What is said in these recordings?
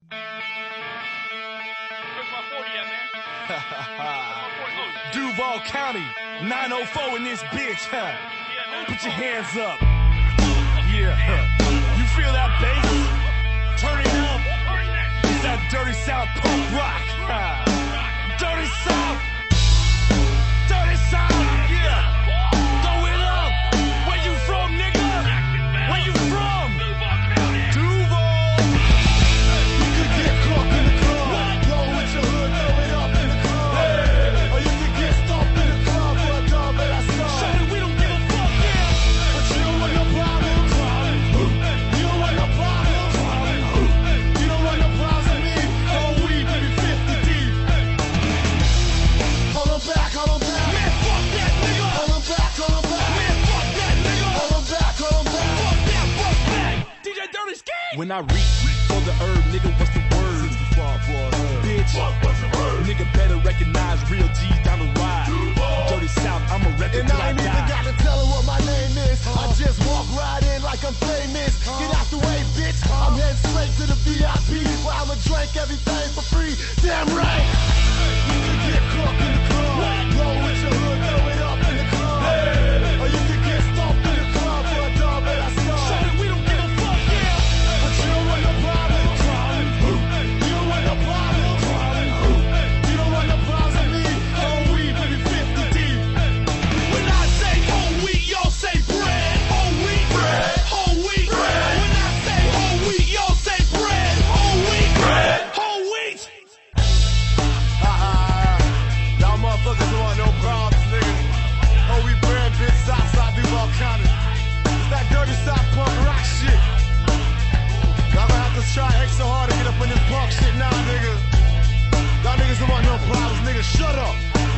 Where's my 40 at, man? Duval County, 904 in this bitch, huh? Put your hands up. Yeah. You feel that bass? Turn it up. It's that dirty South punk rock. Dirty South. Dirty South. Yeah. Throw it up. Where you from, nigga? Where you from? Duval. You could get caught in the club. Blow with your hood, throw it up in the club. Hey. Or you could get stomped in the club for a dog that I saw. Show that we don't give a fuck, yeah. But you don't want no problem. You don't want no problem. You don't want no problems with me. Oh, we baby 50 deep. Hold on back, hold on back. Man, fuck that nigga. Hold on back, hold on back. Man, fuck that nigga. Hold on back, hold on back. Fuck that, fuck that. DJ Dirty Ski. When I reach for the herb, nigga, what's the word? Bitch, what's the word? Nigga better recognize real G's down the ride. Dirty South, I'm a record till I die. And I ain't even gotta tell her what my name is. I just walk right in like I'm famous. Get out the way, bitch. I'm heading straight to the VIP where I'ma drink everything for free. Damn right. You can get caught in the club. Roll with your hood, throw it up in the club. Hey. Or you can get stomped in the club for a dog that I saw. Show that we don't give a fuck, yeah. But you don't want no problem. You don't want no problem. You don't want no problems with me. Oh, we baby 50 deep. When I say whole wheat, y'all say bread. Whole wheat, bread. Whole wheat, bread. When I say whole wheat, y'all say bread. Whole wheat, bread. Whole wheat. Y'all motherfuckers don't want no problems, nigga. Whole wheat bread, bitch, Southside Duval County. It's that dirty South punk rock shit. Y'all gonna have to try extra hard to get up in this punk shit now, nigga. Y'all niggas don't want no problems, nigga. Shut up.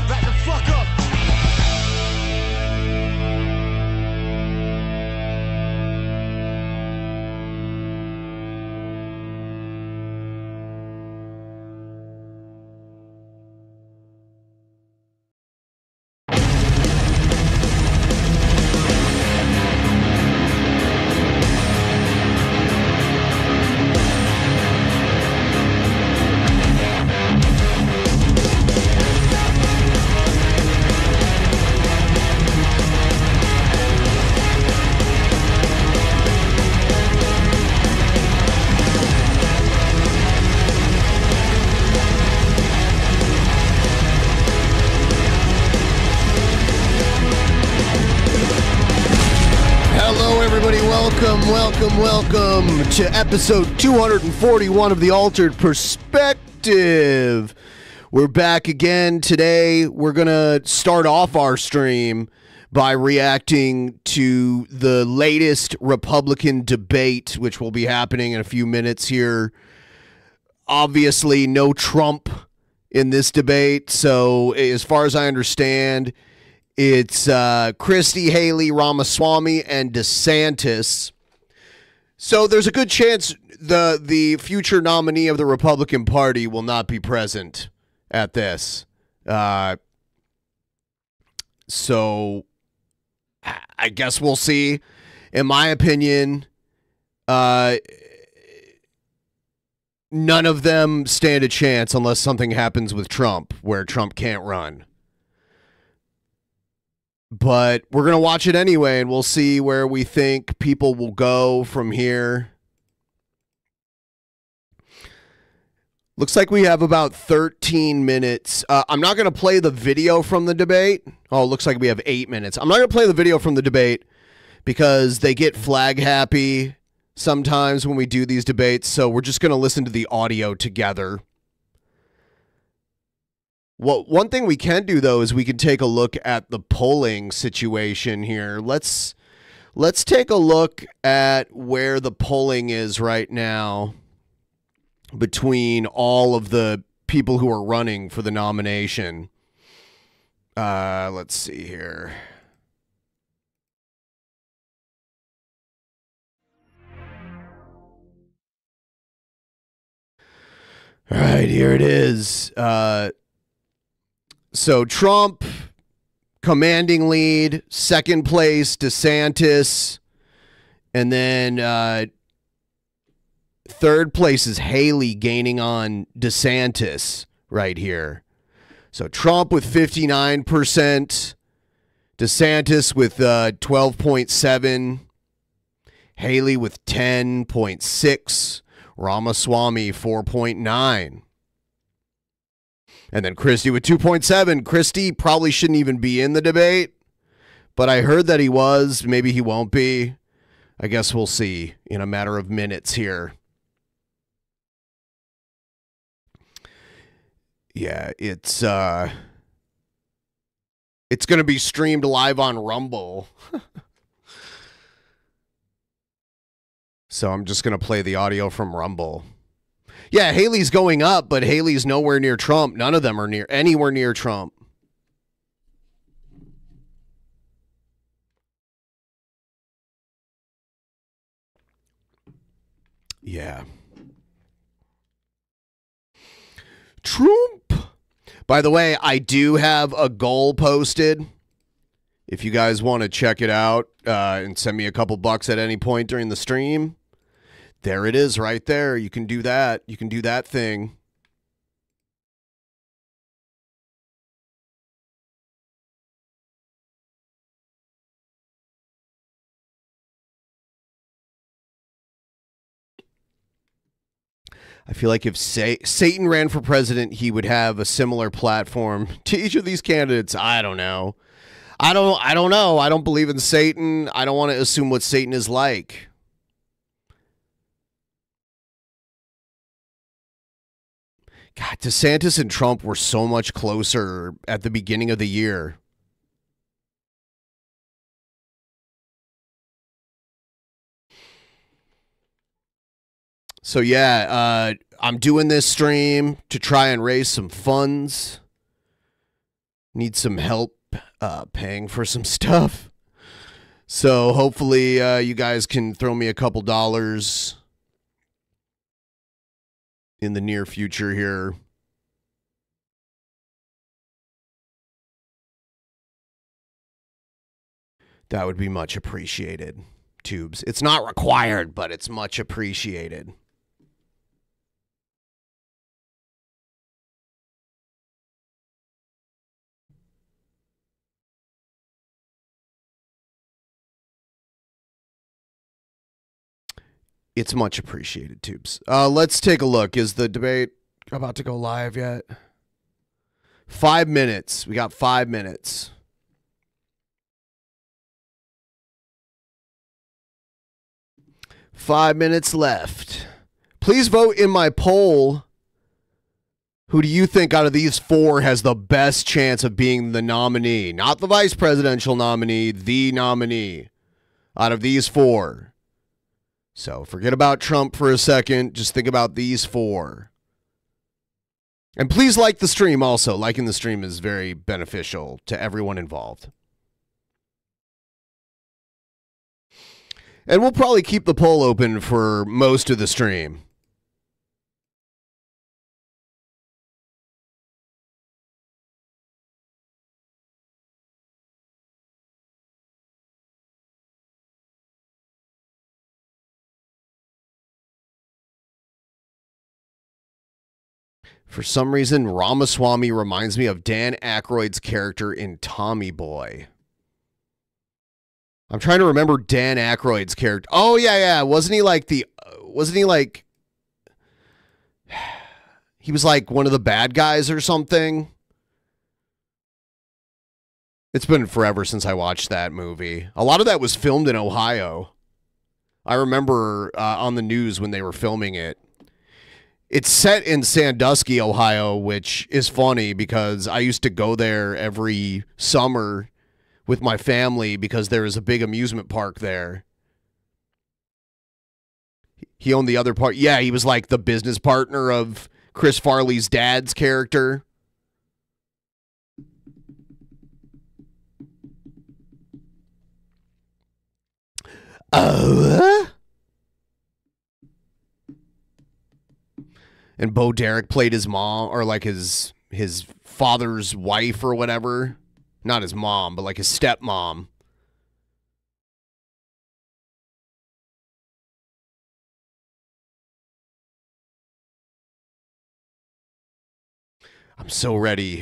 Back the fuck up. Hello, everybody. Welcome to episode 241 of The Altered Perspective. We're back again today. We're going to start off our stream by reacting to the latest Republican debate, which will be happening in a few minutes here. Obviously, no Trump in this debate. So, as far as I understand, it's Christie, Haley, Ramaswamy, and DeSantis. So there's a good chance the future nominee of the Republican Party will not be present at this. So I guess we'll see. In my opinion, none of them stand a chance unless something happens with Trump, where Trump can't run. But we're going to watch it anyway, and we'll see where we think people will go from here. Looks like we have about 13 minutes. I'm not going to play the video from the debate. Oh, it looks like we have 8 minutes. I'm not going to play the video from the debate because they get flag happy sometimes when we do these debates, so we're just going to listen to the audio together. Well, one thing we can do, though, is we can take a look at the polling situation here. Let's take a look at where the polling is right now between all of the people who are running for the nomination. Let's see here. All right, here it is. So Trump, commanding lead, second place, DeSantis, and then Third place is Haley gaining on DeSantis right here. So Trump with 59%, DeSantis with 12.7%, Haley with 10.6%, Ramaswamy 4.9%. And then Christie with 2.7%. Christie probably shouldn't even be in the debate, but I heard that he was. Maybe he won't be. I guess we'll see in a matter of minutes here. Yeah, it's going to be streamed live on Rumble. So I'm just going to play the audio from Rumble. Yeah, Haley's going up, but Haley's nowhere near Trump. None of them are anywhere near Trump. Yeah. Trump. By the way, I do have a goal posted. If you guys want to check it out and send me a couple bucks at any point during the stream, there it is right there. You can do that. You can do that thing. I feel like if Satan ran for president, he would have a similar platform to each of these candidates. I don't know. I don't know. I don't believe in Satan. I don't want to assume what Satan is like. God, DeSantis and Trump were so much closer at the beginning of the year. So yeah, I'm doing this stream to try and raise some funds. Need some help paying for some stuff. So hopefully you guys can throw me a couple dollars in the near future here. That would be much appreciated, Tubes. It's not required, but it's much appreciated. It's much appreciated, Tubes. Let's take a look. Is the debate about to go live yet? 5 minutes. We got 5 minutes. Five minutes left. Please vote in my poll. Who do you think out of these four has the best chance of being the nominee? Not the vice presidential nominee, the nominee out of these four. So forget about Trump for a second. Just think about these four. And please like the stream also. Liking the stream is very beneficial to everyone involved. And we'll probably keep the poll open for most of the stream. For some reason, Ramaswamy reminds me of Dan Aykroyd's character in Tommy Boy. I'm trying to remember Dan Aykroyd's character. Oh, yeah. Wasn't he like he was like one of the bad guys or something? It's been forever since I watched that movie. A lot of that was filmed in Ohio. I remember on the news when they were filming it. It's set in Sandusky, Ohio, which is funny because I used to go there every summer with my family because there is a big amusement park there. He owned the other part. Yeah, he was like the business partner of Chris Farley's dad's character. And Bo Derek played his mom, or like his father's wife or whatever. Not his mom, but like his stepmom. I'm so ready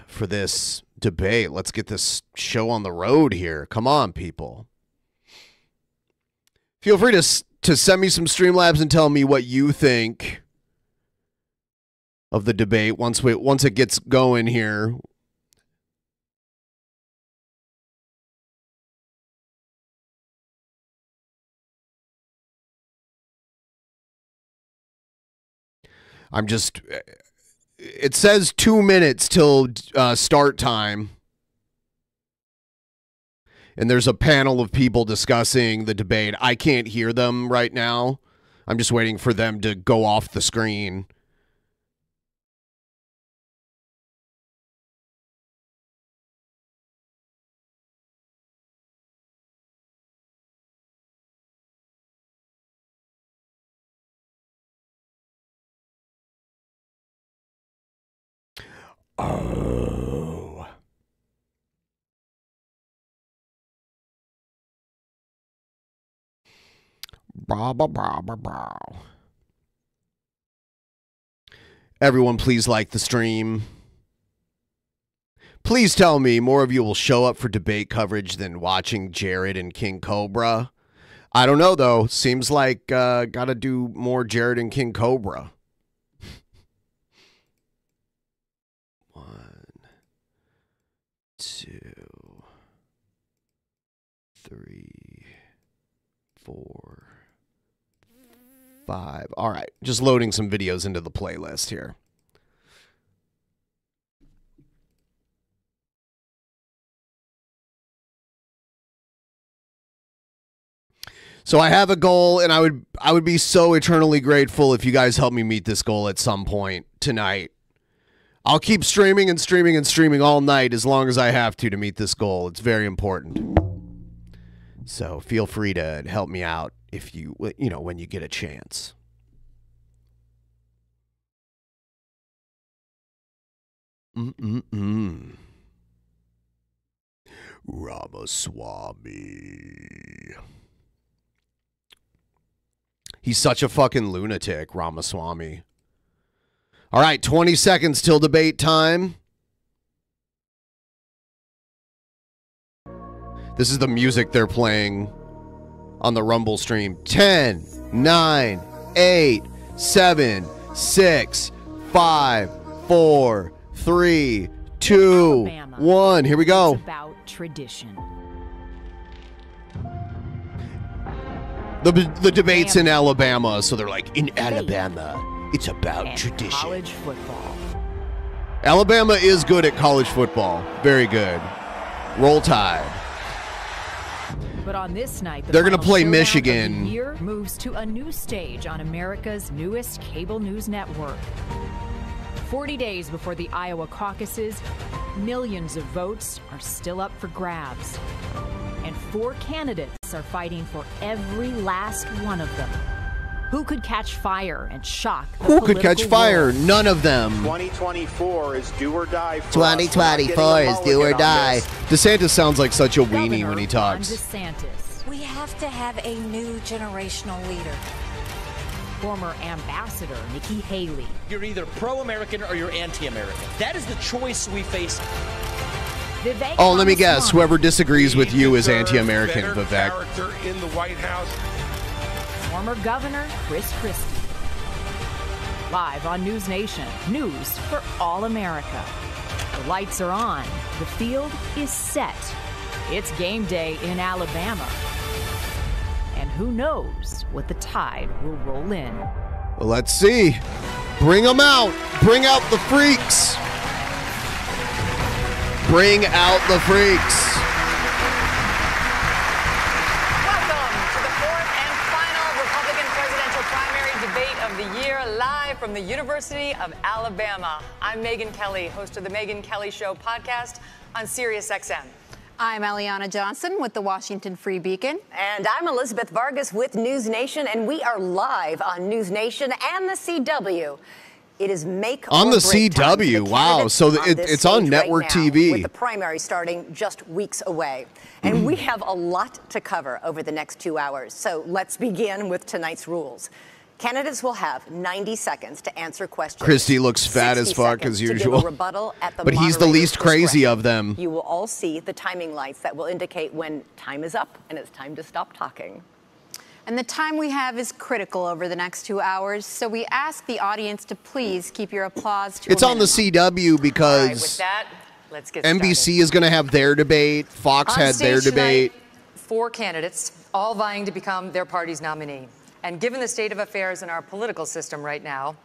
for this debate. Let's get this show on the road here. Come on, people. Feel free to send me some Streamlabs and tell me what you think of the debate once it gets going here. It says 2 minutes till start time. And there's a panel of people discussing the debate. I can't hear them right now. I'm just waiting for them to go off the screen. Oh. Blah, blah, blah, blah, blah. Everyone, please like the stream. Please tell me more of you will show up for debate coverage than watching Jared and King Cobra. I don't know, though. Seems like gotta do more Jared and King Cobra. 1, 2, 3, 4, 5. All right, just loading some videos into the playlist here. So I have a goal, and I would be so eternally grateful if you guys help me meet this goal at some point tonight. I'll keep streaming and streaming and streaming all night as long as I have to meet this goal. It's very important. So feel free to help me out if you know, when you get a chance. Ramaswamy. He's such a fucking lunatic, Ramaswamy. All right, 20 seconds till debate time. This is the music they're playing on the Rumble stream. 10, 9, 8, 7, 6, 5, 4, 3, 2, Alabama 1. Here we go. It's about tradition. The debate's in Alabama, so they're like, in Alabama, it's about And tradition. college football. Alabama is good at college football. Very good. Roll Tide. But on this night, the They're gonna final play showdown of Michigan. the year moves to a new stage on America's newest cable news network. 40 days before the Iowa caucuses, millions of votes are still up for grabs. And 4 candidates are fighting for every last one of them. Who could catch fire and shock the Who could catch political fire? war? None of them. 2024 is do or die. For 2024 is do or die. DeSantis sounds like such a weenie Governor when he Ron talks. DeSantis, We have to have a new generational leader. former ambassador Nikki Haley, You're either pro-American or you're anti-American. That is the choice we face. Vivek Oh, let me guess. Ramaswamy, Whoever disagrees with you is Deserves anti-American, better Vivek. character in the White House. former Governor Chris Christie. Live on News Nation, news for all America. The lights are on. The field is set. It's game day in Alabama. And who knows what the tide will roll in. Well, let's see. Bring them out. Bring out the freaks. Bring out the freaks. Welcome to the 4th and final Republican presidential primary debate of the year, live from the University of Alabama. I'm Megyn Kelly, host of the Megyn Kelly Show podcast on SiriusXM. I'm Aliana Johnson with the Washington Free Beacon. And I'm Elizabeth Vargas with News Nation, and we are live on News Nation and the CW. It is make On or the break time for CW, the wow. candidates So on this it's on stage network right now, TV. with the primary starting just weeks away. And we have a lot to cover over the next 2 hours. So let's begin with tonight's rules. Candidates will have 90 seconds to answer questions. Christie looks fat as fuck as usual. But he's the least crazy of them. You will all see the timing lights that will indicate when time is up and it's time to stop talking. And the time we have is critical over the next 2 hours, so we ask the audience to please keep your applause to It's on the CW because All right, with that, let's get NBC started. is going to have their debate. Fox On had their stage debate. tonight, 4 candidates, all vying to become their party's nominee. And given the state of affairs in our political system right now,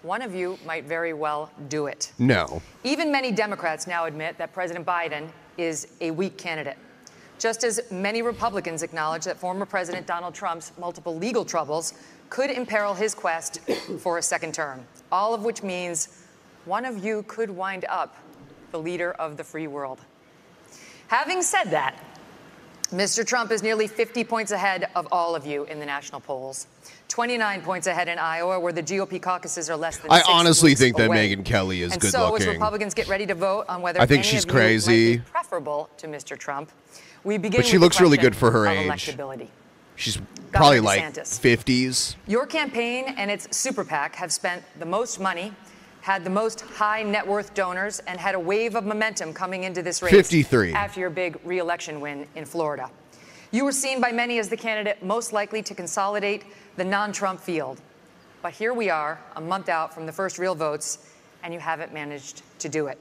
one of you might very well do it. No. Even many Democrats now admit that President Biden is a weak candidate. Just as many Republicans acknowledge that former President Donald Trump's multiple legal troubles could imperil his quest for a second term. All of which means one of you could wind up the leader of the free world. Having said that, Mr. Trump is nearly 50 points ahead of all of you in the national polls. 29 points ahead in Iowa, where the GOP caucuses are less than 6 I honestly weeks think that away. Megyn Kelly is good So looking. as Republicans get ready to vote on whether I think any she's of you crazy. might be preferable to Mr. Trump, we begin But she with the looks really question good for her of age. electability. She's probably like DeSantis. 50s. Your campaign and its super PAC have spent the most money, had the most high net worth donors, and had a wave of momentum coming into this race 53. after your big re-election win in Florida. You were seen by many as the candidate most likely to consolidate the non-Trump field. But here we are, a month out from the first real votes, and you haven't managed to do it.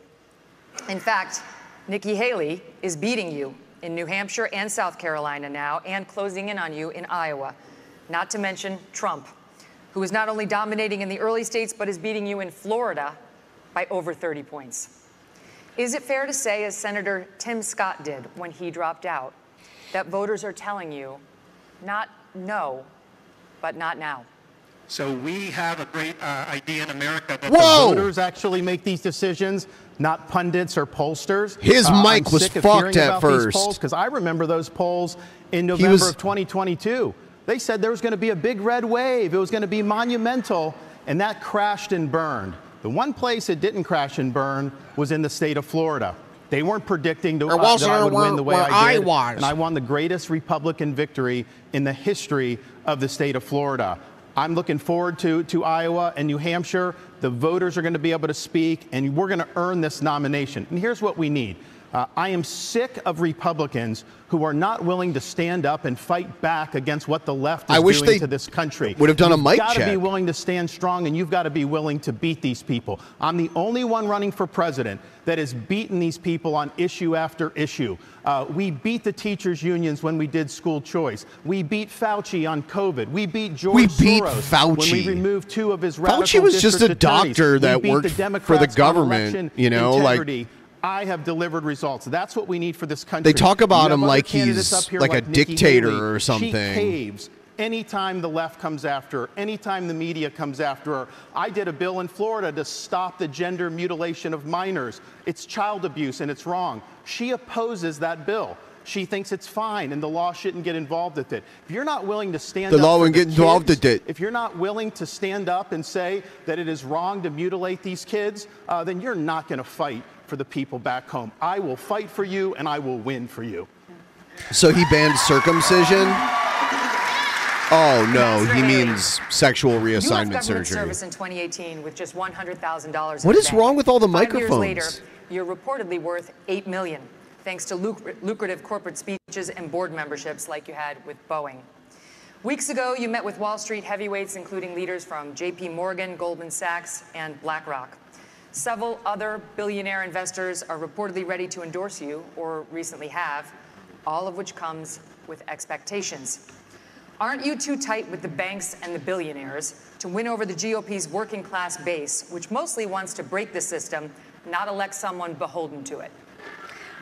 In fact, Nikki Haley is beating you in New Hampshire and South Carolina now, and closing in on you in Iowa, not to mention Trump, who is not only dominating in the early states, but is beating you in Florida by over 30 points. Is it fair to say, as Senator Tim Scott did when he dropped out, that voters are telling you, not no, but not now? So we have a great idea in America that Whoa! the voters actually make these decisions, not pundits or pollsters. His mic was fucked at first. Because I remember those polls in November of 2022. They said there was going to be a big red wave. It was going to be monumental, and that crashed and burned. The one place it didn't crash and burn was in the state of Florida. They weren't predicting that I would win the way I did, and I won the greatest Republican victory in the history of the state of Florida. I'm looking forward to Iowa and New Hampshire. The voters are going to be able to speak, and we're going to earn this nomination. And here's what we need. I am sick of Republicans who are not willing to stand up and fight back against what the left is doing to this country. Would have done a mic check. You've got to be willing to stand strong, and you've got to be willing to beat these people. I'm the only one running for president that has beaten these people on issue after issue. We beat the teachers' unions when we did school choice. We beat Fauci on COVID. We beat George Soros when we removed 2 of his radical Fauci was just a district attorneys. doctor that We beat worked the for the Democrats on government, election you know, integrity. I have delivered results. That's what we need for this country. They talk about You have him other like candidates he's up here like a Nikki dictator Haley. or something. She caves anytime the left comes after her, anytime the media comes after her. I did a bill in Florida to stop the gender mutilation of minors. It's child abuse and it's wrong. She opposes that bill. She thinks it's fine and the law shouldn't get involved with it. If you're not willing to stand up the law for wouldn't get involved with it. If you're not willing to stand up and say that it is wrong to mutilate these kids, then you're not going to fight for the people back home. I will fight for you and I will win for you. So he banned circumcision? Oh no, he means sexual reassignment you left government surgery. service in 2018 with just $100,000. What is wrong with all the 5 microphones? years later, you're reportedly worth $8 million, thanks to lucrative corporate speeches and board memberships like you had with Boeing. Weeks ago, you met with Wall Street heavyweights, including leaders from J.P. Morgan, Goldman Sachs, and BlackRock. Several other billionaire investors are reportedly ready to endorse you, or recently have, all of which comes with expectations. Aren't you too tight with the banks and the billionaires to win over the GOP's working class base, which mostly wants to break the system, not elect someone beholden to it?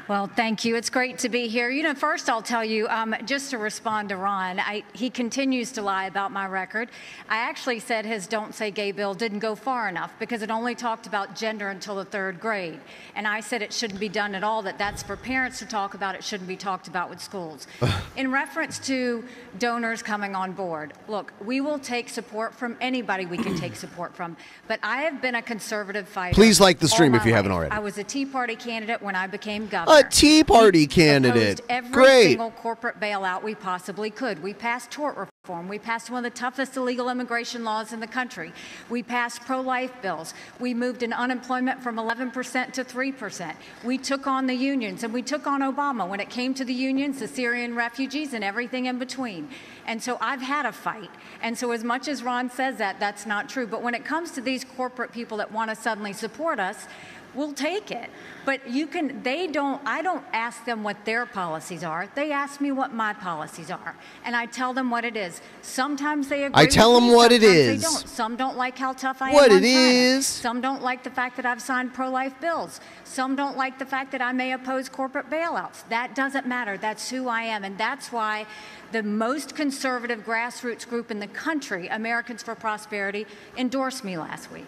Well, thank you. It's great to be here. You know, first I'll tell you, just to respond to Ron, he continues to lie about my record. I actually said his Don't Say Gay bill didn't go far enough because it only talked about gender until the 3rd grade. And I said it shouldn't be done at all, that's for parents to talk about. It shouldn't be talked about with schools. In reference to donors coming on board, look, we will take support from anybody we can take support from. But I have been a conservative fighter. Please like the stream if you haven't already. I was a Tea Party candidate when I became governor. A Tea Party candidate. Every Great. single corporate bailout we possibly could. We passed tort reform. We passed one of the toughest illegal immigration laws in the country. We passed pro-life bills. We moved in unemployment from 11% to 3%. We took on the unions, and we took on Obama when it came to the unions, the Syrian refugees, and everything in between. And so I've had a fight. And so as much as Ron says that, that's not true. But when it comes to these corporate people that want to suddenly support us, we'll take it. But I don't ask them what their policies are. They ask me what my policies are. And I tell them what it is. Sometimes they agree. I tell them what it is. They don't. Some don't like how tough I am what on it China. is. Some don't like the fact that I've signed pro-life bills. Some don't like the fact that I may oppose corporate bailouts. That doesn't matter. That's who I am. And that's why the most conservative grassroots group in the country, Americans for Prosperity, endorsed me last week.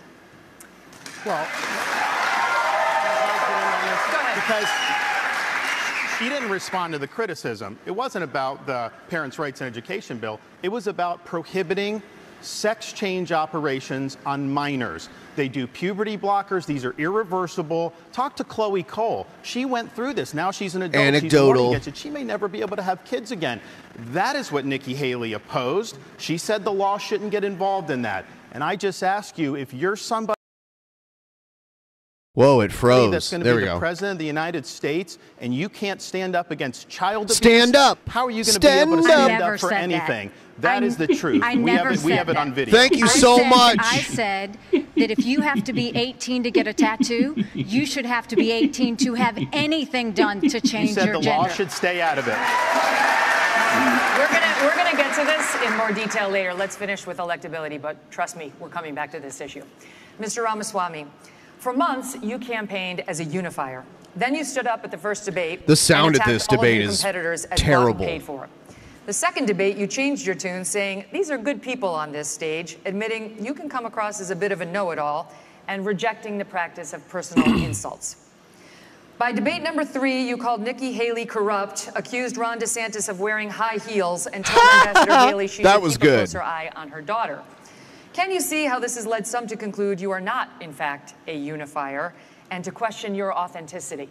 Well, because she didn't respond to the criticism. It wasn't about the Parents' Rights and Education bill. It was about prohibiting sex change operations on minors. They do puberty blockers. These are irreversible. Talk to Chloe Cole. She went through this. Now she's an adult. Anecdotal. She may never be able to have kids again. That is what Nikki Haley opposed. She said the law shouldn't get involved in that. And I just ask you, if you're somebody Whoa, it froze. That's going to be the president of the United States, and you can't stand up against child abuse. Stand up. How are you going to be able to stand up for anything? That is the truth. We have it on video. Thank you so much. I said that if you have to be 18 to get a tattoo, you should have to be 18 to have anything done to change your gender. You said the law should stay out of it. We're gonna get to this in more detail later. Let's finish with electability, but trust me, we're coming back to this issue. Mr. Ramaswamy, for months, you campaigned as a unifier. Then you stood up at the first debate. The sound and at this debate is terrible. Paid for. The second debate, you changed your tune, saying, these are good people on this stage, admitting you can come across as a bit of a know-it-all and rejecting the practice of personal insults. By debate number 3, you called Nikki Haley corrupt, accused Ron DeSantis of wearing high heels, and told Ambassador Haley she should keep a closer eye on her daughter. Can you see how this has led some to conclude you are not, in fact, a unifier, and to question your authenticity?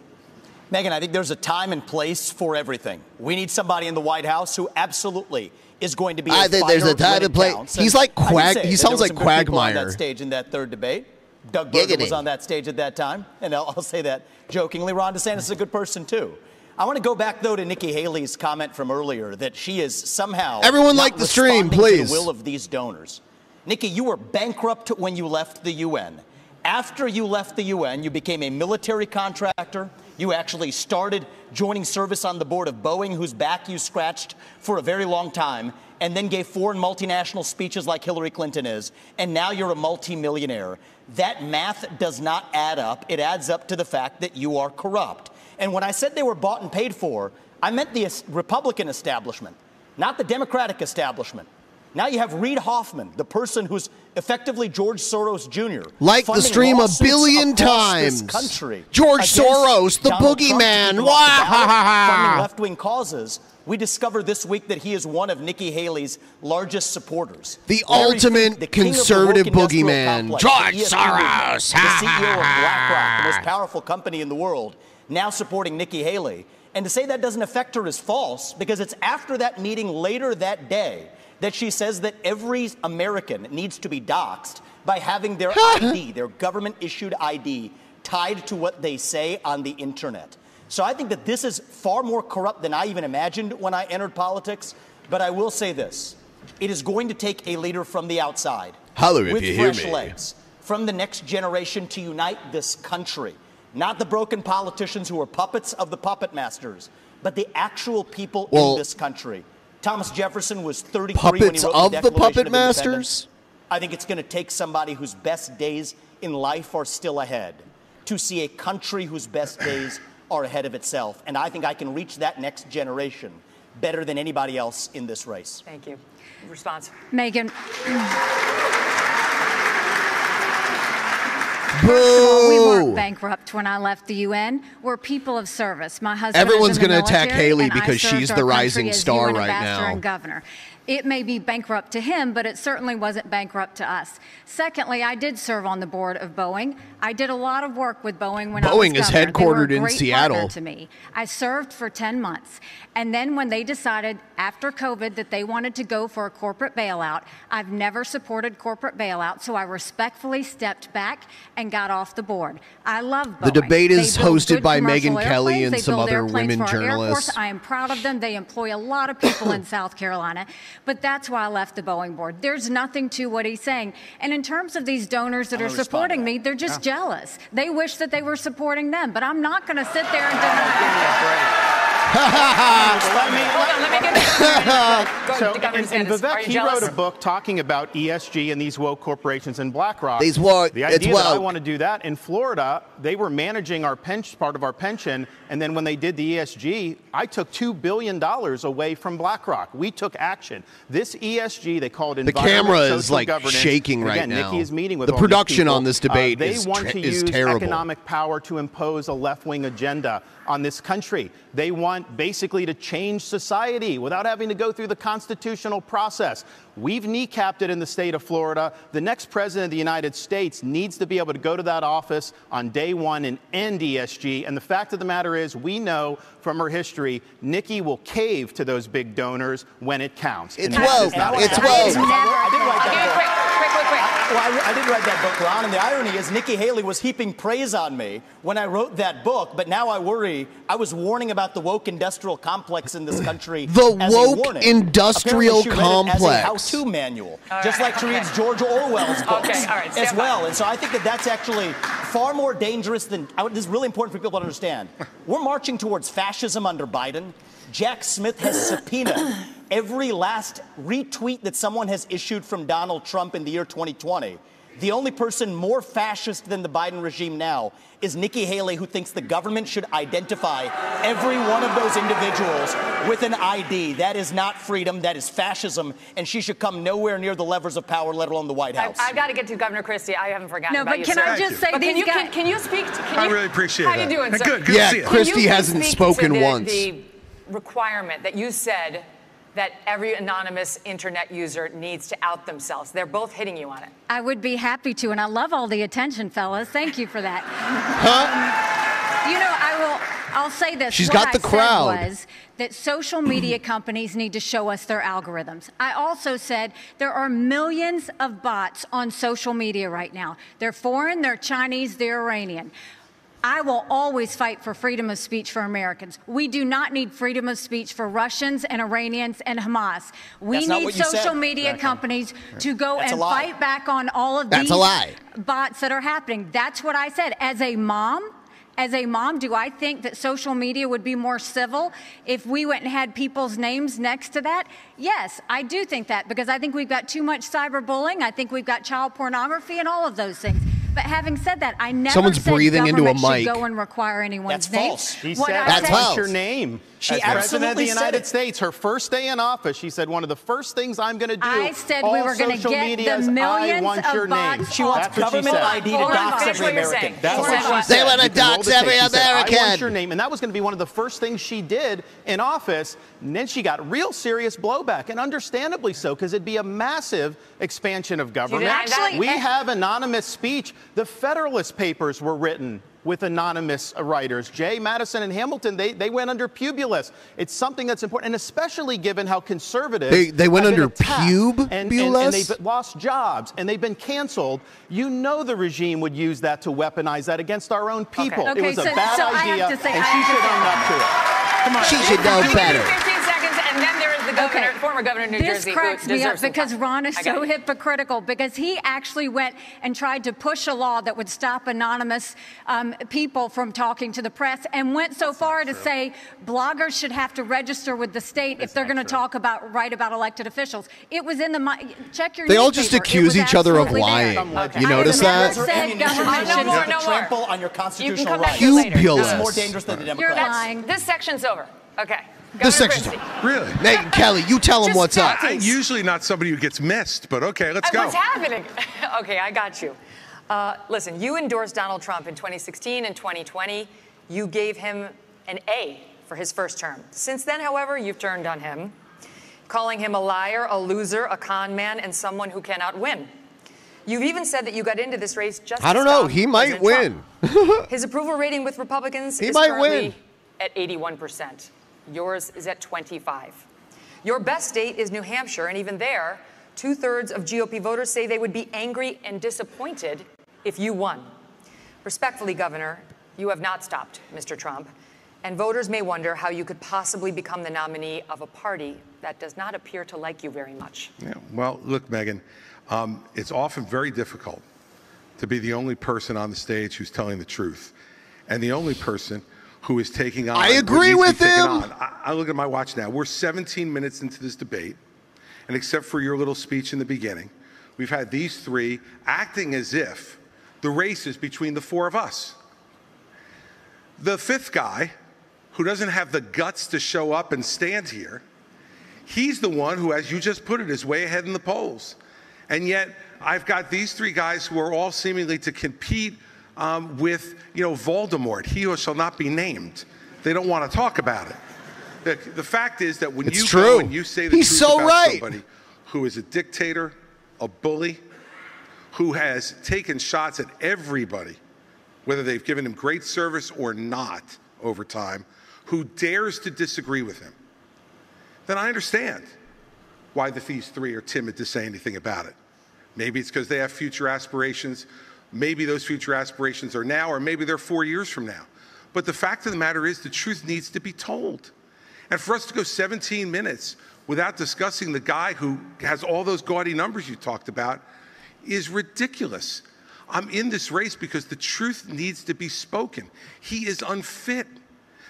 Megyn, I think there's a time and place for everything. We need somebody in the White House who absolutely is going to be I think there's a time and place. He's like he sounds like Quagmire. On that stage in that third debate. Doug Berger was on that stage at that time, and I'll say that jokingly. Ron DeSantis is a good person, too. I want to go back, though, to Nikki Haley's comment from earlier that she is somehow everyone like the stream, please. To the will of these donors. Nikki, you were bankrupt when you left the UN. After you left the UN, you became a military contractor. You actually started joining service on the board of Boeing, whose back you scratched for a very long time, and then gave foreign multinational speeches like Hillary Clinton is, and now you're a multimillionaire. That math does not add up. It adds up to the fact that you are corrupt. And when I said they were bought and paid for, I meant the Republican establishment, not the Democratic establishment. Now you have Reid Hoffman, the person who's effectively George Soros Jr. Like the stream a billion times. George Soros, the boogeyman. Funding left-wing causes. We discovered this week that he is one of Nikki Haley's largest supporters. The ultimate conservative boogeyman, George Soros. The CEO of BlackRock, the most powerful company in the world, now supporting Nikki Haley. And to say that doesn't affect her is false, because it's after that meeting later that day that she says that every American needs to be doxxed by having their ID, their government-issued ID, tied to what they say on the internet. So I think that this is far more corrupt than I even imagined when I entered politics. But I will say this. It is going to take a leader from the outside with fresh legs from the next generation to unite this country. Not the broken politicians who are puppets of the puppet masters, but the actual people in this country. Thomas Jefferson was 33 when he wrote the Declaration of puppet masters? I think it's going to take somebody whose best days in life are still ahead to see a country whose best days are ahead of itself. And I think I can reach that next generation better than anybody else in this race. Thank you. Response. Megyn. Boo! We weren't bankrupt when I left the UN. We're people of service. My husband Everyone's going to attack Haley because she's the rising star right now. And governor. It may be bankrupt to him, but it certainly wasn't bankrupt to us. Secondly, I did serve on the board of Boeing. I did a lot of work with Boeing when I was governor. Boeing is headquartered in Seattle. To me, I served for 10 months, and then when they decided after COVID that they wanted to go for a corporate bailout, I've never supported corporate bailout, so I respectfully stepped back and got off the board. I love Boeing. The debate is hosted by Megyn commercial Kelly airplanes. and They some build other airplanes women for our Air journalists. Force. I am proud of them. They employ a lot of people in South Carolina, but that's why I left the Boeing board. There's nothing to what he's saying. And in terms of these donors that are supporting me, they're just jealous. They wish that they were supporting them, but I'm not going to sit there and deny. So, and Vivek, he wrote a book talking about ESG and these woke corporations and BlackRock. The idea that I want to do that in Florida, they were managing our part of our pension, and then when they did the ESG, I took $2 billion away from BlackRock. We took action. This ESG, they call it the camera is like governance. shaking right Again, now. Nikki is meeting with the all production these people. on this debate they is want to use terrible. Economic power to impose a left-wing agenda on this country. They want basically to change society without having to go through the constitutional process. We've kneecapped it in the state of Florida. The next president of the United States needs to be able to go to that office on day one and end ESG. And the fact of the matter is, we know from her history, Nikki will cave to those big donors when it counts. It's woke. It's woke. I did write that book, Ron, and the irony is Nikki Haley was heaping praise on me when I wrote that book, but now I worry. I was warning about the woke industrial complex in this country. The as a woke warning. industrial Apparently she read it as a complex. how-to manual, just like she reads George Orwell's books as well. And so I think that that's actually far more dangerous than. This is really important for people to understand. We're marching towards fascism under Biden. Jack Smith has subpoenaed every last retweet that someone has issued from Donald Trump in the year 2020. The only person more fascist than the Biden regime now is Nikki Haley, who thinks the government should identify every one of those individuals with an ID. That is not freedom. That is fascism. And she should come nowhere near the levers of power, let alone the White House. I've got to get to Governor Christie. I haven't forgotten about you, No, but can I just say, can you speak? I really appreciate how that. How you doing, sir? Good to see you. Christie hasn't spoken once. The requirement that you said that every anonymous internet user needs to out themselves. They're both hitting you on it. I would be happy to, and I love all the attention, fellas. Thank you for that. You know, I'll say this. She's what got the I crowd. Said was that social media companies need to show us their algorithms. I also said there are millions of bots on social media right now. They're foreign, they're Chinese, they're Iranian. I will always fight for freedom of speech for Americans. We do not need freedom of speech for Russians and Iranians and Hamas. We need social media companies to go and fight back on all of these bots that are happening. That's what I said. As a mom, do I think that social media would be more civil if we went and had people's names next to that? Yes, I do think that, because I think we've got too much cyberbullying. I think we've got child pornography and all of those things. But having said that, I never Someone's said breathing into a government mic. should go and require anyone's That's name. false. She What said I that's said- false. your name. She As President of the absolutely said United it. States, her first day in office, she said one of the first things I'm going to do. I said we were going to get the I millions want your of name. bots. She wants That's what she government said. ID to dox every American. That's what she said. They want to You can roll dox the tape. every She said, I American. want your name. And that was going to be one of the first things she did in office. And then she got real serious blowback, and understandably so, because it'd be a massive expansion of government. We have anonymous speech. The Federalist Papers were written with anonymous writers. Jay, Madison, and Hamilton, they went under Publius. It's something that's important, and especially given how conservative they went under Publius, and they've lost jobs, and they've been canceled. You know the regime would use that to weaponize that against our own people. Okay, it was a bad I idea, have to say, and she should own up to it. Come on, she should know better. 15 seconds, and then there is the governor, former governor of New Jersey. This cracks me up because some Ron is so hypocritical, because he actually went and tried to push a law that would stop anonymous people from talking to the press, and went so far to say bloggers should have to register with the state if they're going to write about elected officials. It was in the check your. They all just accuse each other of lying. You notice that? Trample on your constitutional rights. Fabulous. It's more dangerous than the Democrats. You're lying. This section's over. Okay. This section's over. Really? Megyn Kelly, you tell him what's up. I'm usually not somebody who gets missed, but okay, let's go. What's happening? Okay, I got you. Listen, you endorsed Donald Trump in 2016 and 2020. You gave him an A for his first term. Since then, however, you've turned on him. calling him a liar, a loser, a con man, and someone who cannot win. You've even said that you got into this race just to I don't know. stop He might President win. Trump. His approval rating with Republicans is might currently win. at 81%. Yours is at 25. Your best state is New Hampshire, and even there, 2/3 of GOP voters say they would be angry and disappointed if you won. Respectfully, Governor, you have not stopped Mr. Trump, and voters may wonder how you could possibly become the nominee of a party that does not appear to like you very much. Yeah, well, look, Megan, it's often very difficult to be the only person on the stage who's telling the truth, and the only person who is taking on. I agree with him. I look at my watch now. We're 17 minutes into this debate, and except for your little speech in the beginning, we've had these three acting as if the race is between the four of us. The fifth guy, who doesn't have the guts to show up and stand here, he's the one who, as you just put it, is way ahead in the polls. And yet, I've got these three guys who are all seemingly to compete with, Voldemort, he who shall not be named. They don't want to talk about it. The fact is that when you go and you say the truth about somebody who is a dictator, a bully, who has taken shots at everybody, whether they've given him great service or not over time, who dares to disagree with him, then I understand why these three are timid to say anything about it. Maybe it's because they have future aspirations. Maybe those future aspirations are now, or maybe they're 4 years from now. But the fact of the matter is the truth needs to be told. And for us to go 17 minutes without discussing the guy who has all those gaudy numbers you talked about is ridiculous. I'm in this race because the truth needs to be spoken. He is unfit.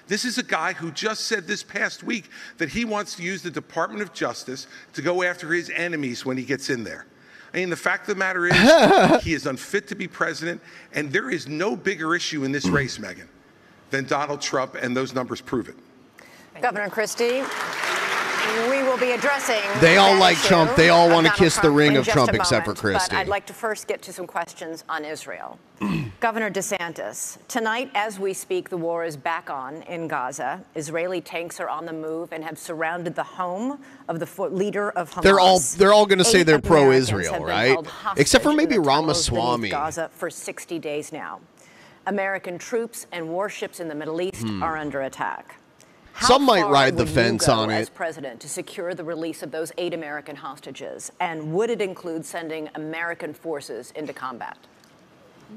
This is a guy who just said this past week that he wants to use the Department of Justice to go after his enemies when he gets in there. I mean, the fact of the matter is he is unfit to be president, and there is no bigger issue in this race, Megan, than Donald Trump, and those numbers prove it. Governor Christie, we will be addressing. They all like Trump. They all want to kiss the ring of Trump, except for Christie. But I'd like to first get to some questions on Israel. Governor DeSantis, tonight as we speak, the war is back on in Gaza. Israeli tanks are on the move and have surrounded the home of the leader of Hamas. They're all going to say they're pro-Israel, right? Except for maybe Ramaswamy. Gaza for 60 days now. American troops and warships in the Middle East are under attack. Some might ride the fence on it. As president to secure the release of those 8 American hostages, and would it include sending American forces into combat?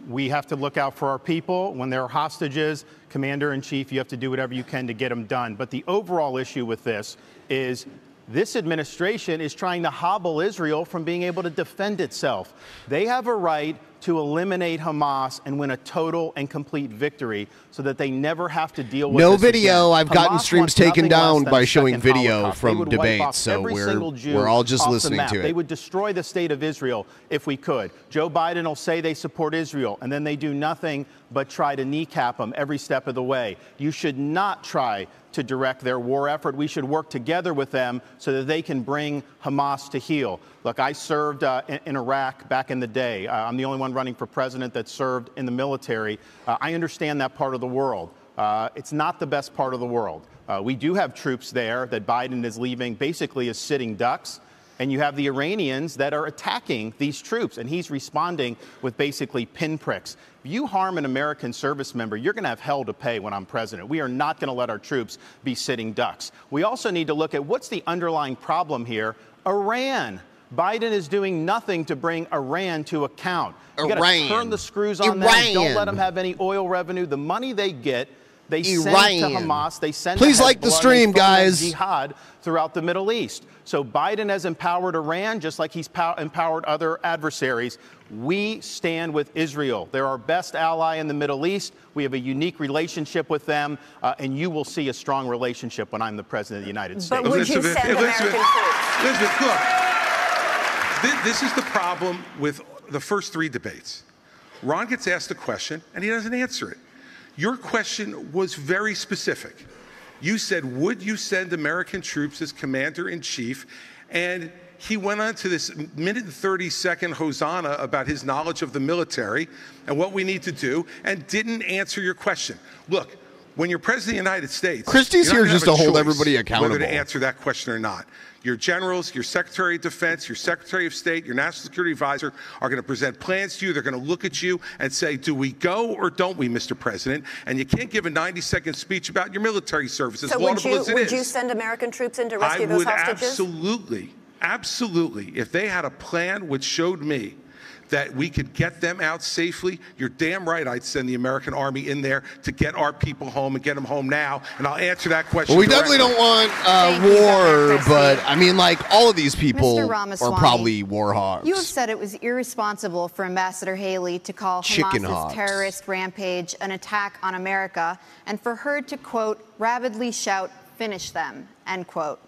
We have to look out for our people. When there are hostages, Commander-in-Chief, you have to do whatever you can to get them done. But the overall issue with this is this administration is trying to hobble Israel from being able to defend itself. They have a right to eliminate Hamas and win a total and complete victory so that they never have to deal with this video. Again. I've gotten Hamas streams taken down by showing video Holocaust. from debates, so we're all just listening to it. They would destroy the state of Israel if we could. Joe Biden will say they support Israel, and then they do nothing but try to kneecap them every step of the way. You should not try to direct their war effort. We should work together with them so that they can bring Hamas to heel. Look, I served in Iraq back in the day. I'm the only one running for president that served in the military. I understand that part of the world. It's not the best part of the world. We do have troops there that Biden is leaving basically as sitting ducks. And you have the Iranians that are attacking these troops, and he's responding with basically pinpricks. If you harm an American service member, you're going to have hell to pay when I'm president. We are not going to let our troops be sitting ducks. We also need to look at what's the underlying problem here. Iran. Biden is doing nothing to bring Iran to account. You got to turn the screws on them. Don't let them have any oil revenue. The money they get, they send to Hamas. They send Please to like the stream, guys. Jihad throughout the Middle East. So Biden has empowered Iran just like he's empowered other adversaries. We stand with Israel. They're our best ally in the Middle East. We have a unique relationship with them, and you will see a strong relationship when I'm the president of the United States. But would you send American troops? Elizabeth, look, this is the problem with the first 3 debates. Ron gets asked a question, and he doesn't answer it. Your question was very specific. You said, would you send American troops as commander-in-chief? And he went on to this minute and 30-second hosanna about his knowledge of the military and what we need to do, and didn't answer your question. Look, when you're president of the United States, Christie's you're not here gonna just have to a hold choice everybody accountable. whether to answer that question or not. Your generals, your Secretary of Defense, your Secretary of State, your National Security Advisor are going to present plans to you. They're going to look at you and say, do we go or don't we, Mr. President? And you can't give a 90-second speech about your military service, as laudable as it is. Would you send American troops in to rescue those hostages? Absolutely. If they had a plan which showed me that we could get them out safely, you're damn right I'd send the American Army in there to get our people home and get them home now. And I'll answer that question. Well, we definitely don't want war, but I mean, like, all of these people are probably war hogs. You have said it was irresponsible for Ambassador Haley to call Hamas's terrorist rampage an attack on America, and for her to, quote, rabidly shout, "Finish them," end quote.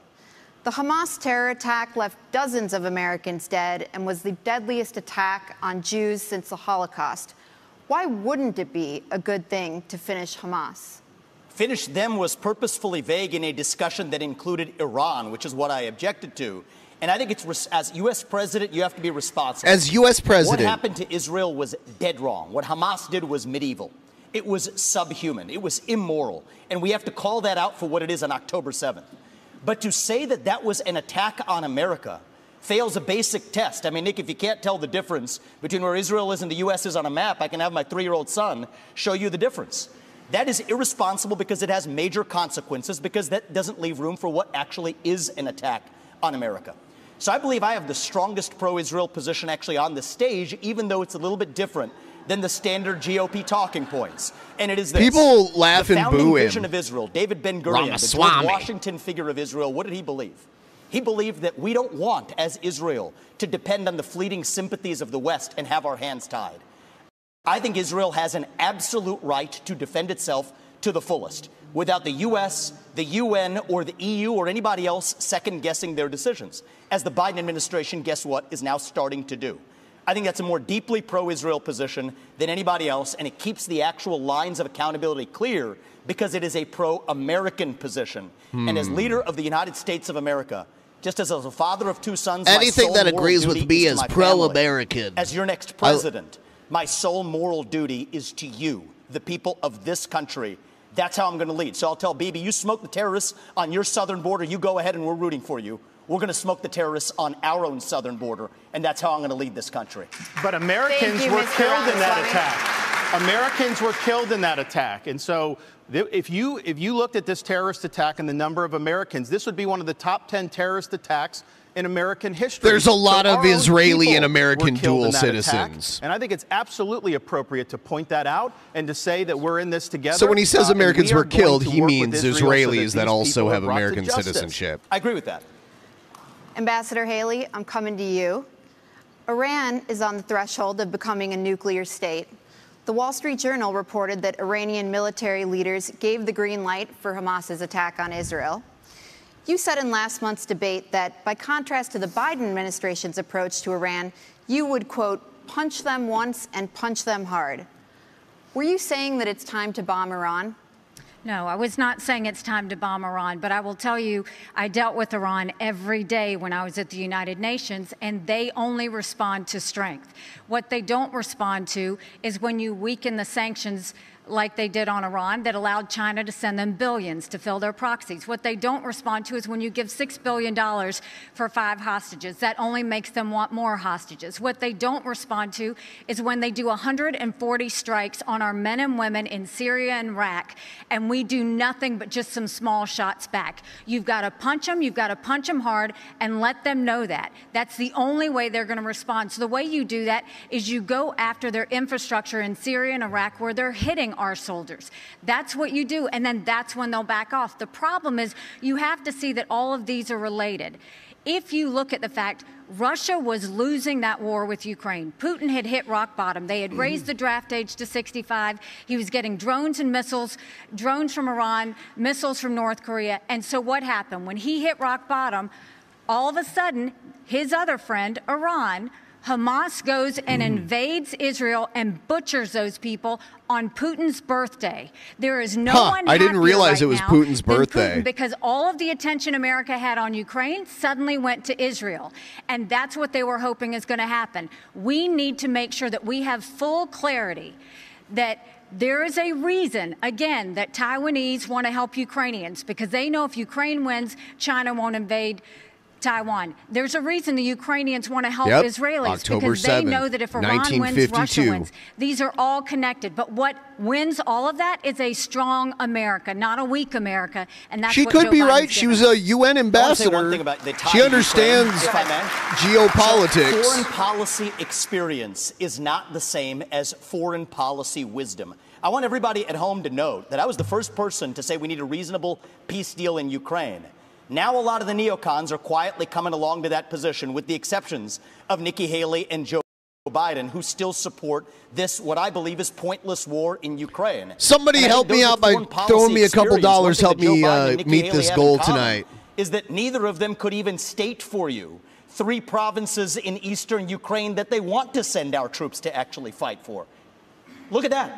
The Hamas terror attack left dozens of Americans dead and was the deadliest attack on Jews since the Holocaust. Why wouldn't it be a good thing to finish Hamas? Finish them was purposefully vague in a discussion that included Iran, which is what I objected to. And I think it's, as U.S. president, you have to be responsible. As U.S. president. What happened to Israel was dead wrong. What Hamas did was medieval. It was subhuman. It was immoral. And we have to call that out for what it is on October 7th. But to say that that was an attack on America fails a basic test. I mean, Nick, if you can't tell the difference between where Israel is and the U.S. is on a map, I can have my 3-year-old son show you the difference. That is irresponsible because it has major consequences, because that doesn't leave room for what actually is an attack on America. So I believe I have the strongest pro-Israel position actually on the stage, even though it's a little bit different than the standard GOP talking points. And it is this. People laugh and boo him. The founding vision of Israel, David Ben-Gurion, the George Washington figure of Israel, what did he believe? He believed that we don't want, as Israel, to depend on the fleeting sympathies of the West and have our hands tied. I think Israel has an absolute right to defend itself to the fullest, without the U.S., the UN, or the EU, or anybody else second-guessing their decisions, as the Biden administration, guess what, is now starting to do. I think that's a more deeply pro-Israel position than anybody else, and it keeps the actual lines of accountability clear because it is a pro-American position. And as leader of the United States of America, just as a father of 2 sons, anything that agrees with me is pro-American. As your next president, my sole moral duty is to you, the people of this country. That's how I'm going to lead. So I'll tell Bibi, you smoke the terrorists on your southern border, you go ahead and we're rooting for you. We're going to smoke the terrorists on our own southern border, and that's how I'm going to lead this country. But Americans were killed in that attack. Americans were killed in that attack. And so if you looked at this terrorist attack and the number of Americans, this would be one of the top 10 terrorist attacks in American history. There's a lot of Israeli and American dual citizens. And I think it's absolutely appropriate to point that out and to say that we're in this together. So when he says Americans were killed, he means Israelis that also have American citizenship. I agree with that. Ambassador Haley, I'm coming to you. Iran is on the threshold of becoming a nuclear state. The Wall Street Journal reported that Iranian military leaders gave the green light for Hamas's attack on Israel. You said in last month's debate that, by contrast to the Biden administration's approach to Iran, you would, quote, punch them once and punch them hard. Were you saying that it's time to bomb Iran? No, I was not saying it's time to bomb Iran, but I will tell you, I dealt with Iran every day when I was at the United Nations, and they only respond to strength. What they don't respond to is when you weaken the sanctions like they did on Iran that allowed China to send them billions to fill their proxies. What they don't respond to is when you give $6 billion for 5 hostages. That only makes them want more hostages. What they don't respond to is when they do 140 strikes on our men and women in Syria and Iraq, and we do nothing but just some small shots back. You've got to punch them, you've got to punch them hard, and let them know that. That's the only way they're going to respond. So the way you do that is you go after their infrastructure in Syria and Iraq where they're hitting our soldiers. That's what you do, and then that's when they'll back off. The problem is you have to see that all of these are related. If you look at the fact Russia was losing that war with Ukraine. Putin had hit rock bottom. They had raised the draft age to 65. He was getting drones and missiles, drones from Iran, missiles from North Korea. And so what happened? When he hit rock bottom, all of a sudden, his other friend, Iran, Hamas goes and invades Israel and butchers those people on Putin's birthday. There is no one I didn't realize right it was now Putin's than birthday. Putin, because all of the attention America had on Ukraine suddenly went to Israel. And that's what they were hoping is going to happen. We need to make sure that we have full clarity that there is a reason, again, that Taiwanese want to help Ukrainians because they know if Ukraine wins, China won't invade Taiwan. There's a reason the Ukrainians want to help Israelis October because 7th, they know that if Iran wins, Russia wins. These are all connected. But what wins all of that is a strong America, not a weak America. And that's she what could Joe be Biden's right. She was a UN ambassador. She understands geopolitics. Foreign policy experience is not the same as foreign policy wisdom. I want everybody at home to note that I was the first person to say we need a reasonable peace deal in Ukraine. Now a lot of the neocons are quietly coming along to that position, with the exceptions of Nikki Haley and Joe Biden, who still support this, what I believe is pointless war in Ukraine. Somebody help me out by throwing me a couple dollars. Help me meet this goal tonight. Is that neither of them could even state for you 3 provinces in eastern Ukraine that they want to send our troops to actually fight for. Look at that.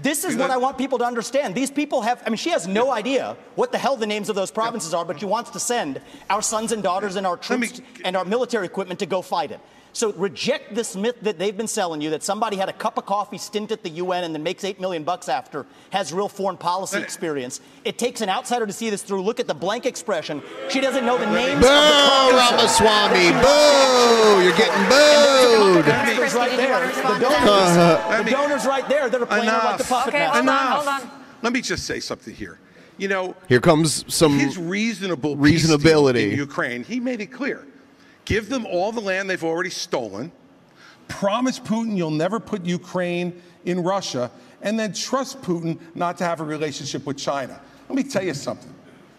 This is what I want people to understand. These people have, I mean, she has no idea what the hell the names of those provinces are, but she wants to send our sons and daughters and our troops and our military equipment to go fight it. So reject this myth that they've been selling you, that somebody had a cup of coffee stint at the UN and then makes $8 million after, has real foreign policy experience. It takes an outsider to see this through. Look at the blank expression. She doesn't know the names of the provinces. Boo, Ramaswamy, boo! You're getting booed. The donors right there that are playing her like the puppet master. Hold on. Let me just say something here. You know, here comes some his reasonability in Ukraine. He made it clear. Give them all the land they've already stolen. Promise Putin you'll never put Ukraine in Russia, and then trust Putin not to have a relationship with China. Let me tell you something.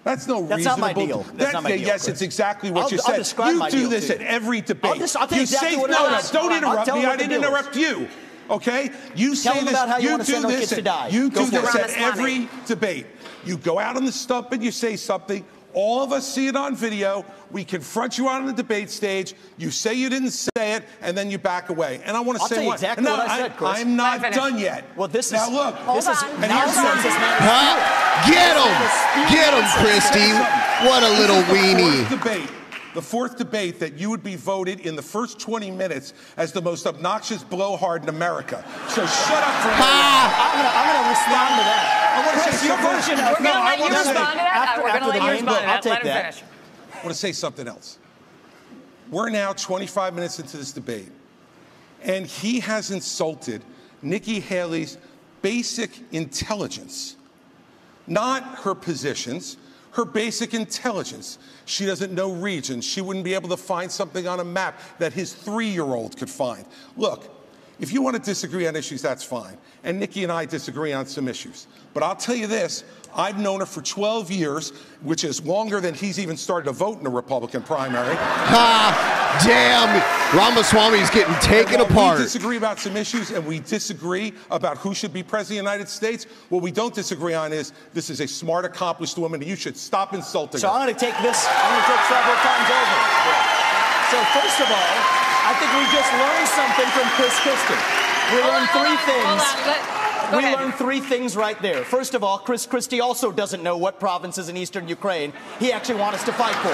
That's no reasonable. That's not my deal. That's not my deal. Yes, it's exactly what you said. You do this at every debate. I'll tell you exactly what it is. Don't interrupt me. I didn't interrupt you. Okay? You say this. About how you want to send our kids to die. You do this at every debate. You go out on the stump and you say something. All of us see it on video. We confront you out on the debate stage. You say you didn't say it, and then you back away. And I want to say what I said, Chris. I'm not done yet. Well, this is now. Look, this is and here's get him, Christy. What a little weenie. The fourth debate that you would be voted in the first 20 minutes as the most obnoxious blowhard in America. So shut up for a minute. I'm going to respond to that. I want to say your version. We're going to let you respond to that. We're going to let you respond to that. Let him finish. I want to say something else. We're now 25 minutes into this debate, and he has insulted Nikki Haley's basic intelligence, not her positions, her basic intelligence. She doesn't know regions. She wouldn't be able to find something on a map that his 3-year-old could find. Look, if you want to disagree on issues, that's fine. And Nikki and I disagree on some issues. But I'll tell you this, I've known her for 12 years, which is longer than he's even started to vote in a Republican primary. Damn, Ramaswamy's getting taken apart. We disagree about some issues, and we disagree about who should be president of the United States. What we don't disagree on is this is a smart, accomplished woman, and you should stop insulting her. So I'm going to take this, several times over. So first of all, I think we just learned something from Chris Christie. We learned 3 things. We learned 3 things right there. First of all, Chris Christie also doesn't know what provinces in eastern Ukraine he actually wants us to fight for.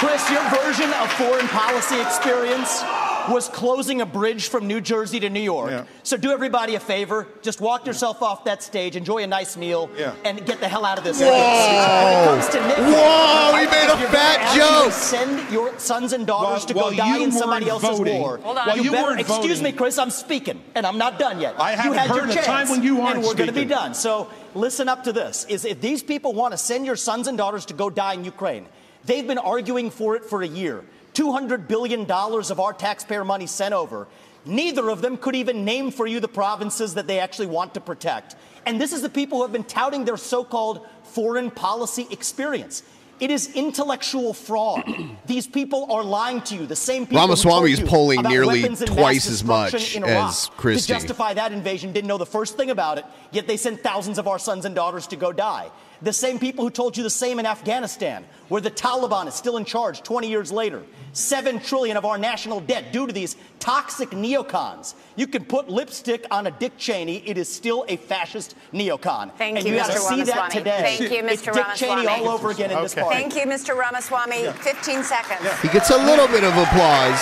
Chris, your version of foreign policy experience was closing a bridge from New Jersey to New York. Yeah. So do everybody a favor. Just walk yourself off that stage, enjoy a nice meal, and get the hell out of this. Whoa! When it comes to Nikki, whoa, he made a fat joke. Send your sons and daughters to go die in somebody else's war. Hold on. Excuse me, Chris, I'm speaking, and I'm not done yet. I haven't heard the time when you aren't and we're going to be speaking. done. So listen up to this. If these people want to send your sons and daughters to go die in Ukraine, they've been arguing for it for a year. $200 billion of our taxpayer money sent over. Neither of them could even name for you the provinces that they actually want to protect. And this is the people who have been touting their so-called foreign policy experience. It is intellectual fraud. These people are lying to you. The same people Ramaswamy is polling nearly weapons and twice mass as much destruction in Iraq as Christie. to justify that invasion didn't know the first thing about it, yet they sent thousands of our sons and daughters to go die. The same people who told you the same in Afghanistan, where the Taliban is still in charge 20 years later. $7 trillion of our national debt due to these toxic neocons. You can put lipstick on a Dick Cheney. It is still a fascist neocon. Thank you, Mr. Ramaswamy. And you got to see that today. Thank you, Mr. It's Dick Cheney all over again in this party. Thank you, Mr. Ramaswamy. 15 seconds. He gets a little bit of applause.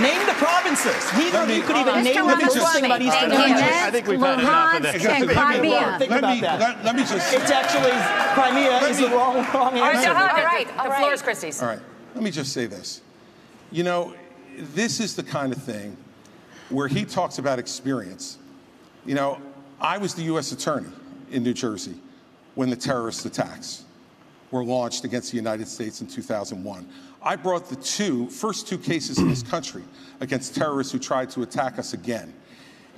Name the provinces. Neither of you could even name the first thing about Eastern I think we've had enough of this. and Crimea. Think about that. Let me just. It's actually Crimea is the wrong answer. All right. The floor is Christie's. All right. Let me just say this. You know, this is the kind of thing where he talks about experience. You know, I was the U.S. attorney in New Jersey when the terrorist attacks were launched against the United States in 2001. I brought the first two cases in this country against terrorists who tried to attack us again.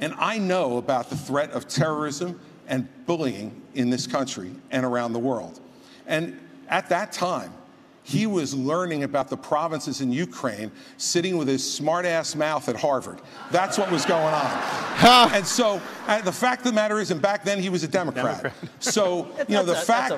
And I know about the threat of terrorism and bullying in this country and around the world. And at that time, he was learning about the provinces in Ukraine, sitting with his smart-ass mouth at Harvard. That's what was going on. And so the fact of the matter is, and back then he was a Democrat. So you know, the fact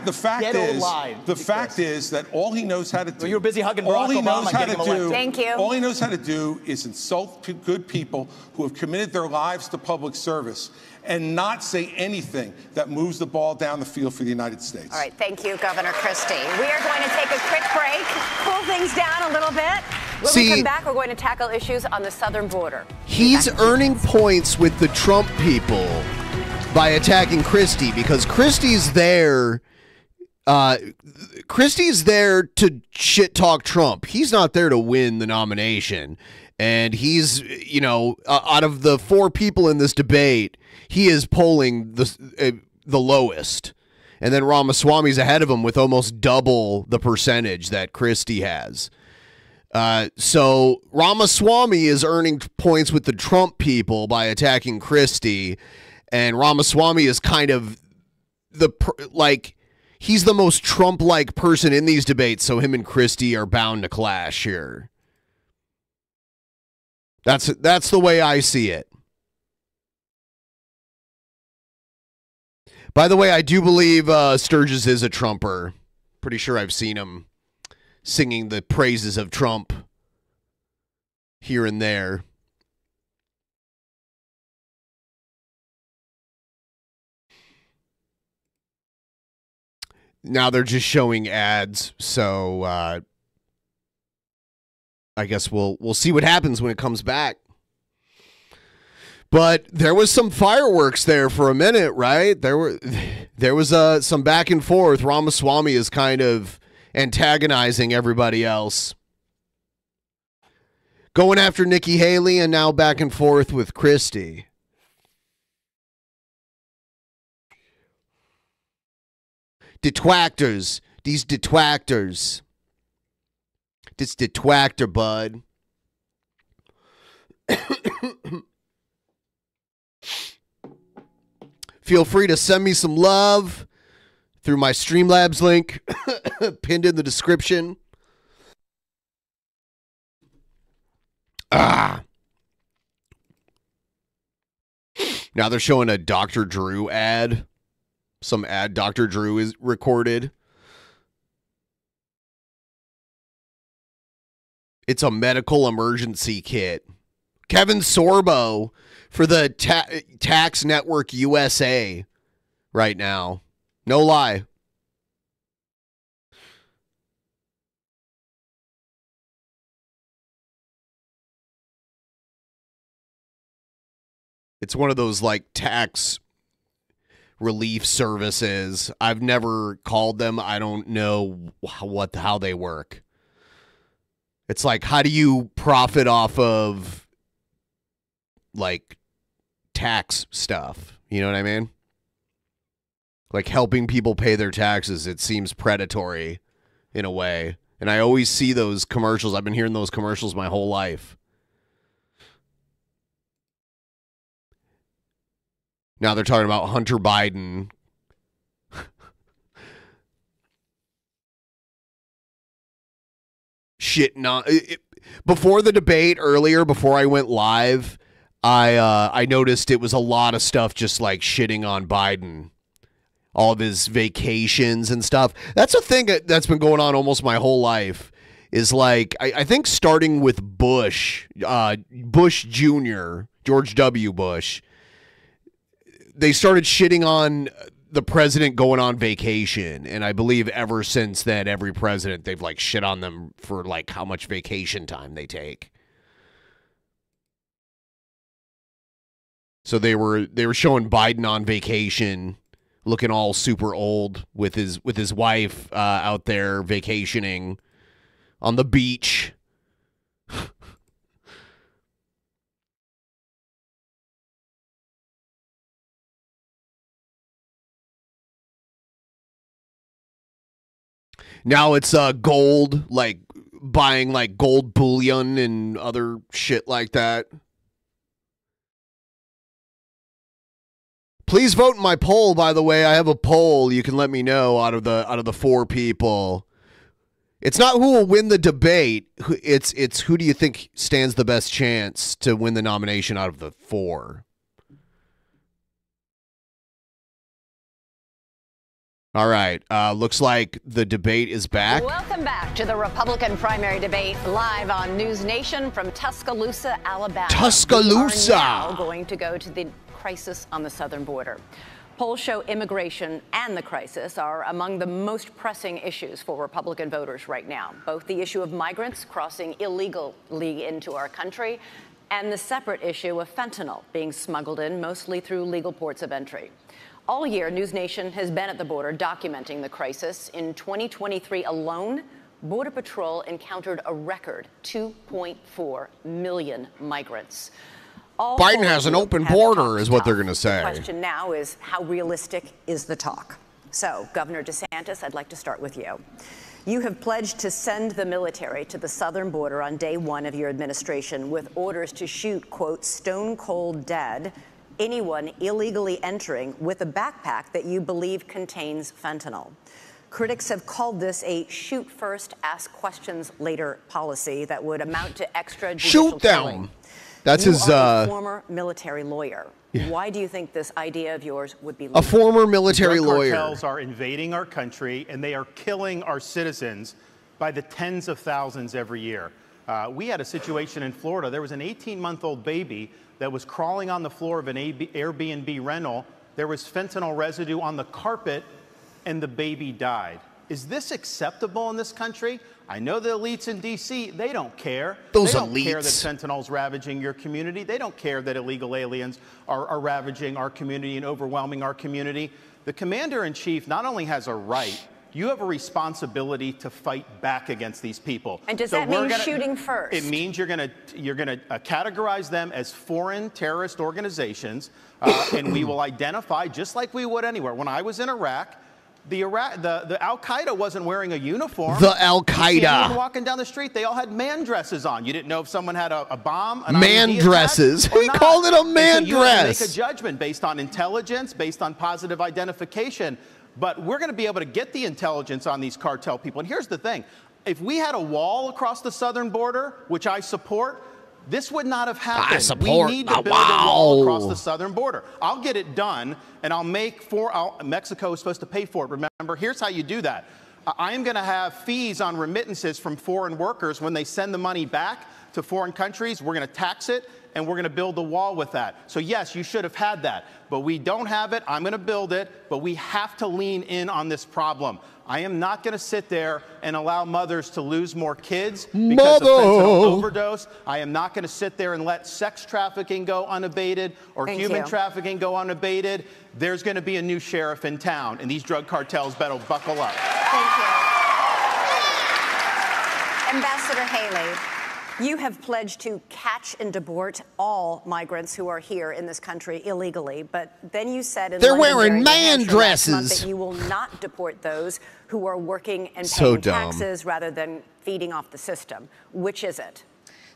is that all he knows how to do. Well, you were busy hugging Barack Obama, getting him elected. Thank you. All he knows how to do is insult good people who have committed their lives to public service and not say anything that moves the ball down the field for the United States. All right, thank you, Governor Christie. We are going to take a quick break, cool things down a little bit. When we come back, we're going to tackle issues on the southern border. He's earning points with the Trump people by attacking Christie because Christie's there. Christie's there to shit talk Trump. He's not there to win the nomination. And he's, you know, out of the four people in this debate, he is polling the lowest. And then Ramaswamy's ahead of him with almost double the percentage that Christie has. So Ramaswamy is earning points with the Trump people by attacking Christie. And Ramaswamy is kind of he's the most Trump-like person in these debates. So him and Christie are bound to clash here. That's the way I see it. By the way, I do believe Sturgis is a Trumper. Pretty sure I've seen him singing the praises of Trump here and there. Now they're just showing ads, so I guess we'll see what happens when it comes back. But there was some fireworks there for a minute, right? There was some back and forth. Ramaswamy is kind of antagonizing everybody else, going after Nikki Haley, and now back and forth with Christie. Detractors, these detractors. This detractor, bud. Feel free to send me some love through my Streamlabs link pinned in the description. Now they're showing a Dr. Drew ad. Some ad Dr. Drew is recorded. It's a medical emergency kit. Kevin Sorbo for the Tax Network USA right now. No lie. It's one of those like tax relief services. I've never called them. I don't know how they work. It's like, how do you profit off of like tax stuff? You know what I mean? Like helping people pay their taxes. It seems predatory in a way. And I always see those commercials. I've been hearing those commercials my whole life. Now they're talking about Hunter Biden. Shitting on before the debate earlier, before I went live, I noticed it was a lot of stuff just like shitting on Biden, all of his vacations and stuff. That's a thing that's been going on almost my whole life. Is like I think starting with Bush Jr., George W. Bush, they started shitting on the president going on vacation, and I believe ever since then, every president, they've like shit on them for like how much vacation time they take. So they were showing Biden on vacation, looking all super old with his wife out there vacationing on the beach. Now it's gold, like buying like gold bullion and other shit like that. Please vote in my poll, by the way. I have a poll. You can let me know out of the 4 people. It's not who will win the debate. It's who do you think stands the best chance to win the nomination out of the 4. All right. Looks like the debate is back. Welcome back to the Republican primary debate live on News Nation from Tuscaloosa, Alabama. Tuscaloosa. We are now going to go to the crisis on the southern border. Polls show immigration and the crisis are among the most pressing issues for Republican voters right now. Both the issue of migrants crossing illegally into our country and the separate issue of fentanyl being smuggled in mostly through legal ports of entry. All year, News Nation has been at the border documenting the crisis. In 2023 alone, Border Patrol encountered a record 2.4 million migrants. Biden has an open border, is what they're going to say. The question now is, how realistic is the talk? So, Governor DeSantis, I'd like to start with you. You have pledged to send the military to the southern border on day 1 of your administration with orders to shoot, quote, stone cold dead anyone illegally entering with a backpack that you believe contains fentanyl. Critics have called this a shoot first, ask questions later policy that would amount to extrajudicial shoot them. killing. That's you his are a former military lawyer. Yeah. Why do you think this idea of yours would be legal? A former military lawyer. Cartels are invading our country and they are killing our citizens by the tens of thousands every year. We had a situation in Florida. There was an 18-month-old baby that was crawling on the floor of an Airbnb rental. There was fentanyl residue on the carpet, and the baby died. Is this acceptable in this country? I know the elites in D.C., they don't care. Those they don't elites. care that fentanyl's ravaging your community. They don't care that illegal aliens are ravaging our community and overwhelming our community. The commander-in-chief not only has a right, you have a responsibility to fight back against these people. And does that mean shooting first? It means you're going to categorize them as foreign terrorist organizations, and we will identify just like we would anywhere. When I was in Iraq, the Al-Qaeda wasn't wearing a uniform. The Al-Qaeda. Walking down the street, they all had man dresses on. You didn't know if someone had a bomb. Man dresses. He called it a man dress. You have to make a judgment based on intelligence, based on positive identification. But we're going to be able to get the intelligence on these cartel people. And here's the thing. If we had a wall across the southern border, which I support, this would not have happened. I support. We need to build a wall across the southern border. I'll get it done, and I'll make Mexico is supposed to pay for it. Remember, here's how you do that. I am going to have fees on remittances from foreign workers when they send the money back to foreign countries. We're going to tax it, and we're going to build a wall with that. So, yes, you should have had that. But we don't have it. I'm going to build it. But we have to lean in on this problem. I am not going to sit there and allow mothers to lose more kids because of fentanyl overdose. I am not going to sit there and let sex trafficking go unabated or human trafficking go unabated. There's going to be a new sheriff in town, and these drug cartels better buckle up. Thank you. Ambassador Haley, you have pledged to catch and deport all migrants who are here in this country illegally, but then you said in they're London wearing man dresses that you will not deport those who are working and paying taxes rather than feeding off the system. Which is it?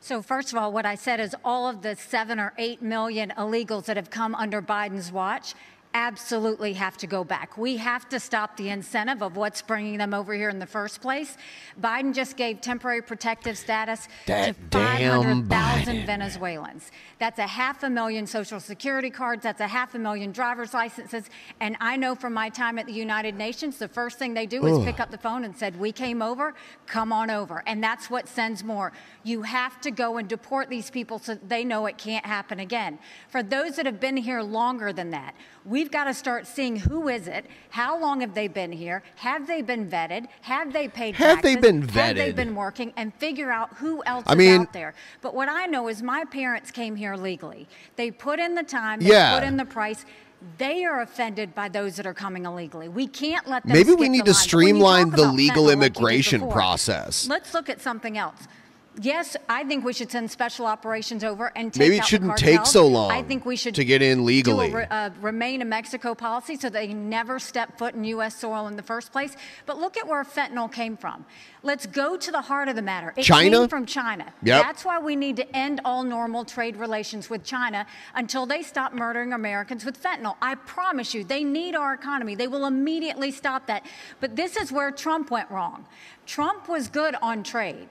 So first of all, what I said is all of the 7 or 8 million illegals that have come under Biden's watch absolutely have to go back. We have to stop the incentive of what's bringing them over here in the first place. Biden just gave temporary protective status to 500,000 Venezuelans. That's 500,000 Social Security cards. That's 500,000 driver's licenses. And I know from my time at the United Nations, the first thing they do is pick up the phone and said, we came over, come on over. And that's what sends more. You have to go and deport these people so they know it can't happen again. For those that have been here longer than that, we We've got to start seeing who is it, how long have they been here, have they been vetted, have they paid taxes, have they been vetted, have they been working, and figure out who else is out there. But what I know is my parents came here legally. They put in the time, they put in the price. They are offended by those that are coming illegally. We can't let them Maybe we need to streamline the legal immigration process. Let's look at something else. Yes, I think we should send special operations over and take Maybe it out shouldn't the take cartels. so long I think we should to get in legally. Do a remain in Mexico policy so they never step foot in U.S. soil in the first place. But look at where fentanyl came from. Let's go to the heart of the matter. It came from China. Yep. That's why we need to end all normal trade relations with China until they stop murdering Americans with fentanyl. I promise you, they need our economy. They will immediately stop that. But this is where Trump went wrong. Trump was good on trade.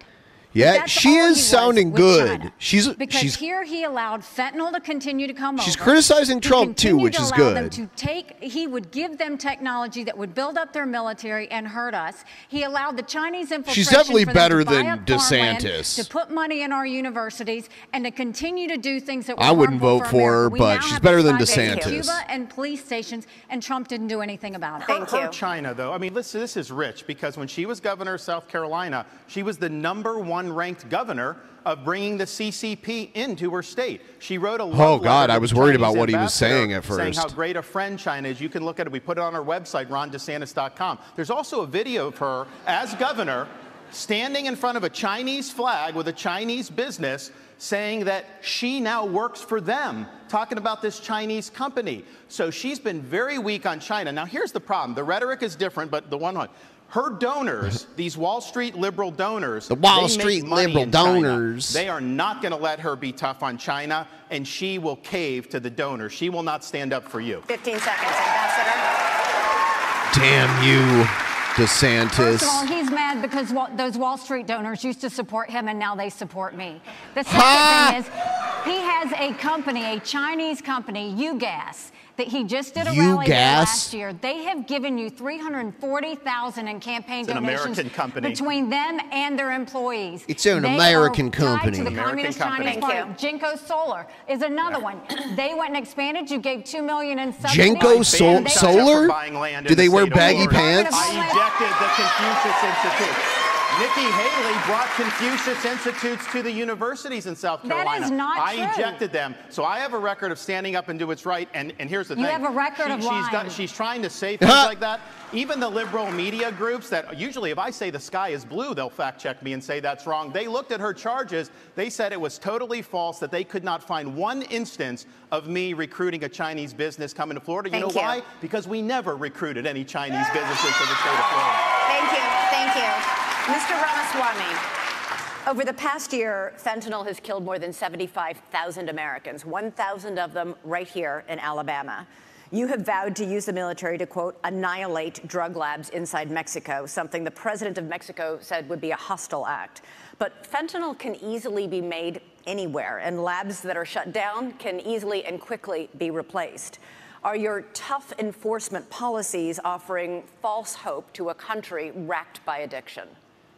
Yeah, she is sounding good. Because here he allowed fentanyl to continue to come over. She's criticizing Trump too, which is good. He would give them technology that would build up their military and hurt us. He allowed the Chinese infiltration. She's definitely for better them to buy than up DeSantis. to put money in our universities and to continue to do things that were I wouldn't harmful vote for her, America. but she's better than DeSantis. Cuba and police stations, and Trump didn't do anything about it. Her China, though, I mean, listen, this is rich because when she was governor of South Carolina, she was the #1 ranked governor of bringing the CCP into her state. She wrote a love letter I to was the worried Chinese about what he was ambassador saying at first. saying how great a friend China is. You can look at it. We put it on our website, rondesantis.com. There's also a video of her as governor standing in front of a Chinese flag with a Chinese business saying that she now works for them, talking about this Chinese company. So she's been very weak on China. Now, here's the problem. The rhetoric is different, but her donors, these Wall Street liberal donors, they are not going to let her be tough on China, and she will cave to the donors. She will not stand up for you. 15 seconds, Ambassador. Damn you, DeSantis. First of all, he's mad because those Wall Street donors used to support him, and now they support me. The second thing is he has a company, a Chinese company, UGAS, that he just did a rally there last year. They have given you $340,000 in campaign donations between them and their employees. It's an American company. To the Communist Chinese Party. Jinko Solar is another one. They went and expanded. You gave $2 million in subsidies. Jinko Solar? Do they wear baggy pants? I ejected the Confucius Institute. Nikki Haley brought Confucius Institutes to the universities in South Carolina. That is not true. I ejected them. So I have a record of standing up and do what's right. And here's the thing. You have a record of lying. She's trying to say things like that. Even the liberal media groups that usually if I say the sky is blue, they'll fact check me and say that's wrong. They looked at her charges. They said it was totally false, that they could not find one instance of me recruiting a Chinese business coming to Florida. You know why? Because we never recruited any Chinese businesses to the state of Florida. Thank you. Thank you. Mr. Ramaswamy, over the past year, fentanyl has killed more than 75,000 Americans, 1,000 of them right here in Alabama. You have vowed to use the military to, quote, annihilate drug labs inside Mexico, something the president of Mexico said would be a hostile act. But fentanyl can easily be made anywhere, and labs that are shut down can easily and quickly be replaced. Are your tough enforcement policies offering false hope to a country racked by addiction?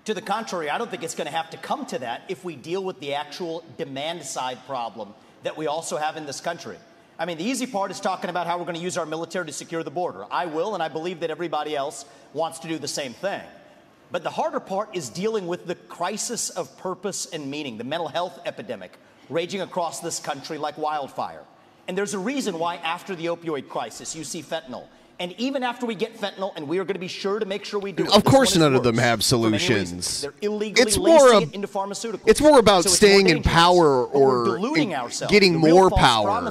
To the contrary, I don't think it's going to have to come to that if we deal with the actual demand side problem that we also have in this country. I mean, the easy part is talking about how we're going to use our military to secure the border. I will, and I believe that everybody else wants to do the same thing. But the harder part is dealing with the crisis of purpose and meaning, the mental health epidemic raging across this country like wildfire. And there's a reason why after the opioid crisis, you see fentanyl. And even after we get fentanyl, and we are going to be sure to make sure we do it. Of course none of them have solutions. They're illegally lacing it into pharmaceuticals. It's more about staying in power or getting more power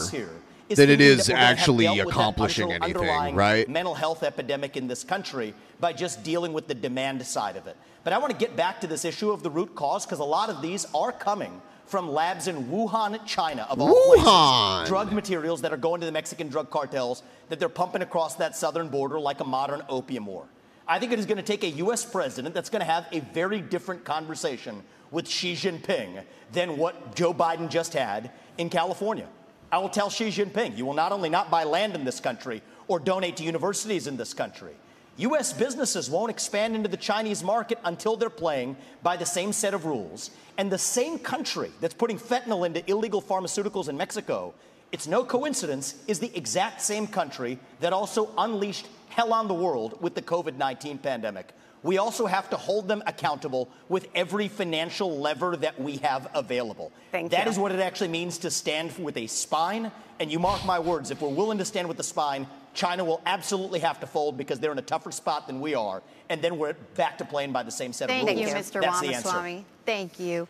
than it is actually accomplishing anything, right? Mental health epidemic in this country by just dealing with the demand side of it. But I want to get back to this issue of the root cause, because a lot of these are coming from labs in Wuhan, China, of all places. Drug materials that are going to the Mexican drug cartels that they're pumping across that southern border like a modern opium war. I think it is going to take a U.S. president that's going to have a very different conversation with Xi Jinping than what Joe Biden just had in California. I will tell Xi Jinping, you will not only not buy land in this country or donate to universities in this country, U.S. businesses won't expand into the Chinese market until they're playing by the same set of rules. And the same country that's putting fentanyl into illegal pharmaceuticals in Mexico it's no coincidence, is the exact same country that also unleashed hell on the world with the COVID-19 pandemic. We also have to hold them accountable with every financial lever that we have available. That is what it actually means to stand with a spine. And you mark my words, if we're willing to stand with the spine, China will absolutely have to fold because they're in a tougher spot than we are. And then we're back to playing by the same set of rules. Thank you, Mr. Ramaswamy. Thank you.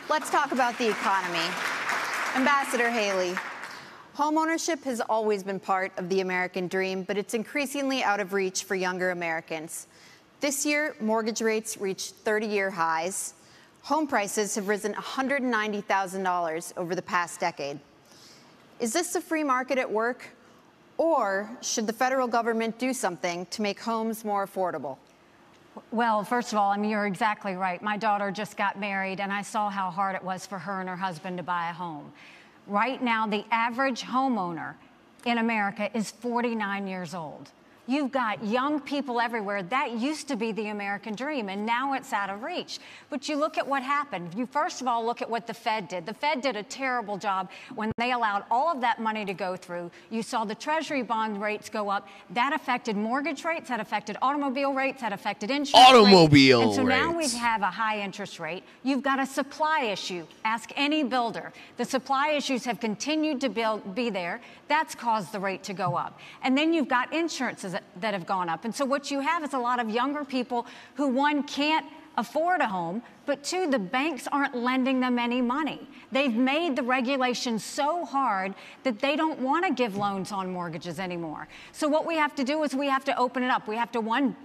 Let's talk about the economy. Ambassador Haley, homeownership has always been part of the American dream, but it's increasingly out of reach for younger Americans. This year, mortgage rates reached 30-year highs. Home prices have risen $190,000 over the past decade. Is this the free market at work? Or should the federal government do something to make homes more affordable? Well, first of all, I mean, you're exactly right. My daughter just got married, and I saw how hard it was for her and her husband to buy a home. Right now, the average homeowner in America is 49 years old. You've got young people everywhere. That used to be the American dream, and now it's out of reach. But you look at what happened. You first of all look at what the Fed did. The Fed did a terrible job when they allowed all of that money to go through. You saw the Treasury bond rates go up. That affected mortgage rates, that affected automobile rates, that affected insurance rates. And so now we have a high interest rate. You've got a supply issue. Ask any builder. The supply issues have continued to be there. That's caused the rate to go up. And then you've got insurances that have gone up. And so what you have is a lot of younger people who, one, can't afford a home, but two, the banks aren't lending them any money. They've made the regulations so hard that they don't want to give loans on mortgages anymore. So what we have to do is we have to open it up. We have to, one,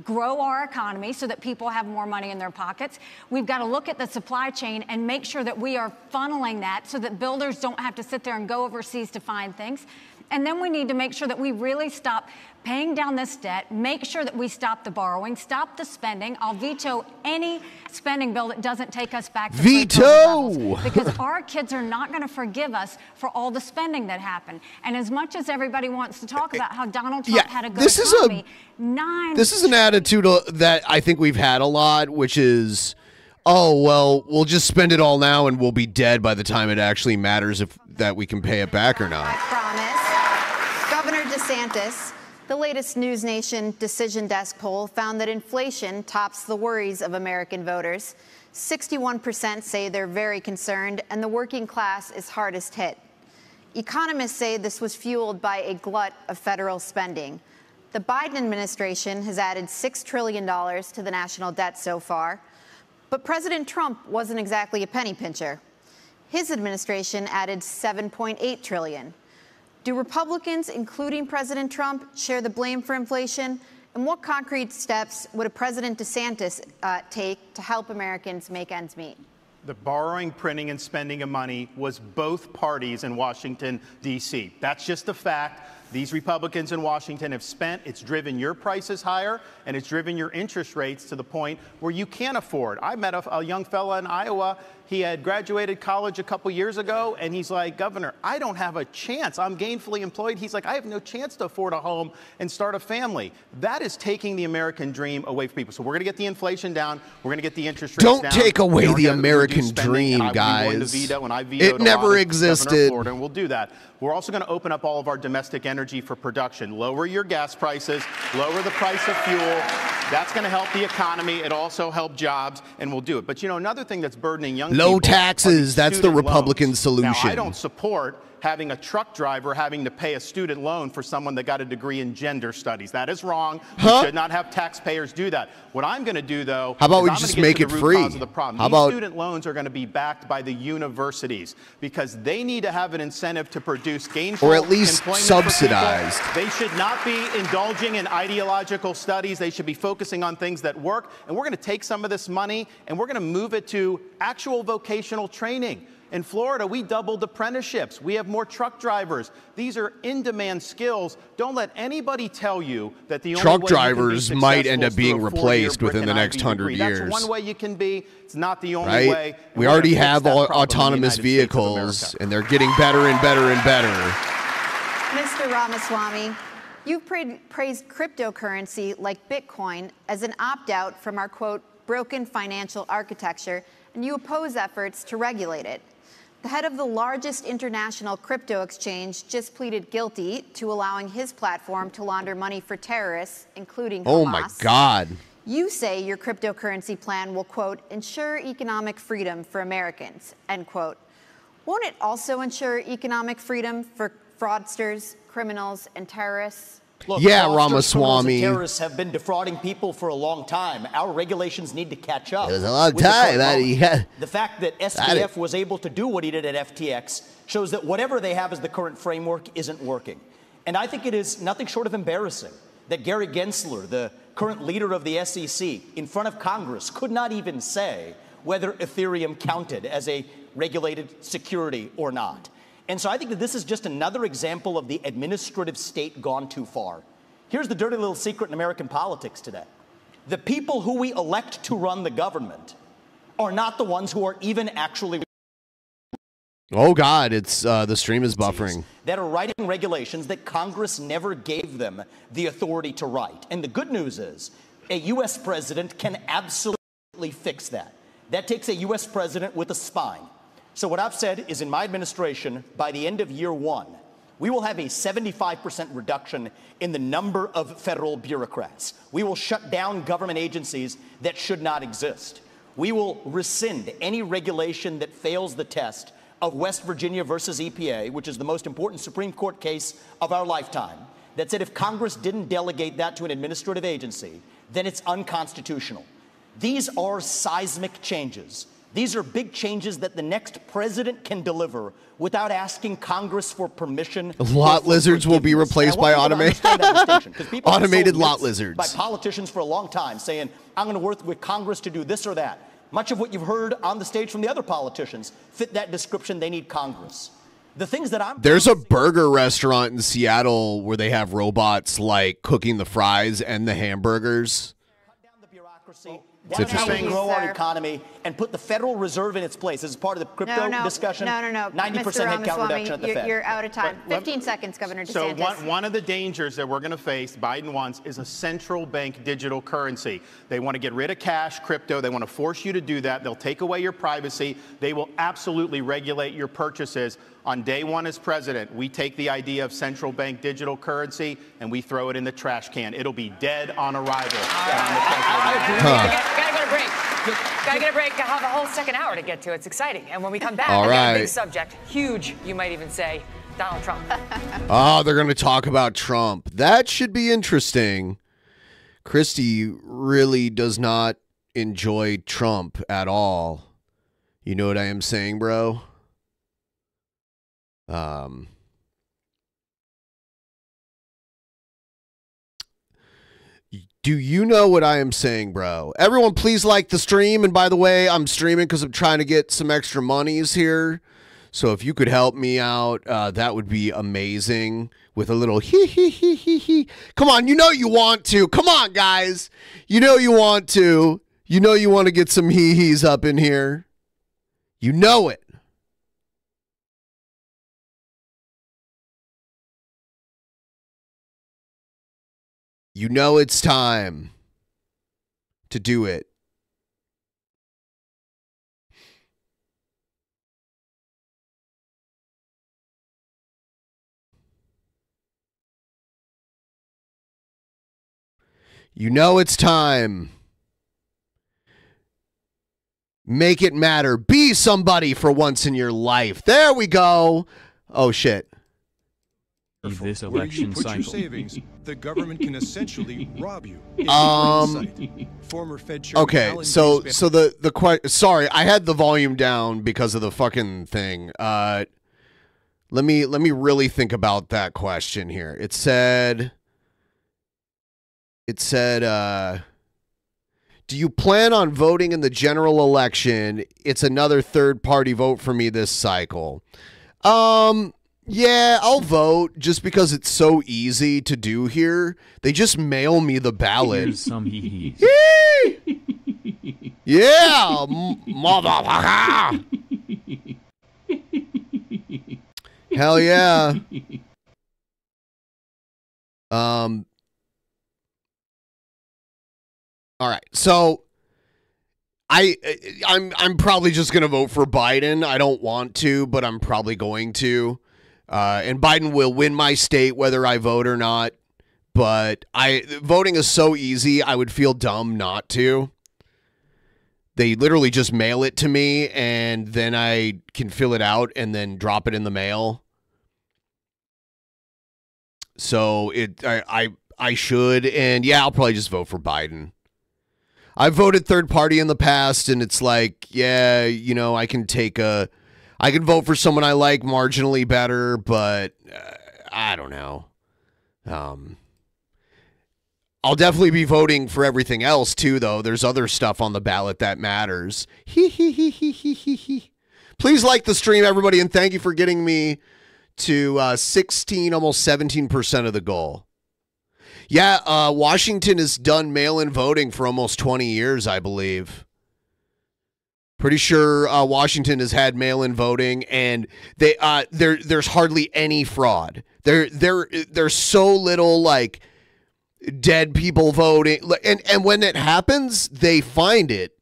grow our economy so that people have more money in their pockets. We've got to look at the supply chain and make sure that we are funneling that so that builders don't have to sit there and go overseas to find things. And then we need to make sure that we really stop paying down this debt, make sure that we stop the borrowing, stop the spending. I'll veto any spending bill that doesn't take us back to pre-COVID levels, because our kids are not going to forgive us for all the spending that happened. And as much as everybody wants to talk about how Donald Trump had a good economy, this is an attitude that I think we've had a lot, which is, oh, well, we'll just spend it all now and we'll be dead by the time it actually matters if that we can pay it back or not. I promise. Governor DeSantis, the latest News Nation Decision Desk poll found that inflation tops the worries of American voters. 61% say they're very concerned, and the working class is hardest hit. Economists say this was fueled by a glut of federal spending. The Biden administration has added $6 trillion to the national debt so far, but President Trump wasn't exactly a penny pincher. His administration added $7.8 trillion. Do Republicans, including President Trump, share the blame for inflation? And what concrete steps would a President DeSantis take to help Americans make ends meet? The borrowing, printing, and spending of money was both parties in Washington, D.C. That's just a fact. These Republicans in Washington have spent. It's driven your prices higher, and it's driven your interest rates to the point where you can't afford. I met a young fella in Iowa. He had graduated college a couple years ago, and he's like, Governor, I don't have a chance. I'm gainfully employed. He's like, I have no chance to afford a home and start a family. That is taking the American dream away from people. So we're going to get the inflation down. We're going to get the interest rates down. Don't take away the American dream, guys. It never existed. Florida, and we'll do that. We're also going to open up all of our domestic energy for production. Lower your gas prices. Lower the price of fuel. That's going to help the economy. It also help jobs, and we'll do it. But, you know, another thing that's burdening young people. Low taxes. That's the Republican solution. Now, I don't support having a truck driver having to pay a student loan for someone that got a degree in gender studies. That is wrong. We should not have taxpayers do that. What I'm going to do, though, how about we just make it free? How about student loans are going to be backed by the universities because they need to have an incentive to produce gainful or at least subsidized. They should not be indulging in ideological studies. They should be focusing on things that work. And we're going to take some of this money and we're going to move it to actual vocational training. In Florida, we doubled apprenticeships. We have more truck drivers. These are in-demand skills. Don't let anybody tell you that the only way truck drivers might end up being replaced within the next 100 years. That's one way you can be. It's not the only way. We already have autonomous vehicles, and they're getting better and better and better. Mr. Ramaswamy, you've praised cryptocurrency like Bitcoin as an opt-out from our, quote, broken financial architecture, and you oppose efforts to regulate it. The head of the largest international crypto exchange just pleaded guilty to allowing his platform to launder money for terrorists, including Hamas. Oh, my God. You say your cryptocurrency plan will, quote, ensure economic freedom for Americans, end quote. Won't it also ensure economic freedom for fraudsters, criminals, and terrorists? Look, yeah, fraudsters, Ramaswamy. And terrorists have been defrauding people for a long time. Our regulations need to catch up. It was a long time. The fact that SBF was able to do what he did at FTX shows that whatever they have as the current framework isn't working. And I think it is nothing short of embarrassing that Gary Gensler, the current leader of the SEC, in front of Congress, could not even say whether Ethereum counted as a regulated security or not. And so I think that this is just another example of the administrative state gone too far. Here's the dirty little secret in American politics today. The people who we elect to run the government are not the ones who are even actually... Oh, God, it's the stream is buffering. ...that are writing regulations that Congress never gave them the authority to write. And the good news is a U.S. president can absolutely fix that. That takes a U.S. president with a spine. So what I've said is in my administration, by the end of year one, we will have a 75% reduction in the number of federal bureaucrats. We will shut down government agencies that should not exist. We will rescind any regulation that fails the test of West Virginia versus EPA, which is the most important Supreme Court case of our lifetime, that said if Congress didn't delegate that to an administrative agency, then it's unconstitutional. These are seismic changes. These are big changes that the next president can deliver without asking Congress for permission. Lot lizards will be replaced by automated lot lizards. By politicians for a long time saying, I'm going to work with Congress to do this or that. Much of what you've heard on the stage from the other politicians fit that description. They need Congress. The things that There's a burger restaurant in Seattle where they have robots like cooking the fries and the hamburgers. It's interesting. We grow our economy and put the Federal Reserve in its place. This is part of the crypto discussion. No. 90% headcount reduction at the Fed. You're out of time. 15 seconds, Governor DeSantis. So one of the dangers that we're going to face, Biden wants, is a central bank digital currency. They want to get rid of cash, crypto. They want to force you to do that. They'll take away your privacy. They will absolutely regulate your purchases. On day one as president, we take the idea of central bank digital currency and we throw it in the trash can. It'll be dead on arrival. Gotta go to break. Gotta get a break. I have a whole second hour to get to. It's exciting. And when we come back, I got a big subject. Huge, you might even say. Donald Trump. Oh, they're going to talk about Trump. That should be interesting. Christie really does not enjoy Trump at all. You know what I am saying, bro? Do you know what I am saying, bro? Everyone, please like the stream. And by the way, I'm streaming because I'm trying to get some extra monies here. So if you could help me out, that would be amazing. With a little hee. Come on, you know you want to. Come on, guys. You know you want to. You know you want to get some hee-hees up in here. You know it. You know it's time to do it. You know it's time. Make it matter. Be somebody for once in your life. There we go. Oh, shit. This election put cycle. Your savings, the government can essentially rob you. Former Fed Chairman Okay, Alan so Greenspan- sorry, I had the volume down because of the fucking thing. Let me really think about that question here. It said, do you plan on voting in the general election? It's another third-party vote for me this cycle. Yeah, I'll vote just because it's so easy to do here. They just mail me the ballot. Here's some hee-hees. Yeah, motherfucker. Hell yeah. All right. So I'm probably just going to vote for Biden. I don't want to, but I'm probably going to. And Biden will win my state whether I vote or not. But voting is so easy, I would feel dumb not to. They literally just mail it to me, and then I can fill it out and then drop it in the mail. So I should, and yeah, I'll probably just vote for Biden. I've voted third party in the past, and it's like, yeah, you know, I can vote for someone I like marginally better, but I don't know. I'll definitely be voting for everything else too, though. There's other stuff on the ballot that matters. Please like the stream, everybody, and thank you for getting me to 16, almost 17% of the goal. Yeah, Washington has done mail-in voting for almost 20 years, I believe. Pretty sure Washington has had mail-in voting, and there's hardly any fraud. There's so little like dead people voting, and when it happens, they find it,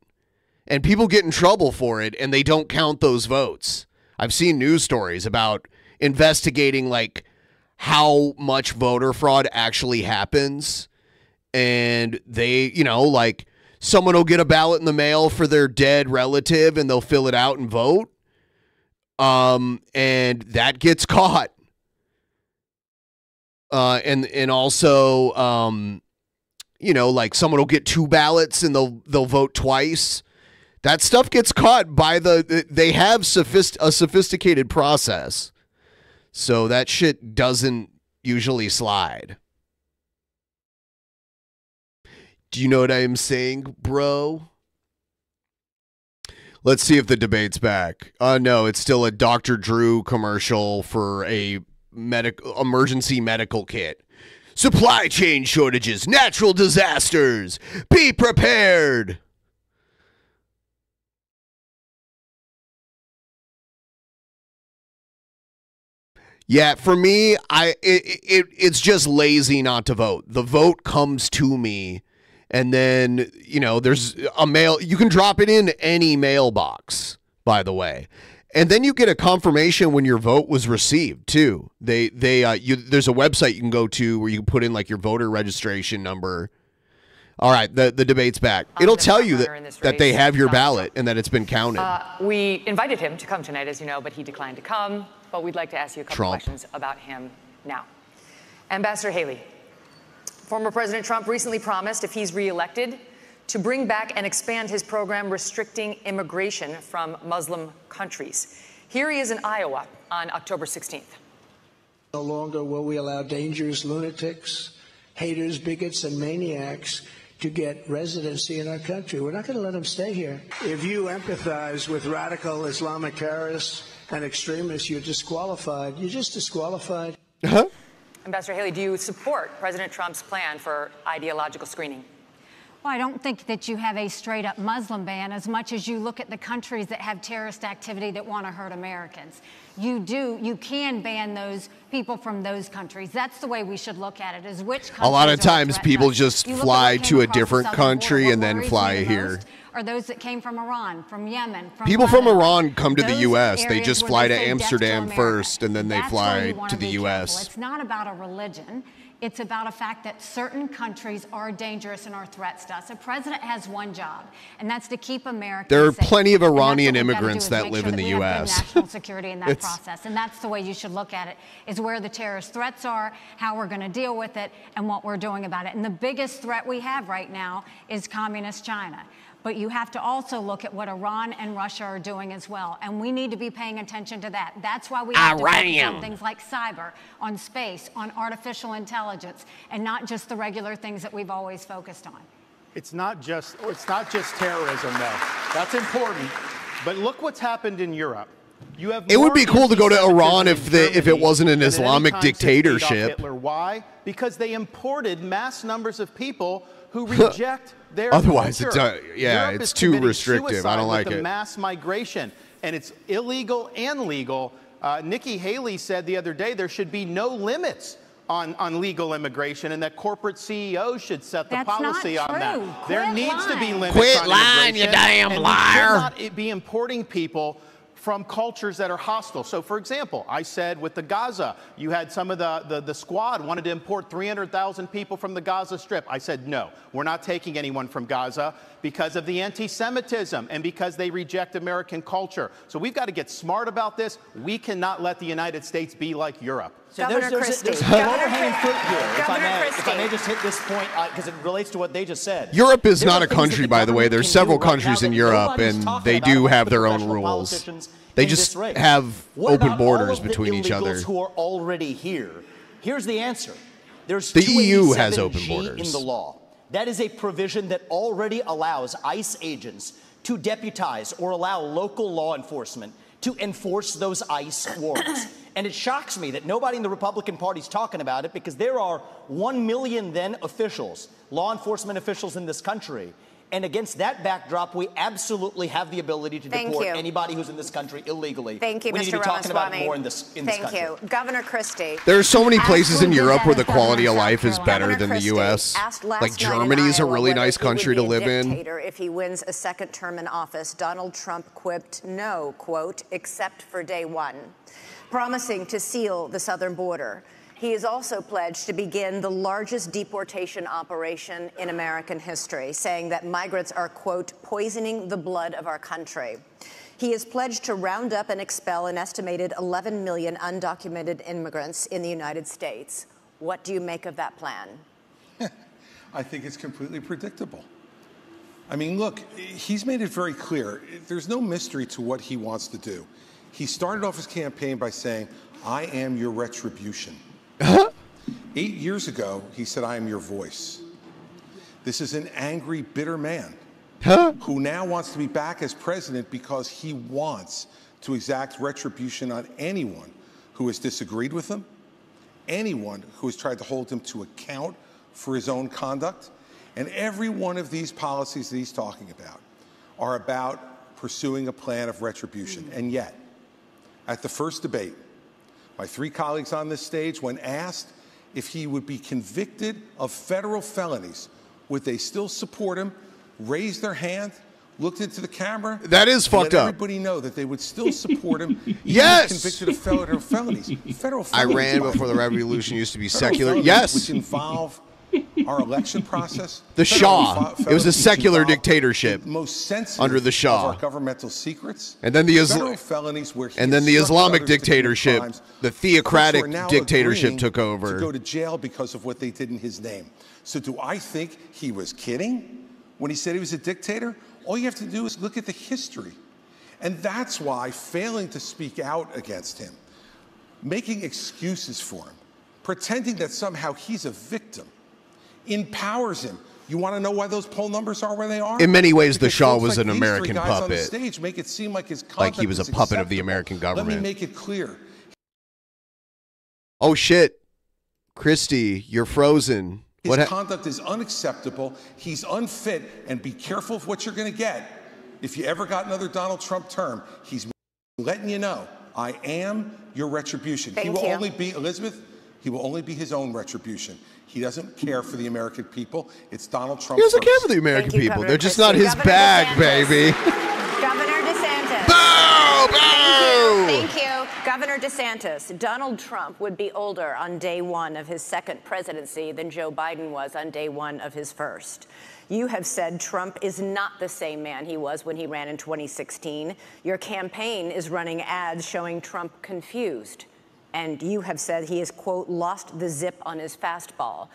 and people get in trouble for it, and they don't count those votes. I've seen news stories about investigating like how much voter fraud actually happens, and they, you know, like someone will get a ballot in the mail for their dead relative and they'll fill it out and vote, and that gets caught. And also, you know, like someone will get two ballots and they'll vote twice. That stuff gets caught by they have a sophisticated process. So that shit doesn't usually slide. Do you know what I am saying, bro? Let's see if the debate's back. No, it's still a Dr. Drew commercial for a emergency medical kit. Supply chain shortages, natural disasters. Be prepared. Yeah, for me, it's just lazy not to vote. The vote comes to me, and then, you know, there's a mail. You can drop it in any mailbox, by the way. And then you get a confirmation when your vote was received, too. There's a website you can go to where you can put in, like, your voter registration number. All right, the debate's back. It'll tell you that they have your ballot and that it's been counted. We invited him to come tonight, as you know, but he declined to come. But we'd like to ask you a couple questions about him now. Ambassador Haley, former President Trump recently promised, if he's reelected, to bring back and expand his program restricting immigration from Muslim countries. Here he is in Iowa on October 16th. No longer will we allow dangerous lunatics, haters, bigots, and maniacs to get residency in our country. We're not going to let them stay here. If you empathize with radical Islamic terrorists and extremists, you're disqualified. You're just disqualified. Ambassador Haley, do you support President Trump's plan for ideological screening? Well, I don't think that you have a straight-up Muslim ban as much as you look at the countries that have terrorist activity that want to hurt Americans. You can ban those people from those countries. That's the way we should look at it, is which countries. A lot of times people just fly to a different country and then fly here. Are those that came from Iran, from Yemen, from people from Iran come to the U.S. They just fly to Amsterdam first, and then they fly to the U.S. It's not about a religion. It's about a fact that certain countries are dangerous and are threats to us. A president has one job, and that's to keep America There are safe. plenty of Iranian immigrants that live in the U.S. National security in that process, and that's the way you should look at it, is where the terrorist threats are, how we're going to deal with it, and what we're doing about it. And the biggest threat we have right now is communist China. But you have to also look at what Iran and Russia are doing as well. And we need to be paying attention to that. That's why we have to focus on things like cyber, on space, on artificial intelligence, and not just the regular things that we've always focused on. It's not just terrorism, though. That's important. But look what's happened in Europe. You have it would be cool to go to Iran if it wasn't an Islamic dictatorship. Hitler. Why? Because they imported mass numbers of people who reject their Otherwise, culture. it's too restrictive. I don't like it. Mass migration, and it's illegal and legal. Nikki Haley said the other day there should be no limits on legal immigration, and that corporate CEOs should set the That's policy not on that. true. There Quit needs to be lying. limits Quit on lying, you immigration, damn and liar. We should not be importing people from cultures that are hostile. So, for example, I said with the Gaza, you had some of the squad wanted to import 300,000 people from the Gaza Strip. I said, no, we're not taking anyone from Gaza because of the anti-Semitism and because they reject American culture. So we've got to get smart about this. We cannot let the United States be like Europe. So there's a lower-hanging fruit here, if I may just hit this point, because it relates to what they just said. Europe is not a country, by the way. There's several countries in Europe, and they do have their own rules. They just have open borders between each other. Who are already here? Here's the answer. There's the EU has open borders in the law. That is a provision that already allows ICE agents to deputize or allow local law enforcement to enforce those ICE warrants. And it shocks me that nobody in the Republican Party is talking about it, because there are 1 million then officials, law enforcement officials in this country. And against that backdrop, we absolutely have the ability to deport anybody who's in this country illegally. Thank you, we need to Mr. be talking about it Ramaswamy. more in this country. Thank you. Governor Christie. There are so many places in Europe where the quality of life is better than the U.S. Like Germany's a really nice country to live in. If he wins a second term in office, Donald Trump quipped, no, quote, except for day one, promising to seal the southern border. He has also pledged to begin the largest deportation operation in American history, saying that migrants are, quote, poisoning the blood of our country. He has pledged to round up and expel an estimated 11 million undocumented immigrants in the United States. What do you make of that plan? I think it's completely predictable. I mean, look, he's made it very clear. There's no mystery to what he wants to do. He started off his campaign by saying, I am your retribution. 8 years ago, he said, I am your voice. This is an angry, bitter man who now wants to be back as president because he wants to exact retribution on anyone who has disagreed with him, anyone who has tried to hold him to account for his own conduct. And every one of these policies that he's talking about are about pursuing a plan of retribution. And yet, at the first debate, my three colleagues on this stage, when asked if he would be convicted of federal felonies, would they still support him, raised their hand, looked into the camera? That is fucked up. Let everybody know that they would still support him. Yes. Convicted of federal felonies. Federal felonies. Iran before the revolution used to be Federal secular. felonies, Yes. Which involve our election process. The Shah. It was a secular dictatorship most sensitive under the Shah. Of our governmental secrets. And then the federal felonies where he and then the instructed Islamic others to commit dictatorship, crimes, the theocratic who are now dictatorship agreeing took over. to go to jail because of what they did in his name. So do I think he was kidding when he said he was a dictator? All you have to do is look at the history. And that's why failing to speak out against him, making excuses for him, pretending that somehow he's a victim, empowers him. You want to know why those poll numbers are where they are? In many ways, the Because Shah folks was like an these three American guys on the puppet. stage make it seem like his Like he conduct was a is puppet of the acceptable. American Let government. me make it clear. Oh, shit. Christy, you're frozen. His conduct is unacceptable. He's unfit. And be careful of what you're going to get. If you ever got another Donald Trump term, he's letting you know, I am your retribution. He will only be, Elizabeth, he will only be his own retribution. He doesn't care for the American people. It's Donald Trump. He doesn't first. care for the American people. They're just not his bag, baby. Governor DeSantis. Boo! Thank you. Governor DeSantis. Donald Trump would be older on day one of his second presidency than Joe Biden was on day one of his first. You have said Trump is not the same man he was when he ran in 2016. Your campaign is running ads showing Trump confused. And you have said he has, quote, lost the zip on his fastball.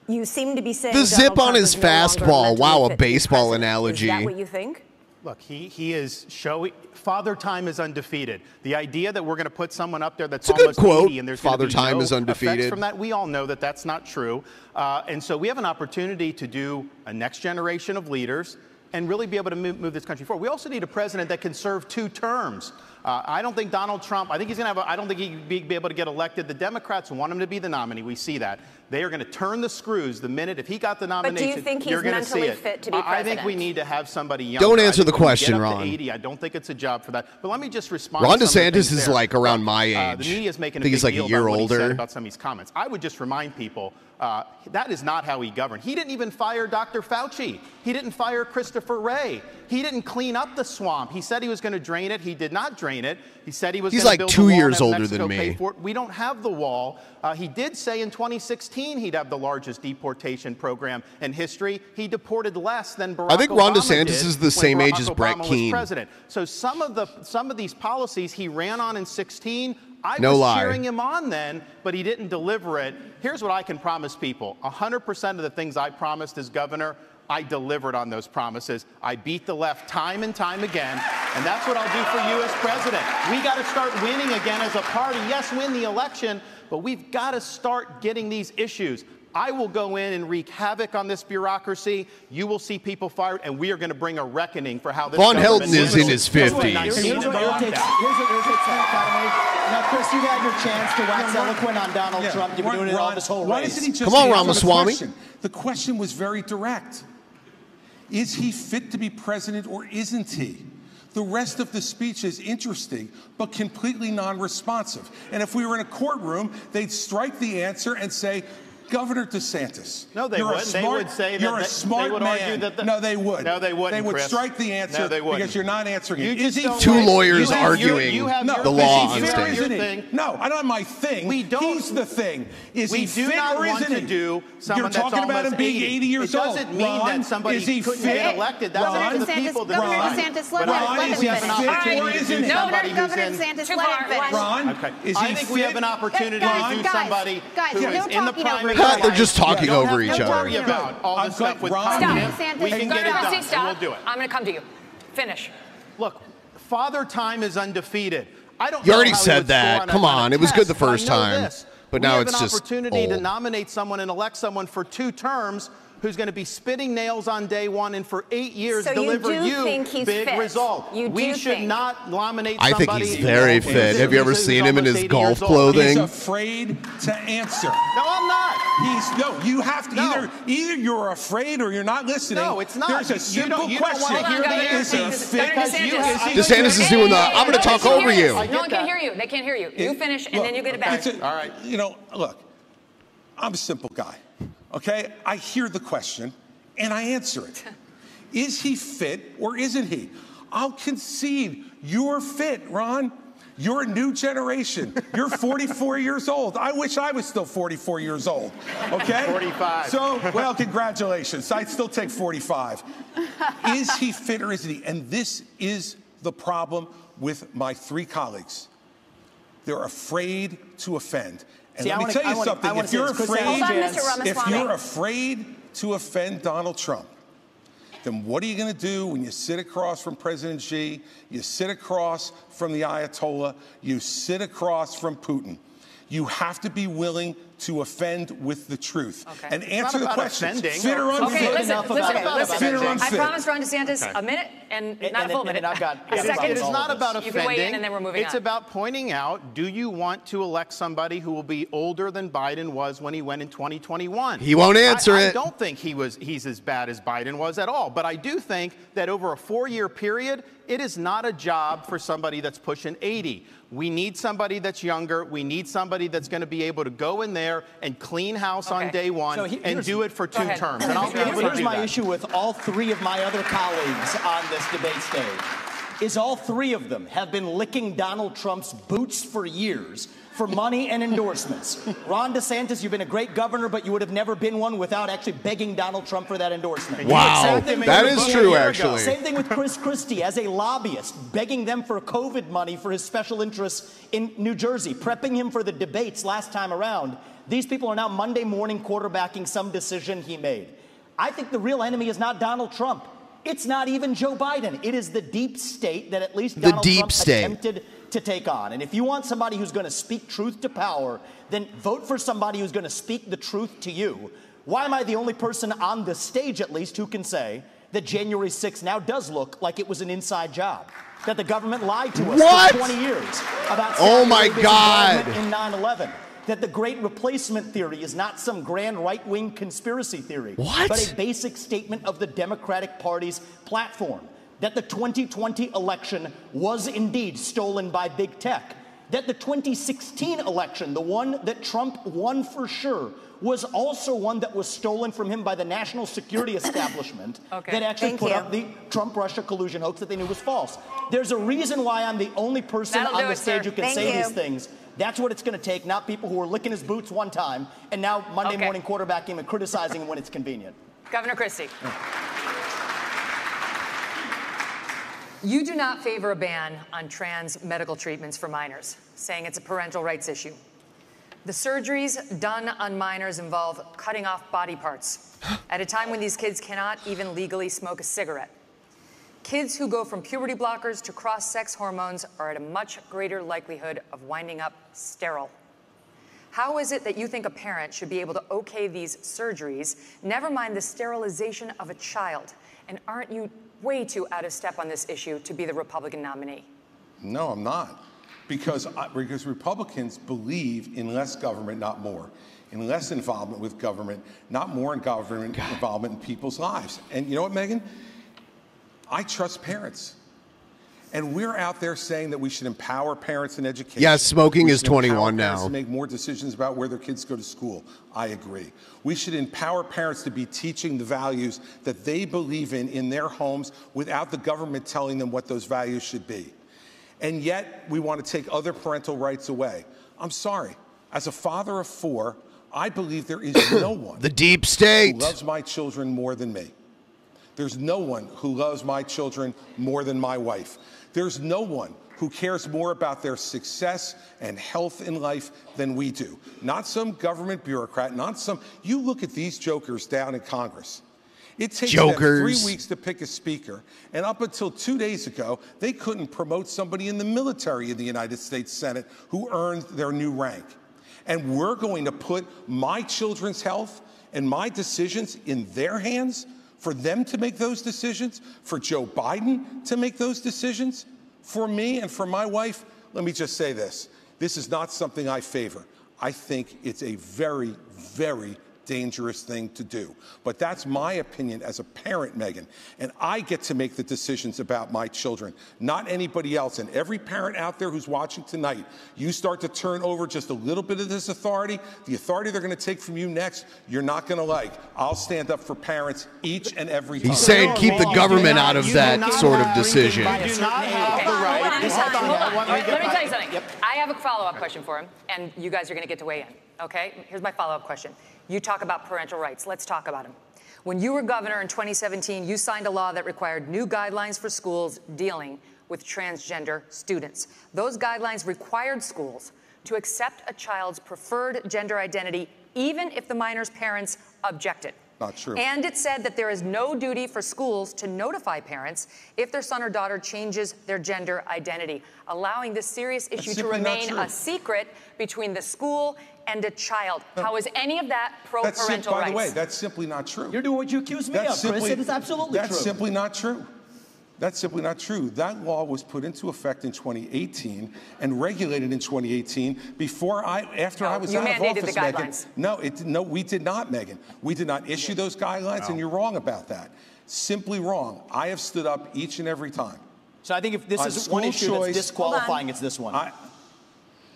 You seem to be saying The zip Donald on Trump his is no longer fastball. mentally Wow, a fit to be baseball president. analogy. Is that what you think? Look, he is showing Father Time is undefeated. The idea that we're going to put someone up there that's It's a good almost quote. 80 and there's Father going to be Time no is undefeated. effects from that, we all know that that's not true. And so we have an opportunity to do a next generation of leaders and really be able to move this country forward. We also need a president that can serve 2 terms. I don't think Donald Trump, I think he's going to have, I don't think he'd be able to get elected. The Democrats want him to be the nominee. We see that. They are going to turn the screws the minute, if he got the nomination, but do you think he's you're going to see mentally it. fit to be president? I think we need to have somebody younger. Don't answer the question, get up Ron. To 80. I don't think it's a job for that. But let me just respond. Ron to some of the DeSantis things is there. like around my age. The media is making I think a he's big like a deal year about what he said older. about some of these comments. I would just remind people that is not how he governed. He didn't even fire Dr. Fauci. He didn't fire Christopher Wray. He didn't clean up the swamp. He said he was going to drain it. He did not drain it. He said he was going to build the wall. He's like 2 years and older Mexico than pay me. for it. We don't have the wall. He did say in 2016 he'd have the largest deportation program in history. He deported less than Barack Obama. I think Ron DeSantis did is the when same age Barack as Brett Obama was Keane. president. So some of these policies he ran on in 16, I No was lie. cheering him on then, but he didn't deliver it. Here's what I can promise people. 100% of the things I promised as governor, I delivered on those promises. I beat the left time and time again, and that's what I'll do for you as president. We got to start winning again as a party. Yes, win the election, but we've got to start getting these issues. I will go in and wreak havoc on this bureaucracy. You will see people fired, and we are going to bring a reckoning for how this Von government Helton is in his Here's 50s. Here's what irritates Academy. Now, Chris, you had your chance to wax eloquent on Donald Trump. You've been doing it all this whole Why race. doesn't he just Come on, answer the Ramaswamy. question? The question was very direct. Is he fit to be president or isn't he? The rest of the speech is interesting, but completely non-responsive. And if we were in a courtroom, they'd strike the answer and say, Governor DeSantis. No, they you're wouldn't. A smart, They would say that you're a they smart would man. argue that no, they would. No, they wouldn't, They would Chris. strike the answer No, they wouldn't. because you're not answering You it. just Is he don't Two like- lawyers you have your- arguing you have your the law thing. on You have stage. your thing. No, I don't have my thing. We don't. He's the thing. Is We he do fit not or want isn't to he? do someone You're talking that's about him almost being 80 years old. It doesn't mean Ron, that somebody is he couldn't fit? get elected. That's Ron, up to the DeSantis, people that Governor decide. DeSantis, let But him- I let think him we have an finish. opportunity Or to isn't do he? somebody Governor who's in. DeSantis, Too let far. him finish. Ron, Okay. is he I think we have an opportunity Guys, to do guys, somebody guys, who no is in the talking over primary. each other. They're just talking Don't over have each to other. worry about all I've this stuff got with Ron. Tom. Stop. We can get it done, Stop. and we'll do it. I'm going to come to you. Finish. Look, Father Time is undefeated. I don't You know already how he said would that. score Come on, it was good the test, but I first know time. this. But We now have it's an just opportunity to old. nominate someone and elect someone for 2 terms who's going to be spitting nails on day one and for 8 years So you deliver do think he's big fit? result. You We do should think? not nominate I think somebody he's very who's- fit. Have you ever who's seen him in almost his 80 golf years old. clothing? He's afraid to answer. No, I'm not. You have to No. either you're afraid or you're not listening. No, it's not. There's a You simple don't wanna question. hear the Is he answer. fit? Governor DeSantis. DeSantis is doing the, I'm going to talk over you. No one can hear you. They can't hear you. You finish, and then you get it back. All right. You know, look, I'm a simple guy, okay? I hear the question, and I answer it. Is he fit or isn't he? I'll concede you're fit, Ron. You're a new generation. You're 44 years old. I wish I was still 44 years old, okay? 45. So, well, congratulations. I'd still take 45. Is he fit or isn't he? And this is the problem with my 3 colleagues. They're afraid to offend. And See, let me tell you something. If you're afraid, Hold on, Mr. Ramaswamy. if you're afraid to offend Donald Trump, then what are you going to do when you sit across from President Xi, you sit across from the Ayatollah, you sit across from Putin? You have to be willing to offend with the truth. Okay. And answer the about question. offending. Fit or unfit? Okay, listen. Fit or I unfit? promised Ron DeSantis a minute and not a full minute. I've got a second. It is not about You offending. can weigh in, and then we're moving It's on. about pointing out, do you want to elect somebody who will be older than Biden was when he went in 2021? He won't answer I it. don't think he's as bad as Biden was at all. But I do think that over a 4-year period, it is not a job for somebody that's pushing 80. We need somebody that's younger. We need somebody that's going to be able to go in there and clean house on day one So and do it for 2 ahead. terms. And I'll be able to Here's do my that. issue with all 3 of my other colleagues on this debate stage, is all 3 of them have been licking Donald Trump's boots for years for money and endorsements. Ron DeSantis, you've been a great governor, but you would have never been one without actually begging Donald Trump for that endorsement. Wow, Same thing with that Chris is Christie true, a year ago. actually. Same thing with Chris Christie as a lobbyist, begging them for COVID money for his special interests in New Jersey, prepping him for the debates last time around. These people are now Monday morning quarterbacking some decision he made. I think the real enemy is not Donald Trump. It's not even Joe Biden. It is the deep state that at least Donald Trump attempted to take on. And if you want somebody who's going to speak truth to power, then vote for somebody who's going to speak the truth to you. Why am I the only person on the stage, at least, who can say that January 6th now does look like it was an inside job, that the government lied to us for 20 years about Saudi Arabia's involvement in 9/11. That the Great Replacement theory is not some grand right-wing conspiracy theory, but a basic statement of the Democratic Party's platform. That the 2020 election was indeed stolen by big tech. That the 2016 election, the one that Trump won for sure, was also one that was stolen from him by the national security establishment that actually put up the Trump-Russia collusion hoax that they knew was false. There's a reason why I'm the only person on the stage who can say these things. That's what it's going to take, not people who were licking his boots one time and now Monday morning quarterbacking him and criticizing him when it's convenient. Governor Christie. You do not favor a ban on trans medical treatments for minors, saying it's a parental rights issue. The surgeries done on minors involve cutting off body parts at a time when these kids cannot even legally smoke a cigarette. Kids who go from puberty blockers to cross-sex hormones are at a much greater likelihood of winding up sterile. How is it that you think a parent should be able to okay these surgeries, never mind the sterilization of a child? And aren't you way too out of step on this issue to be the Republican nominee? No, I'm not. Because Republicans believe in less government, not more. In less involvement with government, not more in government involvement in people's lives. And you know what, Megan? I trust parents. And we're out there saying that we should empower parents in education. Yeah, smoking is 21 now. To make more decisions about where their kids go to school. I agree. We should empower parents to be teaching the values that they believe in their homes without the government telling them what those values should be. And yet we want to take other parental rights away. I'm sorry. As a father of 4, I believe there is no one the deep state who loves my children more than me. There's no one who loves my children more than my wife. There's no one who cares more about their success and health in life than we do. Not some government bureaucrat, not some. You look at these jokers down in Congress. It takes them 3 weeks to pick a speaker, and up until 2 days ago, they couldn't promote somebody in the military in the United States Senate who earned their new rank. And we're going to put my children's health and my decisions in their hands for them to make those decisions, for Joe Biden to make those decisions, for me and for my wife. Let me just say this. This is not something I favor. I think it's a very, very dangerous thing to do. But that's my opinion as a parent, Megan. And I get to make the decisions about my children, not anybody else. And every parent out there who's watching tonight, you start to turn over just a little bit of this authority, the authority they're going to take from you next, you're not going to like. I'll stand up for parents each and every time. He's saying keep the government out of that sort of decision. You do not have the right. Let me tell you something. I have a follow-up question for him, and you guys are going to get to weigh in. Okay? Here's my follow-up question. You talk about parental rights. Let's talk about them. When you were governor in 2017, you signed a law that required new guidelines for schools dealing with transgender students. Those guidelines required schools to accept a child's preferred gender identity, even if the minor's parents objected. Not true. And it said that there is no duty for schools to notify parents if their son or daughter changes their gender identity, allowing this serious issue to remain a secret between the school and a child. How is any of that pro-parental rights? By the way, that's simply not true. You're doing what you accuse me of, Chris. It is absolutely true. That's simply not true. That's simply not true. That law was put into effect in 2018 and regulated in 2018 after I was out of office, Megan. No, we did not, Megan. We did not issue those guidelines, and you're wrong about that. Simply wrong. I have stood up each and every time. So I think if this is one issue that's disqualifying, it's this one.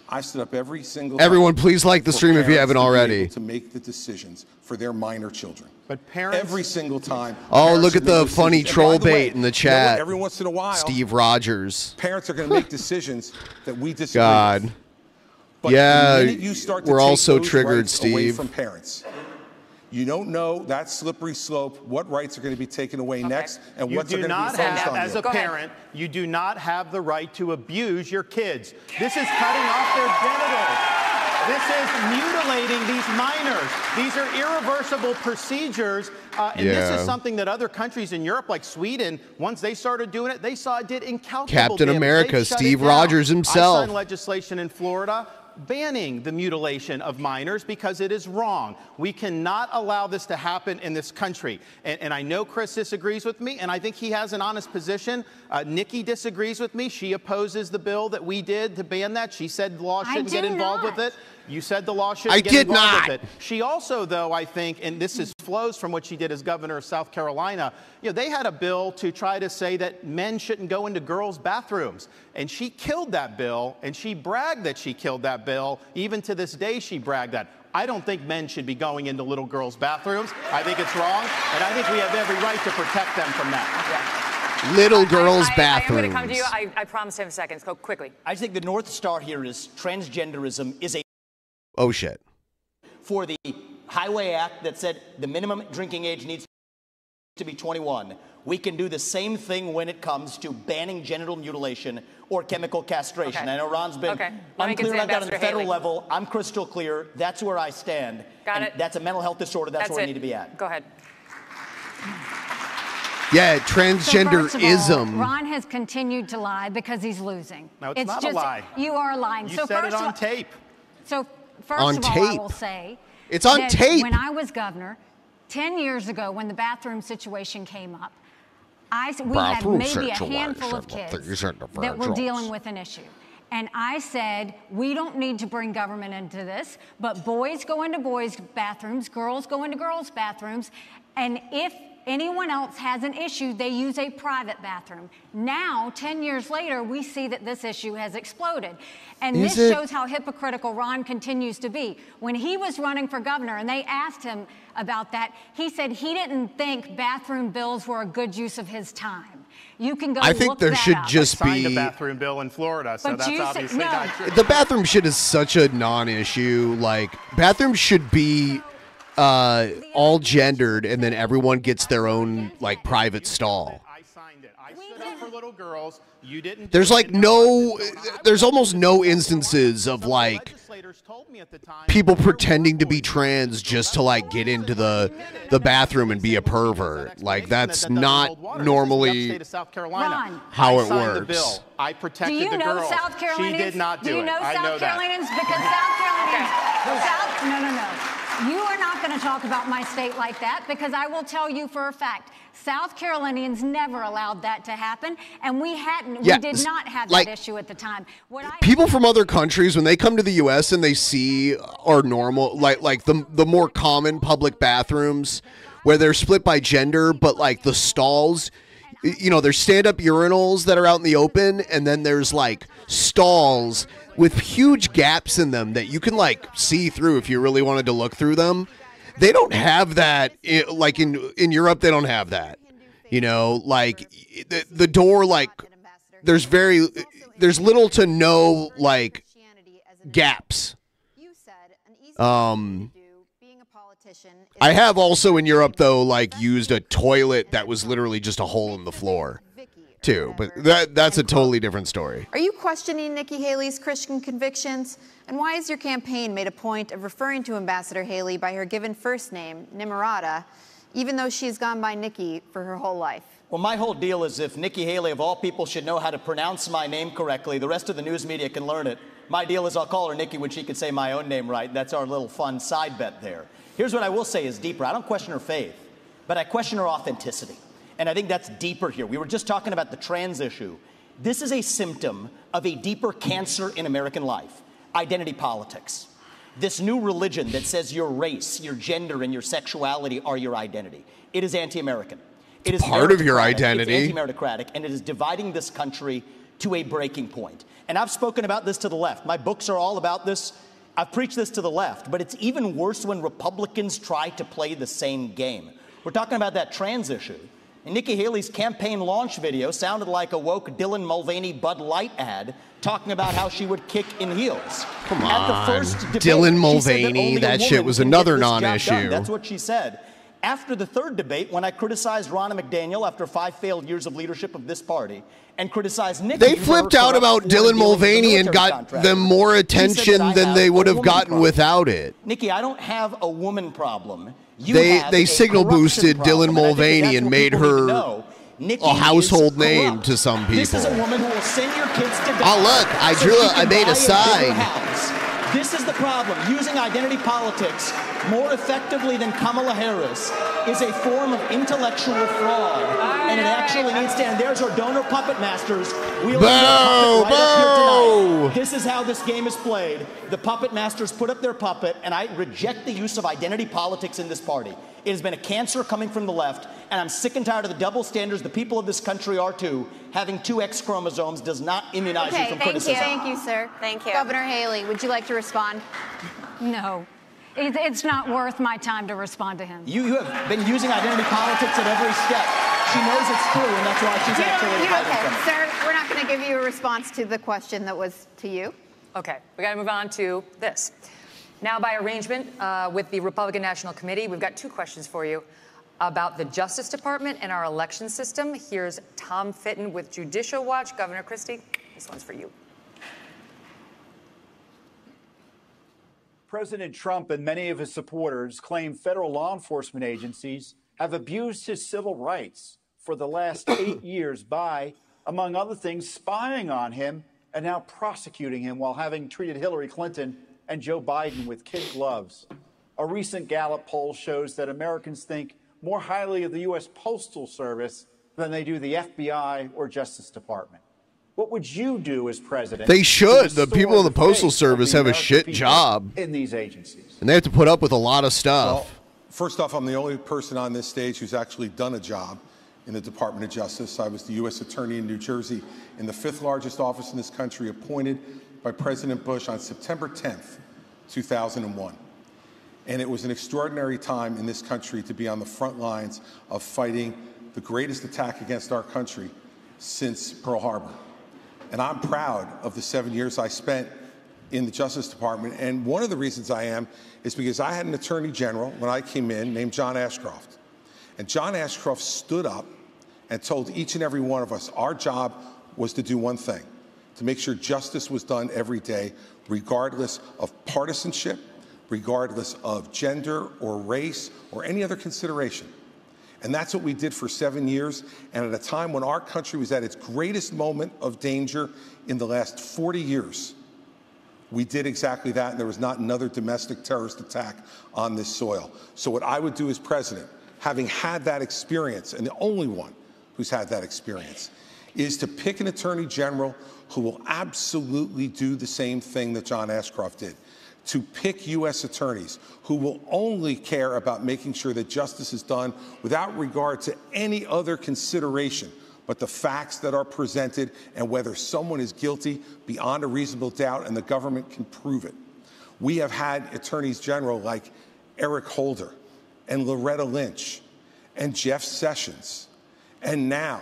I stood up every single time. Everyone, please like the stream if you haven't already. To make the decisions for their minor children. But parents, every single time. Oh, look at the funny troll bait in the chat. Every once in a while, Steve Rogers. Parents are going to make decisions that we disagree with. But yeah, the minute you start to we're take also those triggered, rights away Steve. from parents, you don't know that slippery slope, what rights are going to be taken away next, and what's going to be forced on you. As a parent, you do not have the right to abuse your kids. This is cutting off their genitals. This is mutilating these minors. These are irreversible procedures, and this is something that other countries in Europe, like Sweden, once they started doing it, they saw it did incalculable Captain damage. America, They shut Steve it down. Rogers himself. I signed legislation in Florida banning the mutilation of minors because it is wrong. We cannot allow this to happen in this country. And I know Chris disagrees with me, and I think he has an honest position. Nikki disagrees with me. She opposes the bill that we did to ban that. She said the law shouldn't get involved with it. You said the law shouldn't get involved with it. She also, though, I think, and this flows from what she did as governor of South Carolina, they had a bill to try to say that men shouldn't go into girls' bathrooms. And she killed that bill, and she bragged that she killed that bill. Even to this day, she bragged that. I don't think men should be going into little girls' bathrooms. I think it's wrong, and I think we have every right to protect them from that. Little girls' bathrooms. I'm going to come to you. I promise 10 seconds. Go quickly. I think the North Star here is transgenderism is a... Oh, shit. For the Highway Act that said the minimum drinking age needs to be 21, we can do the same thing when it comes to banning genital mutilation or chemical castration. Okay. I know Ron's been unclear about that on the federal level. I'm crystal clear. That's where I stand. Got it. That's a mental health disorder. That's where we need to be at. Go ahead. Yeah, transgenderism. So first of all, Ron has continued to lie because he's losing. No, it's not a lie. You are lying. You said it on tape. So first of all, I will say it's on tape. When I was governor 10 years ago, when the bathroom situation came up, we had maybe a handful of kids that were dealing with an issue. And I said, we don't need to bring government into this, but boys go into boys' bathrooms, girls go into girls' bathrooms, and if anyone else has an issue, they use a private bathroom. Now, 10 years later, we see that this issue has exploded. And this shows how hypocritical Ron continues to be. When he was running for governor and they asked him about that, he said he didn't think bathroom bills were a good use of his time. You can go I think look there that should up. just I signed be a bathroom bill in Florida, so But that's you said- obviously no. not true. The bathroom shit is such a non-issue. Like, bathrooms should be all gendered, and then everyone gets their own like private stall. I signed it. I stood up for little girls. You didn't. There's like there's almost no instances of like people pretending to be trans just to like get into the bathroom and be a pervert. Like, that's not normally how it works. I protected do you the know girls. South Carolinians? She did not do it. Do you know I South know that. Carolinians? Because South Carolinians. No. You are not going to talk about my state like that, because I will tell you for a fact, South Carolinians never allowed that to happen, and we hadn't. Yeah, we did not have like, that issue at the time. People from other countries, when they come to the U.S. and they see our normal, like the more common public bathrooms where they're split by gender, but like the stalls, there's stand-up urinals that are out in the open, and then there's like stalls with huge gaps in them that you can like see through if you really wanted to look through them. They don't have that. Like in Europe, they don't have that. Like the door, like there's little to no like gaps. I have also in Europe though like used a toilet that was literally just a hole in the floor too, but that's a totally different story. Are you questioning Nikki Haley's Christian convictions? And why has your campaign made a point of referring to Ambassador Haley by her given first name, Nimarata, even though she's gone by Nikki for her whole life? Well, my whole deal is if Nikki Haley, of all people, should know how to pronounce my name correctly, the rest of the news media can learn it. My deal is I'll call her Nikki when she can say my own name right. That's our little fun side bet there. Here's what I will say is deeper. I don't question her faith, but I question her authenticity. And I think that's deeper here. We were just talking about the trans issue. This is a symptom of a deeper cancer in American life, identity politics. This new religion that says your race, your gender, and your sexuality are your identity. It is anti-American. It is part of your identity. It's anti-meritocratic, and it is dividing this country to a breaking point. And I've spoken about this to the left. My books are all about this. I've preached this to the left, but it's even worse when Republicans try to play the same game. We're talking about that trans issue. And Nikki Haley's campaign launch video sounded like a woke Dylan Mulvaney Bud Light ad talking about how she would kick in heels. Come At on, the first debate, Dylan she Mulvaney, said that only a that shit woman was can another get this job non-issue. done. That's what she said. After the third debate, when I criticized Ronna McDaniel after 5 failed years of leadership of this party and criticized Nikki, They for flipped her out about corrupt Dylan dealing with the Mulvaney and military got contract. them more She said attention that I than have they a would have woman gotten problem. without it. Nikki, I don't have a woman problem. You have They a signal corruption boosted problem, Dylan and I think Mulvaney that's and what made people need to her know. Nikki a household is name corrupt. to some people. This is a woman who will send your kids to die. Oh, look, I so drew she I can made buy a bigger sign. house. This is the problem. Using identity politics more effectively than Kamala Harris is a form of intellectual fraud. And it actually needs to end. There's our donor puppet masters. We'll end up puppet right up here tonight. This is how this game is played. The puppet masters put up their puppet, and I reject the use of identity politics in this party. It has been a cancer coming from the left, and I'm sick and tired of the double standards. The people of this country are too. Having 2 X chromosomes does not immunize you from criticism. Thank you, sir. Thank you. Governor Haley, would you like to respond? No. It's not worth my time to respond to him. You have been using identity politics at every step. She knows it's true, and that's why she's actually hiding from it. Sir, we're not going to give you a response to the question that was to you. Okay, we got to move on to this. Now, by arrangement with the Republican National Committee, we've got 2 questions for you about the Justice Department and our election system. Here's Tom Fitton with Judicial Watch. Governor Christie, this one's for you. President Trump and many of his supporters claim federal law enforcement agencies have abused his civil rights for the last 8 years by, among other things, spying on him and now prosecuting him while having treated Hillary Clinton and Joe Biden with kid gloves. A recent Gallup poll shows that Americans think more highly of the U.S. Postal Service than they do the FBI or Justice Department. What would you do as president? They should. The people of the Postal Service have a shit job in these agencies, and they have to put up with a lot of stuff. Well, first off, I'm the only person on this stage who's actually done a job in the Department of Justice. I was the U.S. Attorney in New Jersey in the 5th largest office in this country, appointed by President Bush on September 10th, 2001. And it was an extraordinary time in this country to be on the front lines of fighting the greatest attack against our country since Pearl Harbor. And I'm proud of the 7 years I spent in the Justice Department. And one of the reasons I am is because I had an Attorney General when I came in named John Ashcroft. And John Ashcroft stood up and told each and every one of us our job was to do one thing, to make sure justice was done every day, regardless of partisanship, regardless of gender or race or any other consideration. And that's what we did for 7 years. And at a time when our country was at its greatest moment of danger in the last 40 years, we did exactly that, and there was not another domestic terrorist attack on this soil. So what I would do as president, having had that experience, and the only one who's had that experience, is to pick an attorney general who will absolutely do the same thing that John Ashcroft did. To pick U.S. attorneys who will only care about making sure that justice is done without regard to any other consideration but the facts that are presented and whether someone is guilty beyond a reasonable doubt and the government can prove it. We have had attorneys general like Eric Holder and Loretta Lynch and Jeff Sessions and now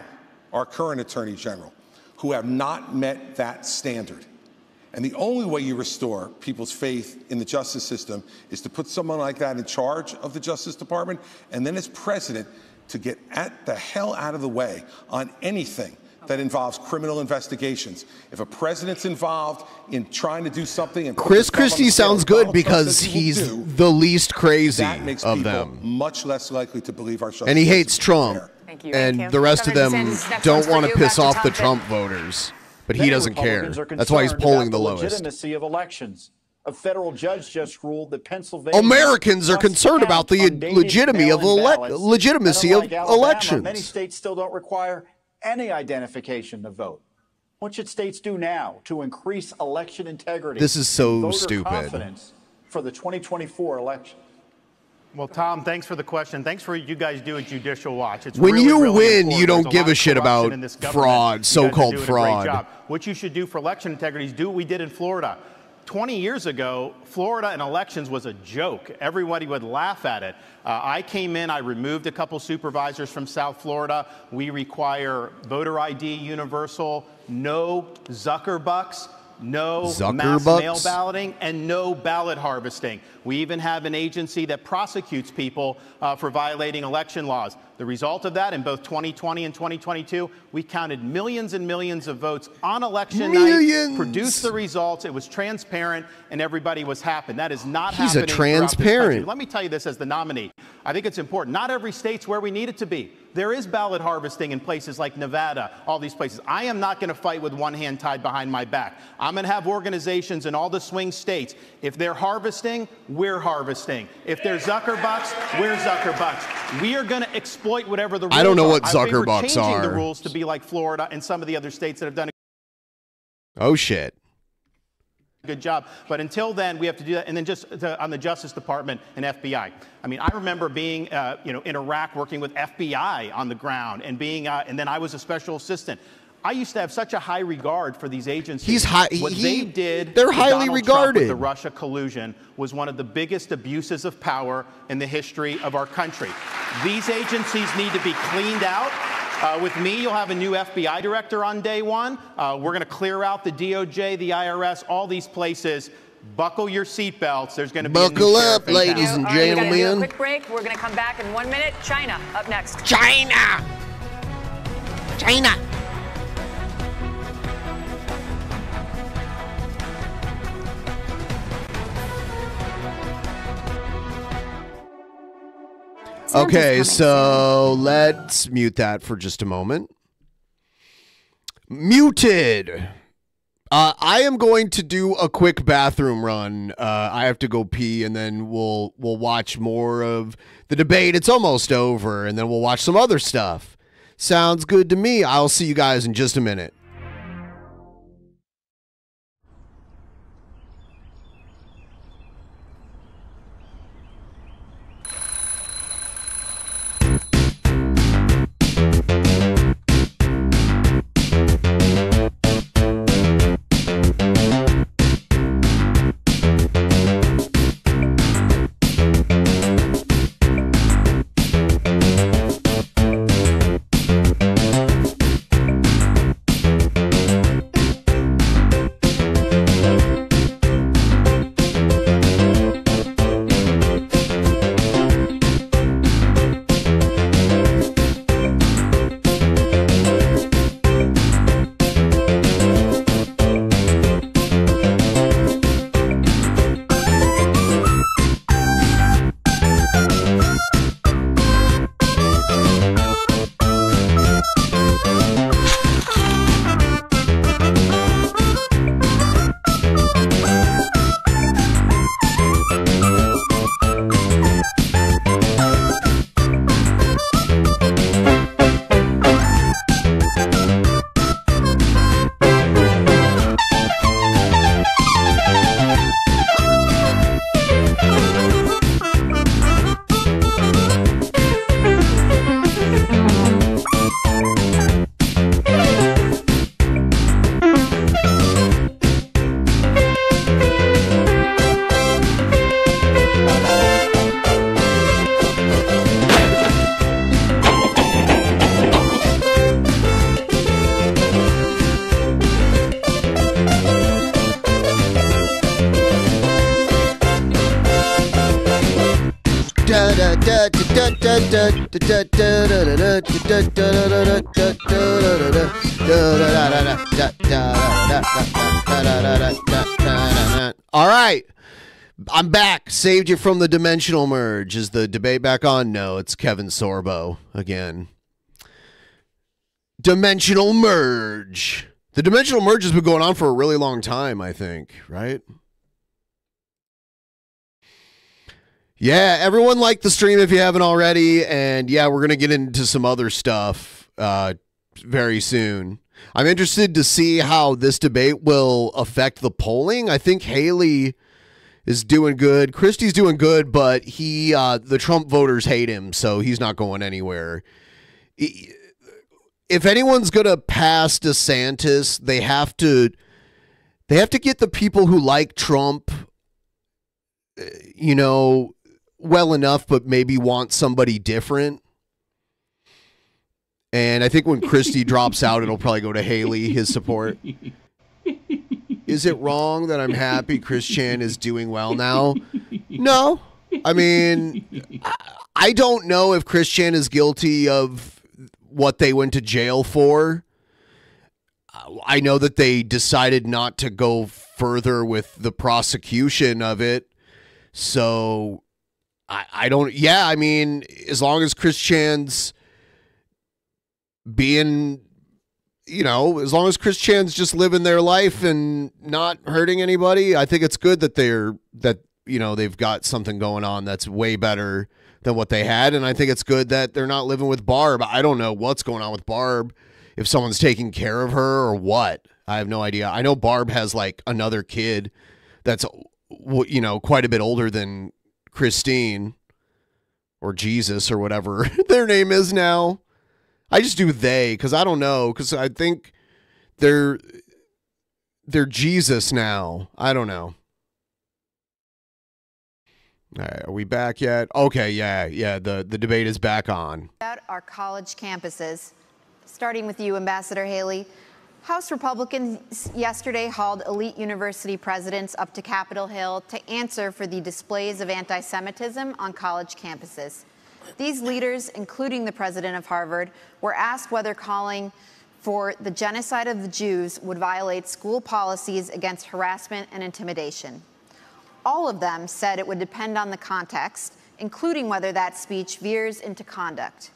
our current attorney general who have not met that standard. And the only way you restore people's faith in the justice system is to put someone like that in charge of the Justice Department, and then as president, to get the hell out of the way on anything that involves criminal investigations. If a president's involved in trying to do something, and Chris Christie sounds good because he's the least crazy that makes of people them, much less likely to believe our justice. and he hates Trump. Thank you. And the rest of them don't want to piss off the Trump voters. But he doesn't care. That's why he's polling the lowest. Legitimacy of elections. A federal judge just ruled that Pennsylvania Americans are concerned about the legitimacy of elections. Many states still don't require any identification to vote. What should states do now to increase election integrity? This is so voter stupid. Confidence for the 2024 election. Well, Tom, thanks for the question. Thanks for what you guys do at Judicial Watch. It's when really, you really win, important. you don't There's give a shit about corruption in this government. fraud, so-called You guys are doing a great fraud. job. What you should do for election integrity is do what we did in Florida. 20 years ago, Florida and elections was a joke. Everybody would laugh at it. I came in, I removed a couple supervisors from South Florida. We require voter ID universal, no Zuckerbucks, no mass mail balloting, and no ballot harvesting. We even have an agency that prosecutes people for violating election laws. The result of that, in both 2020 and 2022, we counted millions and millions of votes on election night, produced the results, it was transparent, and everybody was happy. That is not happening throughout this country. Let me tell you this as the nominee. I think it's important. Not every state's where we need it to be. There is ballot harvesting in places like Nevada, all these places. I am not going to fight with one hand tied behind my back. I'm going to have organizations in all the swing states. If they're harvesting, we're harvesting. If they're Zuckerbucks, we're Zuckerbucks. We are going to exploit whatever the rules are. I don't know what I favor Zuckerbucks changing are. the rules to be like Florida and some of the other states that have done Oh, shit. good job. But until then, we have to do that. And then just on the Justice Department and FBI. I mean, I remember being, in Iraq working with FBI on the ground and being, and then I was a special assistant. I used to have such a high regard for these agencies. What they did, they're with highly Donald Trump regarded. with the Russia collusion was one of the biggest abuses of power in the history of our country. These agencies need to be cleaned out. With me, you'll have a new FBI director on day one. We're going to clear out the DOJ, the IRS, all these places. Buckle your seatbelts. There's going to be a new Buckle sheriff up, in ladies town. and All right, we gotta do a gentlemen. quick break. We're going to come back in 1 minute. China up next. China. China. Okay, so let's mute that for just a moment. Muted. I am going to do a quick bathroom run. I have to go pee, and then we'll watch more of the debate. It's almost over, and then we'll watch some other stuff. Sounds good to me. I'll see you guys in just a minute. All right. I'm back. Saved you from the dimensional merge. Is the debate back on? No, it's Kevin Sorbo again. Dimensional merge. The dimensional merge has been going on for a really long time, I think, right? Yeah, everyone like the stream if you haven't already. And yeah, we're going to get into some other stuff very soon. I'm interested to see how this debate will affect the polling. I think Haley is doing good. Christie's doing good, but the Trump voters hate him, so he's not going anywhere. If anyone's going to pass DeSantis, they have to get the people who like Trump, well enough, but maybe want somebody different. And I think when Christie drops out, it'll probably go to Haley, his support. Is it wrong that I'm happy Chris Chan is doing well now? No. I mean, I don't know if Chris Chan is guilty of what they went to jail for. I know that they decided not to go further with the prosecution of it. So I don't. Yeah, I mean, as long as Chris Chan's being, as long as Chris Chan's just living their life and not hurting anybody, I think it's good that they've got something going on that's way better than what they had. And I think it's good that they're not living with Barb. I don't know what's going on with Barb, if someone's taking care of her or what. I have no idea. I know Barb has like another kid that's, quite a bit older than Christine or Jesus or whatever their name is now. I just do they because I don't know, because I think they're Jesus now. I don't know. All right, are we back yet? Okay, yeah. The debate is back on. About our college campuses, starting with you, Ambassador Haley. House Republicans yesterday hauled elite university presidents up to Capitol Hill to answer for the displays of anti-Semitism on college campuses. These leaders, including the president of Harvard, were asked whether calling for the genocide of the Jews would violate school policies against harassment and intimidation. All of them said it would depend on the context, including whether that speech veers into conduct.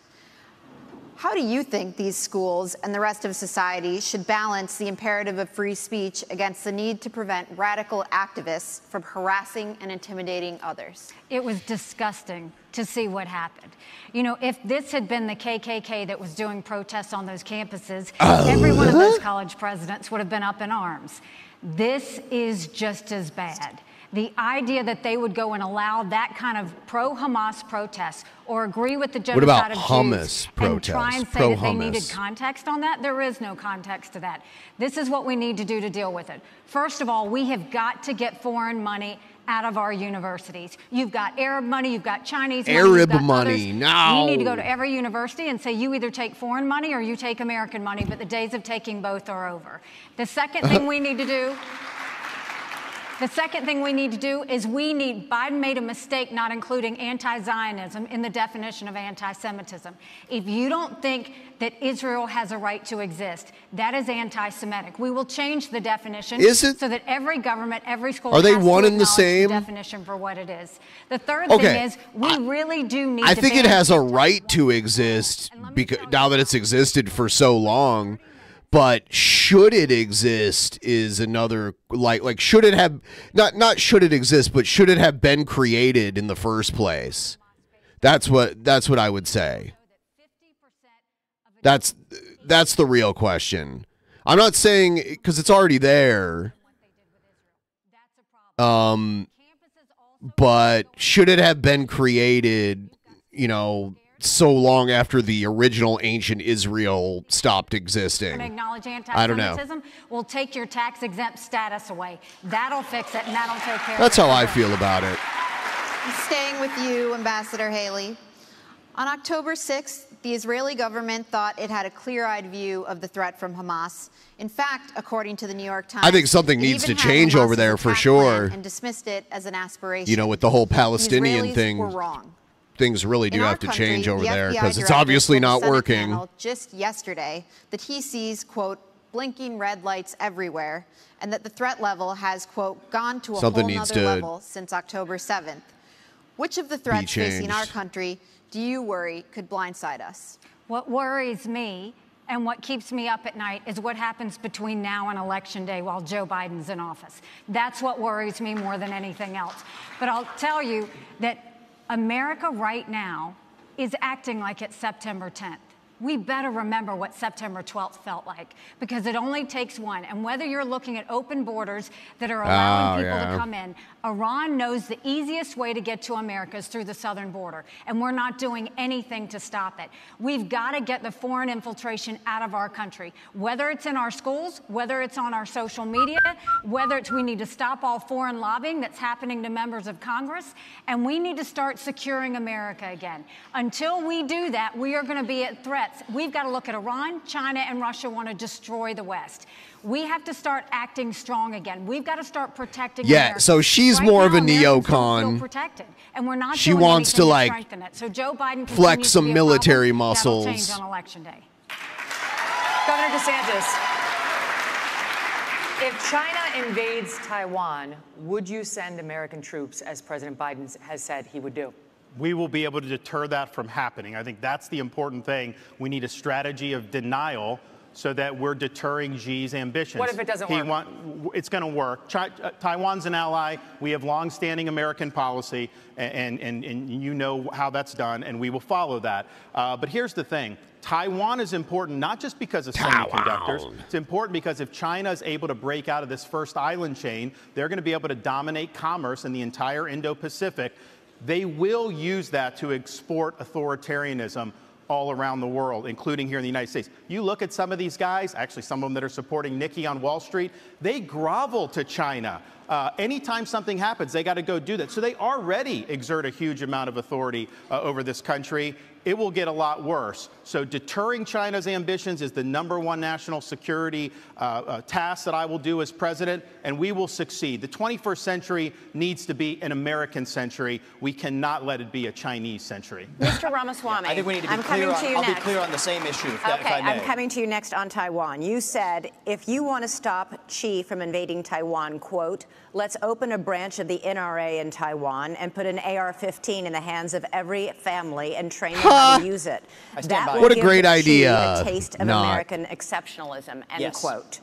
How do you think these schools and the rest of society should balance the imperative of free speech against the need to prevent radical activists from harassing and intimidating others? It was disgusting to see what happened. If this had been the KKK that was doing protests on those campuses, every one of those college presidents would have been up in arms. This is just as bad. The idea that they would go and allow that kind of pro-Hamas protest or agree with the genocide of Jews and try and say that they needed context on that, there is no context to that. This is what we need to do to deal with it. First of all, we have got to get foreign money out of our universities. You've got Arab money, you've got Chinese money, you've got others. No. You need to go to every university and say you either take foreign money or you take American money, but the days of taking both are over. The second thing we need to do is Biden made a mistake not including anti-Zionism in the definition of anti-Semitism. If you don't think that Israel has a right to exist, that is anti-Semitic. We will change the definition so that every government, every school has to acknowledge the definition for what it is. The third thing is we really do need to I think it has a right to exist because now that it's existed for so long. But should it exist is another, like should it have, not should it exist, but should it have been created in the first place? That's what I would say. That's the real question. I'm not saying, because it's already there. But should it have been created, so long after the original ancient Israel stopped existing? Acknowledge I don't know. anti-Semitism. We'll take your tax-exempt status away. That'll fix it, and that'll take care That's of it. how I feel about it. Staying with you, Ambassador Haley. On October 6th, the Israeli government thought it had a clear-eyed view of the threat from Hamas. In fact, according to the New York Times, I think something needs to change over there for sure. And dismissed it as an aspiration. With the whole Palestinian the Israelis thing. Were wrong. Things really do have to change over there because it's FBI obviously director not told the Senate working. panel just yesterday that he sees, quote, blinking red lights everywhere, and that the threat level has, quote, gone to a whole nother level since October 7th. Which of the threats facing our country do you worry could blindside us? What worries me and what keeps me up at night is what happens between now and Election Day while Joe Biden's in office. That's what worries me more than anything else. But I'll tell you that America right now is acting like it's September 10th. We better remember what September 12th felt like, because it only takes one. And whether you're looking at open borders that are allowing people to come in, Iran knows the easiest way to get to America is through the southern border, and we're not doing anything to stop it. We've got to get the foreign infiltration out of our country, whether it's in our schools, whether it's on our social media, whether it's we need to stop all foreign lobbying that's happening to members of Congress, and we need to start securing America again. Until we do that, we are going to be at threat. We've got to look at Iran, China, and Russia want to destroy the West. We have to start acting strong again. We've got to start protecting America. So she's more of a neocon. Protected, and we're not she wants to strengthen it. So Joe Biden flex some military muscles. That'll change on Election Day. Governor DeSantis, if China invades Taiwan, would you send American troops, as President Biden has said he would do? we will be able to deter that from happening. I think that's the important thing. We need a strategy of denial so that we're deterring Xi's ambitions. What if it doesn't work? It's going to work. Taiwan's an ally. We have long-standing American policy, and you know how that's done, and we will follow that. But here's the thing. Taiwan is important not just because of semiconductors. It's important because if China is able to break out of this first island chain, they're going to be able to dominate commerce in the entire Indo-Pacific. They will use that to export authoritarianism all around the world, including here in the United States. You look at some of these guys, actually some of them that are supporting Nikki on Wall Street, they grovel to China. Anytime something happens, they got to go do that. So they already exert a huge amount of authority over this country. It will get a lot worse. So deterring China's ambitions is the #1 national security task that I will do as president, and we will succeed. The 21st century needs to be an American century. We cannot let it be a Chinese century. Mr. Ramaswamy, I think we need to be clear on, I'll be clear on the same issue, if I may. I'm coming to you next on Taiwan. You said, if you want to stop Xi from invading Taiwan, quote, let's open a branch of the NRA in Taiwan and put an AR-15 in the hands of every family and train them how to use it. That what a great idea. A taste of American exceptionalism, end quote.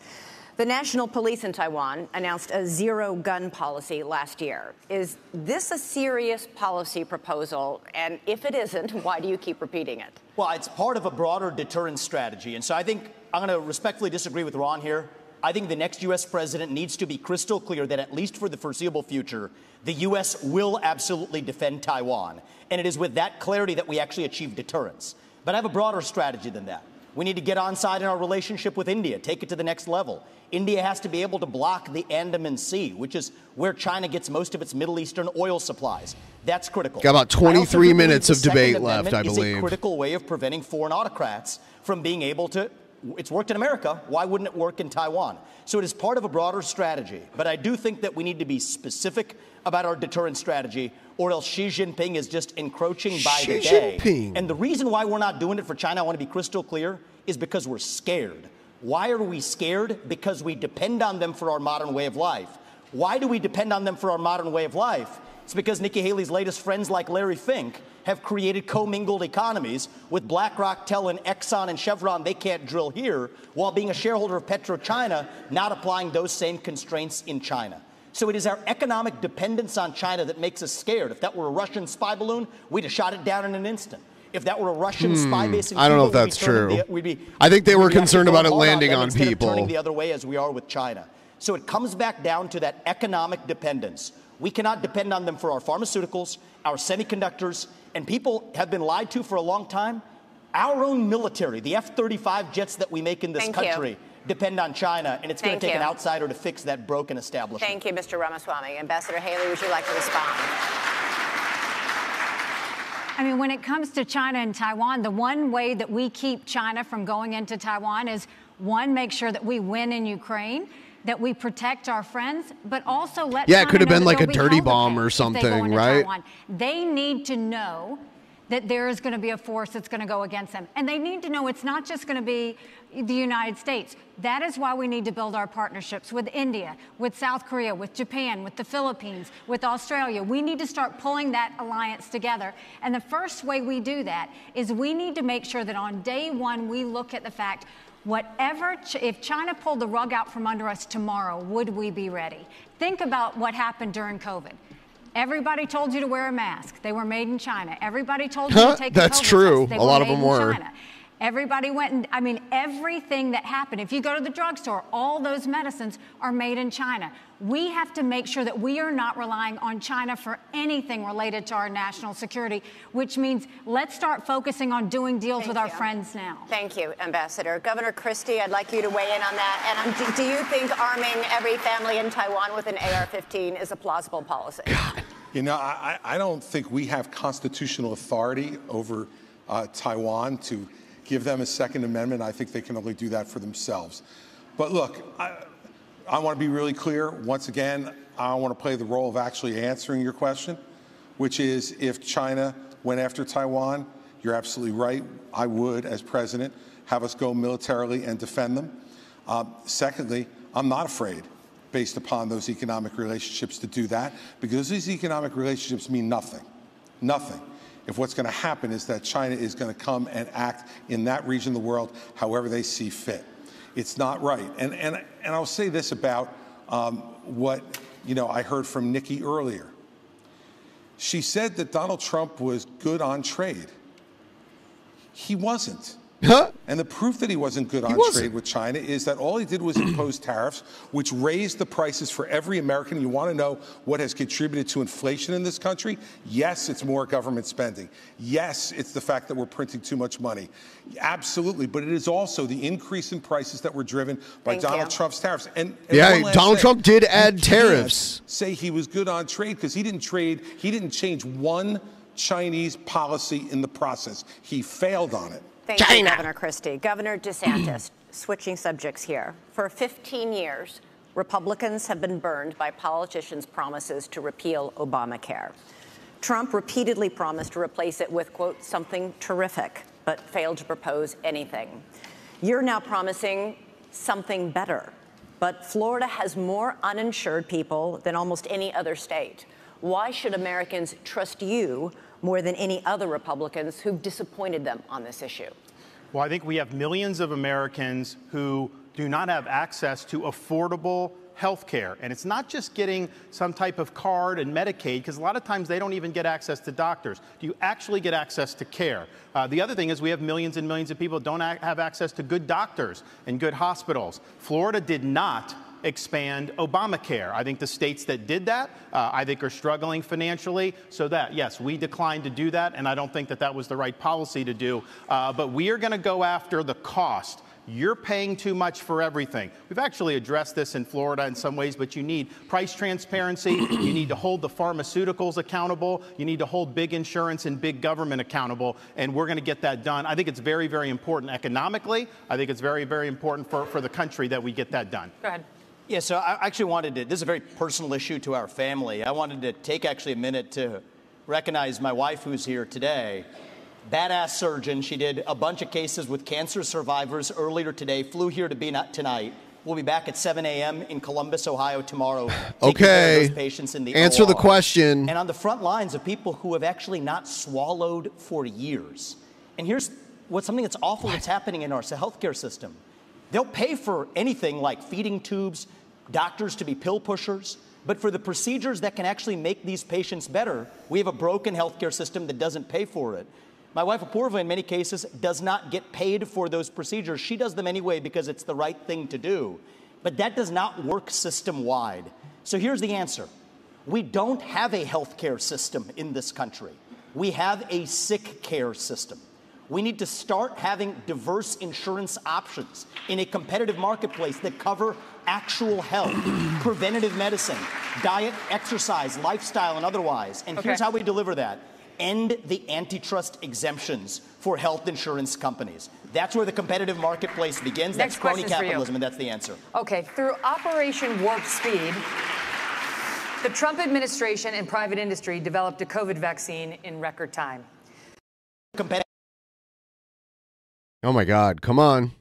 The National Police in Taiwan announced a zero-gun policy last year. Is this a serious policy proposal? And if it isn't, why do you keep repeating it? Well, it's part of a broader deterrence strategy. And so I think I'm going to respectfully disagree with Ron here. I think the next U.S. president needs to be crystal clear that at least for the foreseeable future, the U.S. will absolutely defend Taiwan. And it is with that clarity that we actually achieve deterrence. But I have a broader strategy than that. We need to get on side in our relationship with India, take it to the next level. India has to be able to block the Andaman Sea, which is where China gets most of its Middle Eastern oil supplies. That's critical. Got about 23 minutes of debate left, I believe. It's a critical way of preventing foreign autocrats from being able to. It's worked in America. Why wouldn't it work in Taiwan? So it is part of a broader strategy. But I do think that we need to be specific about our deterrence strategy, or else Xi Jinping is just encroaching by the day. And the reason why we're not doing it for China, I want to be crystal clear, is because we're scared. Why are we scared? Because we depend on them for our modern way of life. Why do we depend on them for our modern way of life? It's because Nikki Haley's latest friends like Larry Fink have created commingled economies with BlackRock telling Exxon and Chevron they can't drill here, while being a shareholder of PetroChina, not applying those same constraints in China. So it is our economic dependence on China that makes us scared. If that were a Russian spy balloon, we'd have shot it down in an instant. If that were a Russian spy base in Cuba, I don't know if that's true. I think they were concerned about it landing on people. Turning the other way as we are with China. So it comes back down to that economic dependence. We cannot depend on them for our pharmaceuticals, our semiconductors, and people have been lied to for a long time. Our own military, the F-35 jets that we make in this country, depend on China, and it's going to take an outsider to fix that broken establishment. Thank you, Mr. Ramaswamy. Ambassador Haley, would you like to respond? I mean, when it comes to China and Taiwan, the one way that we keep China from going into Taiwan is, one, make sure that we win in Ukraine, that we protect our friends, but also let China it could have been like a dirty bomb or if they go something, into right? Taiwan. They need to know that there is going to be a force that's going to go against them. And they need to know it's not just going to be the United States. That is why we need to build our partnerships with India, with South Korea, with Japan, with the Philippines, with Australia. We need to start pulling that alliance together. And the first way we do that is we need to make sure that on day one we look at the fact, if China pulled the rug out from under us tomorrow, would we be ready? Think about what happened during COVID. Everybody told you to wear a mask. They were made in China. Everybody told you to take a COVID test. True. They a lot of made them in were. China. Everybody went and, I mean, everything that happened. If you go to the drugstore, all those medicines are made in China. We have to make sure that we are not relying on China for anything related to our national security, which means let's start focusing on doing deals with our friends now. Thank you, Ambassador. Governor Christie, I'd like you to weigh in on that. And do you think arming every family in Taiwan with an AR-15 is a plausible policy? You know, I don't think we have constitutional authority over Taiwan to give them a Second Amendment. I think they can only do that for themselves. But look, I want to be really clear. Once again, I want to play the role of actually answering your question, which is if China went after Taiwan, you're absolutely right. I would, as president, have us go militarily and defend them. Secondly, I'm not afraid, based upon those economic relationships, to do that, because these economic relationships mean nothing. Nothing if what's going to happen is that China is going to come and act in that region of the world however they see fit. It's not right. And I'll say this about what I heard from Nikki earlier. She said that Donald Trump was good on trade. He wasn't. Huh? And the proof that he wasn't good on trade with China is that all he did was impose tariffs, which raised the prices for every American. You want to know what has contributed to inflation in this country? Yes, it's more government spending. Yes, it's the fact that we're printing too much money. Absolutely. But it is also the increase in prices that were driven by Donald Trump's tariffs. And yeah, Donald Trump did add tariffs. Say he was good on trade because he didn't change one Chinese policy in the process. He failed on it. Thank you, Governor Christie. Governor DeSantis, switching subjects here. For 15 years, Republicans have been burned by politicians' promises to repeal Obamacare. Trump repeatedly promised to replace it with, quote, something terrific, but failed to propose anything. You're now promising something better. But Florida has more uninsured people than almost any other state. Why should Americans trust you more than any other Republicans who've disappointed them on this issue? Well, I think we have millions of Americans who do not have access to affordable health care. And it's not just getting some type of card and Medicaid, because a lot of times they don't even get access to doctors. Do you actually get access to care? The other thing is we have millions and millions of people who don't have access to good doctors and good hospitals. Florida did not expand Obamacare. I think the states that did that, I think, are struggling financially. So that, yes, we declined to do that, and I don't think that that was the right policy to do. But we are going to go after the cost. You're paying too much for everything. We've actually addressed this in Florida in some ways, but you need price transparency. You need to hold the pharmaceuticals accountable. You need to hold big insurance and big government accountable, and we're going to get that done. I think it's very, very important economically. I think it's very, very important for the country that we get that done. Go ahead. Yeah, so I actually wanted to, this is a very personal issue to our family. I wanted to take actually a minute to recognize my wife who's here today. Badass surgeon. She did a bunch of cases with cancer survivors earlier today, flew here to be tonight. We'll be back at 7 a.m. in Columbus, Ohio tomorrow. Okay. Those patients in the Answer OR. the question. And on the front lines of people who have actually not swallowed for years. And here's something that's awful that's happening in our healthcare system. They'll pay for anything like feeding tubes, doctors to be pill pushers, but for the procedures that can actually make these patients better, we have a broken healthcare system that doesn't pay for it. My wife, Apoorva, in many cases, does not get paid for those procedures. She does them anyway because it's the right thing to do. But that does not work system-wide. So here's the answer. We don't have a healthcare system in this country. We have a sick care system. We need to start having diverse insurance options in a competitive marketplace that cover actual health, preventative medicine, diet, exercise, lifestyle, and otherwise. And here's how we deliver that. End the antitrust exemptions for health insurance companies. That's where the competitive marketplace begins. That's crony capitalism, and that's the answer. Okay, through Operation Warp Speed, the Trump administration and private industry developed a COVID vaccine in record time. Oh my God, come on.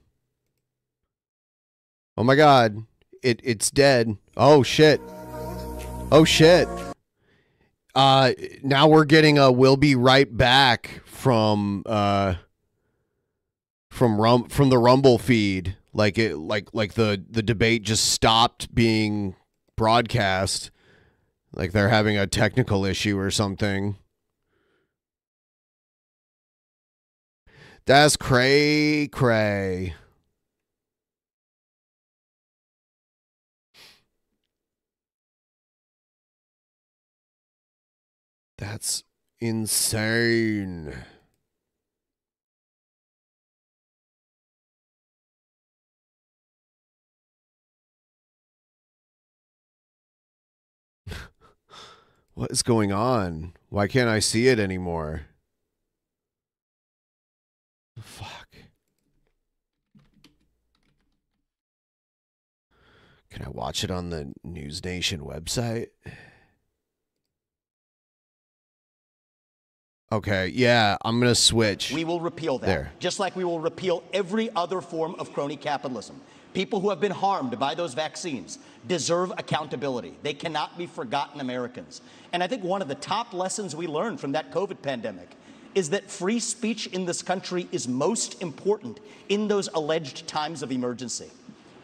Oh my God, it's dead. Oh shit. Oh shit. Now we're getting a "we'll be right back" from the Rumble feed. Like the debate just stopped being broadcast. Like they're having a technical issue or something. That's cray. That's insane. What is going on? Why can't I see it anymore? Fuck. Can I watch it on the News Nation website? Okay, yeah, I'm going to switch. We will repeal that. There. Just like we will repeal every other form of crony capitalism. People who have been harmed by those vaccines deserve accountability. They cannot be forgotten Americans. And I think one of the top lessons we learned from that COVID pandemic is that free speech in this country is most important in those alleged times of emergency.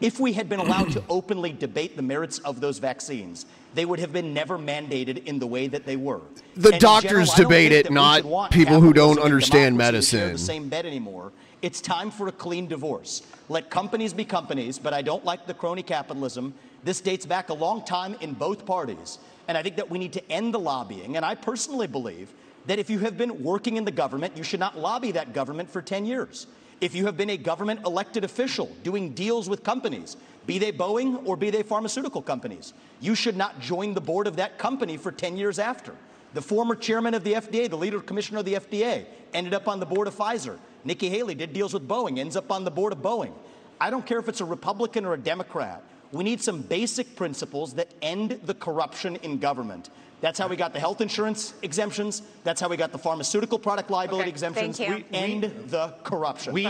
If we had been allowed to openly debate the merits of those vaccines, they would have been never mandated in the way that they were. The And doctors in general, I don't debate think it, that we not should want people who don't capitalism and understand democracy to share medicine. the same bed anymore. It's time for a clean divorce. Let companies be companies, but I don't like the crony capitalism. This dates back a long time in both parties. And I think that we need to end the lobbying. And I personally believe that if you have been working in the government, you should not lobby that government for 10 years. If you have been a government elected official doing deals with companies, be they Boeing or be they pharmaceutical companies, you should not join the board of that company for 10 years after. The former chairman of the FDA, the leader commissioner of the FDA, ended up on the board of Pfizer. Nikki Haley did deals with Boeing, ends up on the board of Boeing. I don't care if it's a Republican or a Democrat. We need some basic principles that end the corruption in government. That's how we got the health insurance exemptions. That's how we got the pharmaceutical product liability exemptions. thank you. We end the corruption. We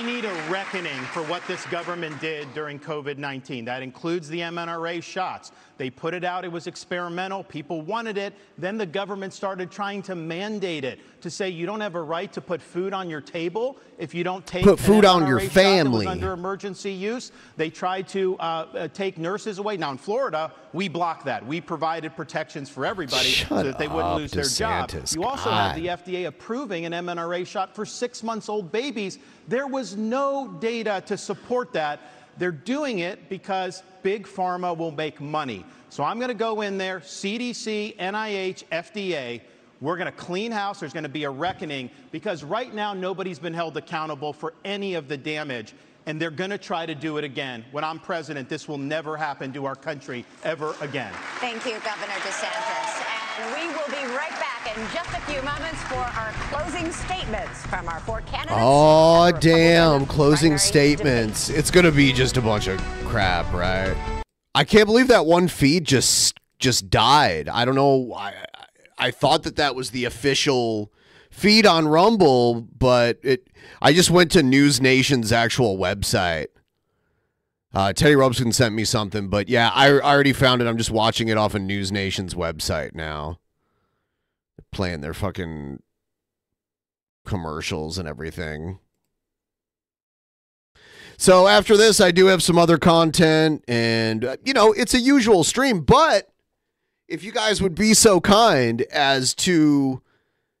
need a reckoning for what this government did during COVID-19. That includes the mRNA shots. They put it out. It was experimental. People wanted it. Then the government started trying to mandate it, to say you don't have a right to put food on your table if you don't take Put food an on your mRNA shot family. that was under emergency use. They tried to take nurses away. Now in Florida, we blocked that. We provided protections for everybody so that they wouldn't lose their job. You also have the FDA approving an mRNA shot for 6-month-old babies. There was no data to support that. They're doing it because Big Pharma will make money. So I'm going to go in there, CDC, NIH, FDA. We're going to clean house. There's going to be a reckoning because right now nobody's been held accountable for any of the damage. And they're going to try to do it again. When I'm president, this will never happen to our country ever again. Thank you, Governor DeSantis. And we will be right back in just a few moments for our closing statements from our 4 candidates. Oh, damn. Closing statements. It's going to be just a bunch of crap, right? I can't believe that one feed just died. I don't know. I thought that was the official feed on Rumble, but I just went to News Nation's actual website. Teddy Robson sent me something, but yeah, I already found it. I'm just watching it off of News Nation's website now. They're playing their fucking commercials and everything. So after this, I do have some other content, and, it's a usual stream, but if you guys would be so kind as to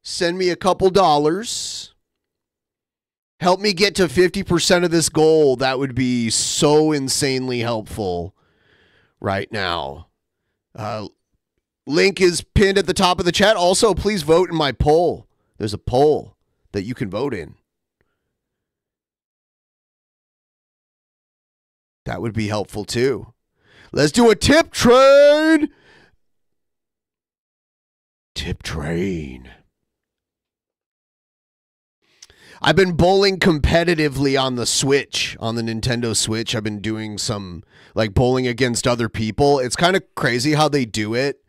send me a couple dollars, help me get to 50% of this goal, that would be so insanely helpful right now. Link is pinned at the top of the chat. Also, please vote in my poll. There's a poll that you can vote in. That would be helpful too. Let's do a tip train. Tip train. I've been bowling competitively on the Switch, on the Nintendo Switch. I've been doing some bowling against other people. It's kind of crazy how they do it.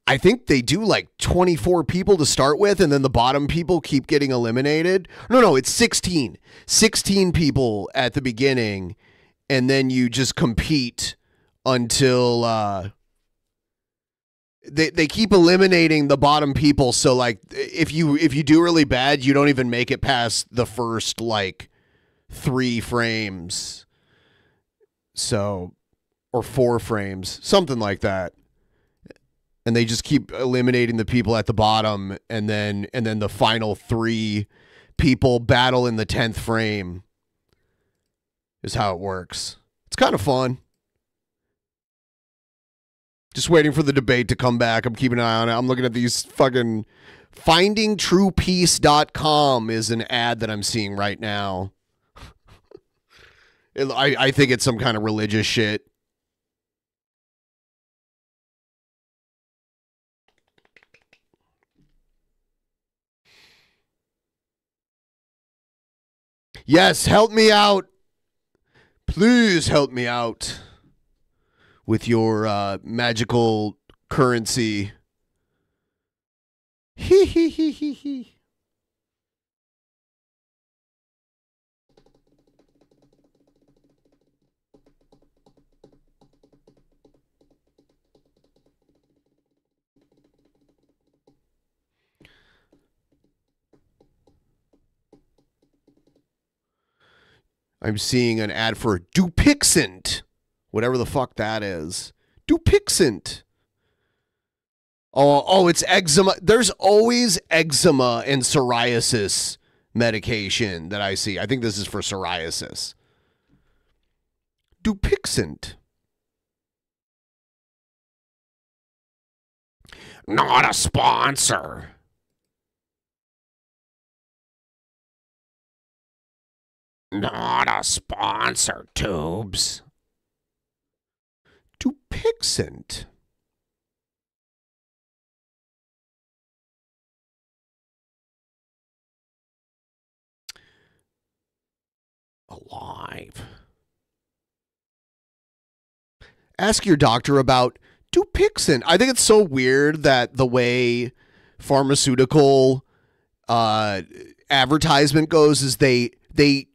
I think they do 24 people to start with, and then the bottom people keep getting eliminated. No, it's 16. 16 people at the beginning, and then you just compete until they keep eliminating the bottom people. So if you do really bad, you don't even make it past the first 3 frames. So, or 4 frames, something like that. And they just keep eliminating the people at the bottom, and then the final 3 people battle in the 10th frame is how it works. It's kind of fun. Just waiting for the debate to come back. I'm keeping an eye on it. I'm looking at these fucking findingtruepeace.com is an ad that I'm seeing right now. I think it's some kind of religious shit. Yes, help me out. Please help me out with your magical currency. Hee hee hee hee hee. I'm seeing an ad for Dupixent, whatever the fuck that is. Dupixent. Oh, it's eczema. There's always eczema and psoriasis medication that I see. I think this is for psoriasis. Dupixent. Not a sponsor. Not a sponsor, Tubes. Dupixent. Alive. Ask your doctor about Dupixent. I think it's so weird that the way pharmaceutical advertisement goes is they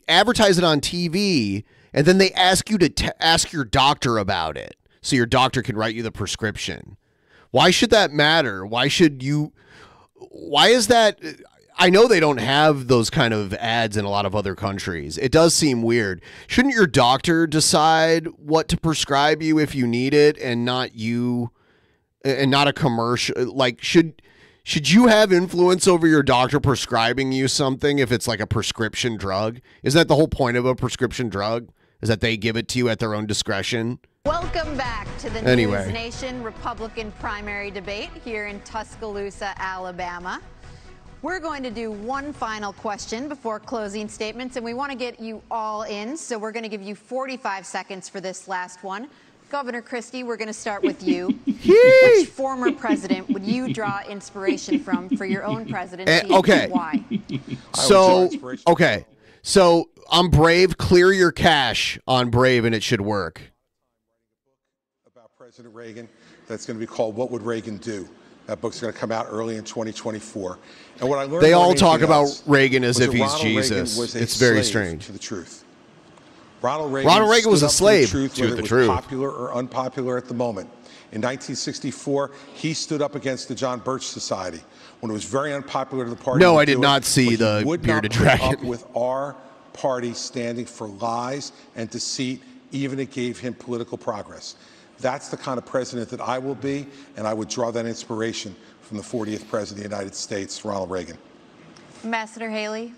advertise it on TV and then they ask you to ask your doctor about it so your doctor can write you the prescription. Why should that matter? Why is that? I know they don't have those kind of ads in a lot of other countries. It does seem weird. Shouldn't your doctor decide what to prescribe you if you need it and not you and not a commercial? Like, should you have influence over your doctor prescribing you something if it's like a prescription drug? Isn't that the whole point of a prescription drug? Is that they give it to you at their own discretion? Welcome back to the News Nation Republican primary debate here in Tuscaloosa, Alabama. We're going to do one final question before closing statements, and we want to get you all in, so we're going to give you 45 seconds for this last one. Governor Christie, we're going to start with you. Which former president would you draw inspiration from for your own presidency, and why? So on Brave, clear your cache on Brave, and it should work. About President Reagan, that's going to be called "What Would Reagan Do?" That book's going to come out early in 2024. And what I learned, they all talk about Reagan as if he's Jesus. It's very strange. To the truth. Ronald Reagan was a slave to the truth. Popular or unpopular at the moment. In 1964, he stood up against the John Birch Society when it was very unpopular to the party. No, I did not see the bearded dragon. Up with our party standing for lies and deceit, even it gave him political progress. That's the kind of president that I will be, and I would draw that inspiration from the 40th president of the United States, Ronald Reagan. Ambassador Haley.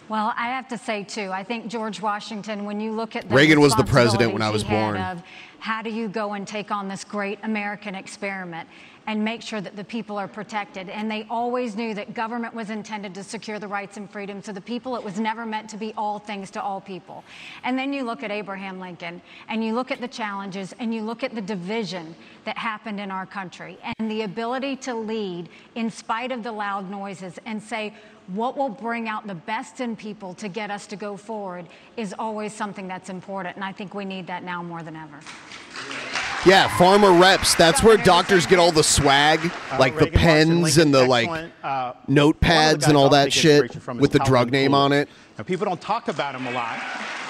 Well, I have to say, too, I think George Washington, when you look at the Reagan was the president when I was born. Of how do you go and take on this great American experiment and make sure that the people are protected? And they always knew that government was intended to secure the rights and freedoms of the people. It was never meant to be all things to all people. And then you look at Abraham Lincoln, and you look at the challenges, and you look at the division that happened in our country, and the ability to lead in spite of the loud noises and say, what will bring out the best in people to get us to go forward is always something that's important. And I think we need that now more than ever. Yeah, farmer reps. That's where doctors get all the swag, like the pens and the notepads and all that shit with the drug name on it. Now, people don't talk about him a lot.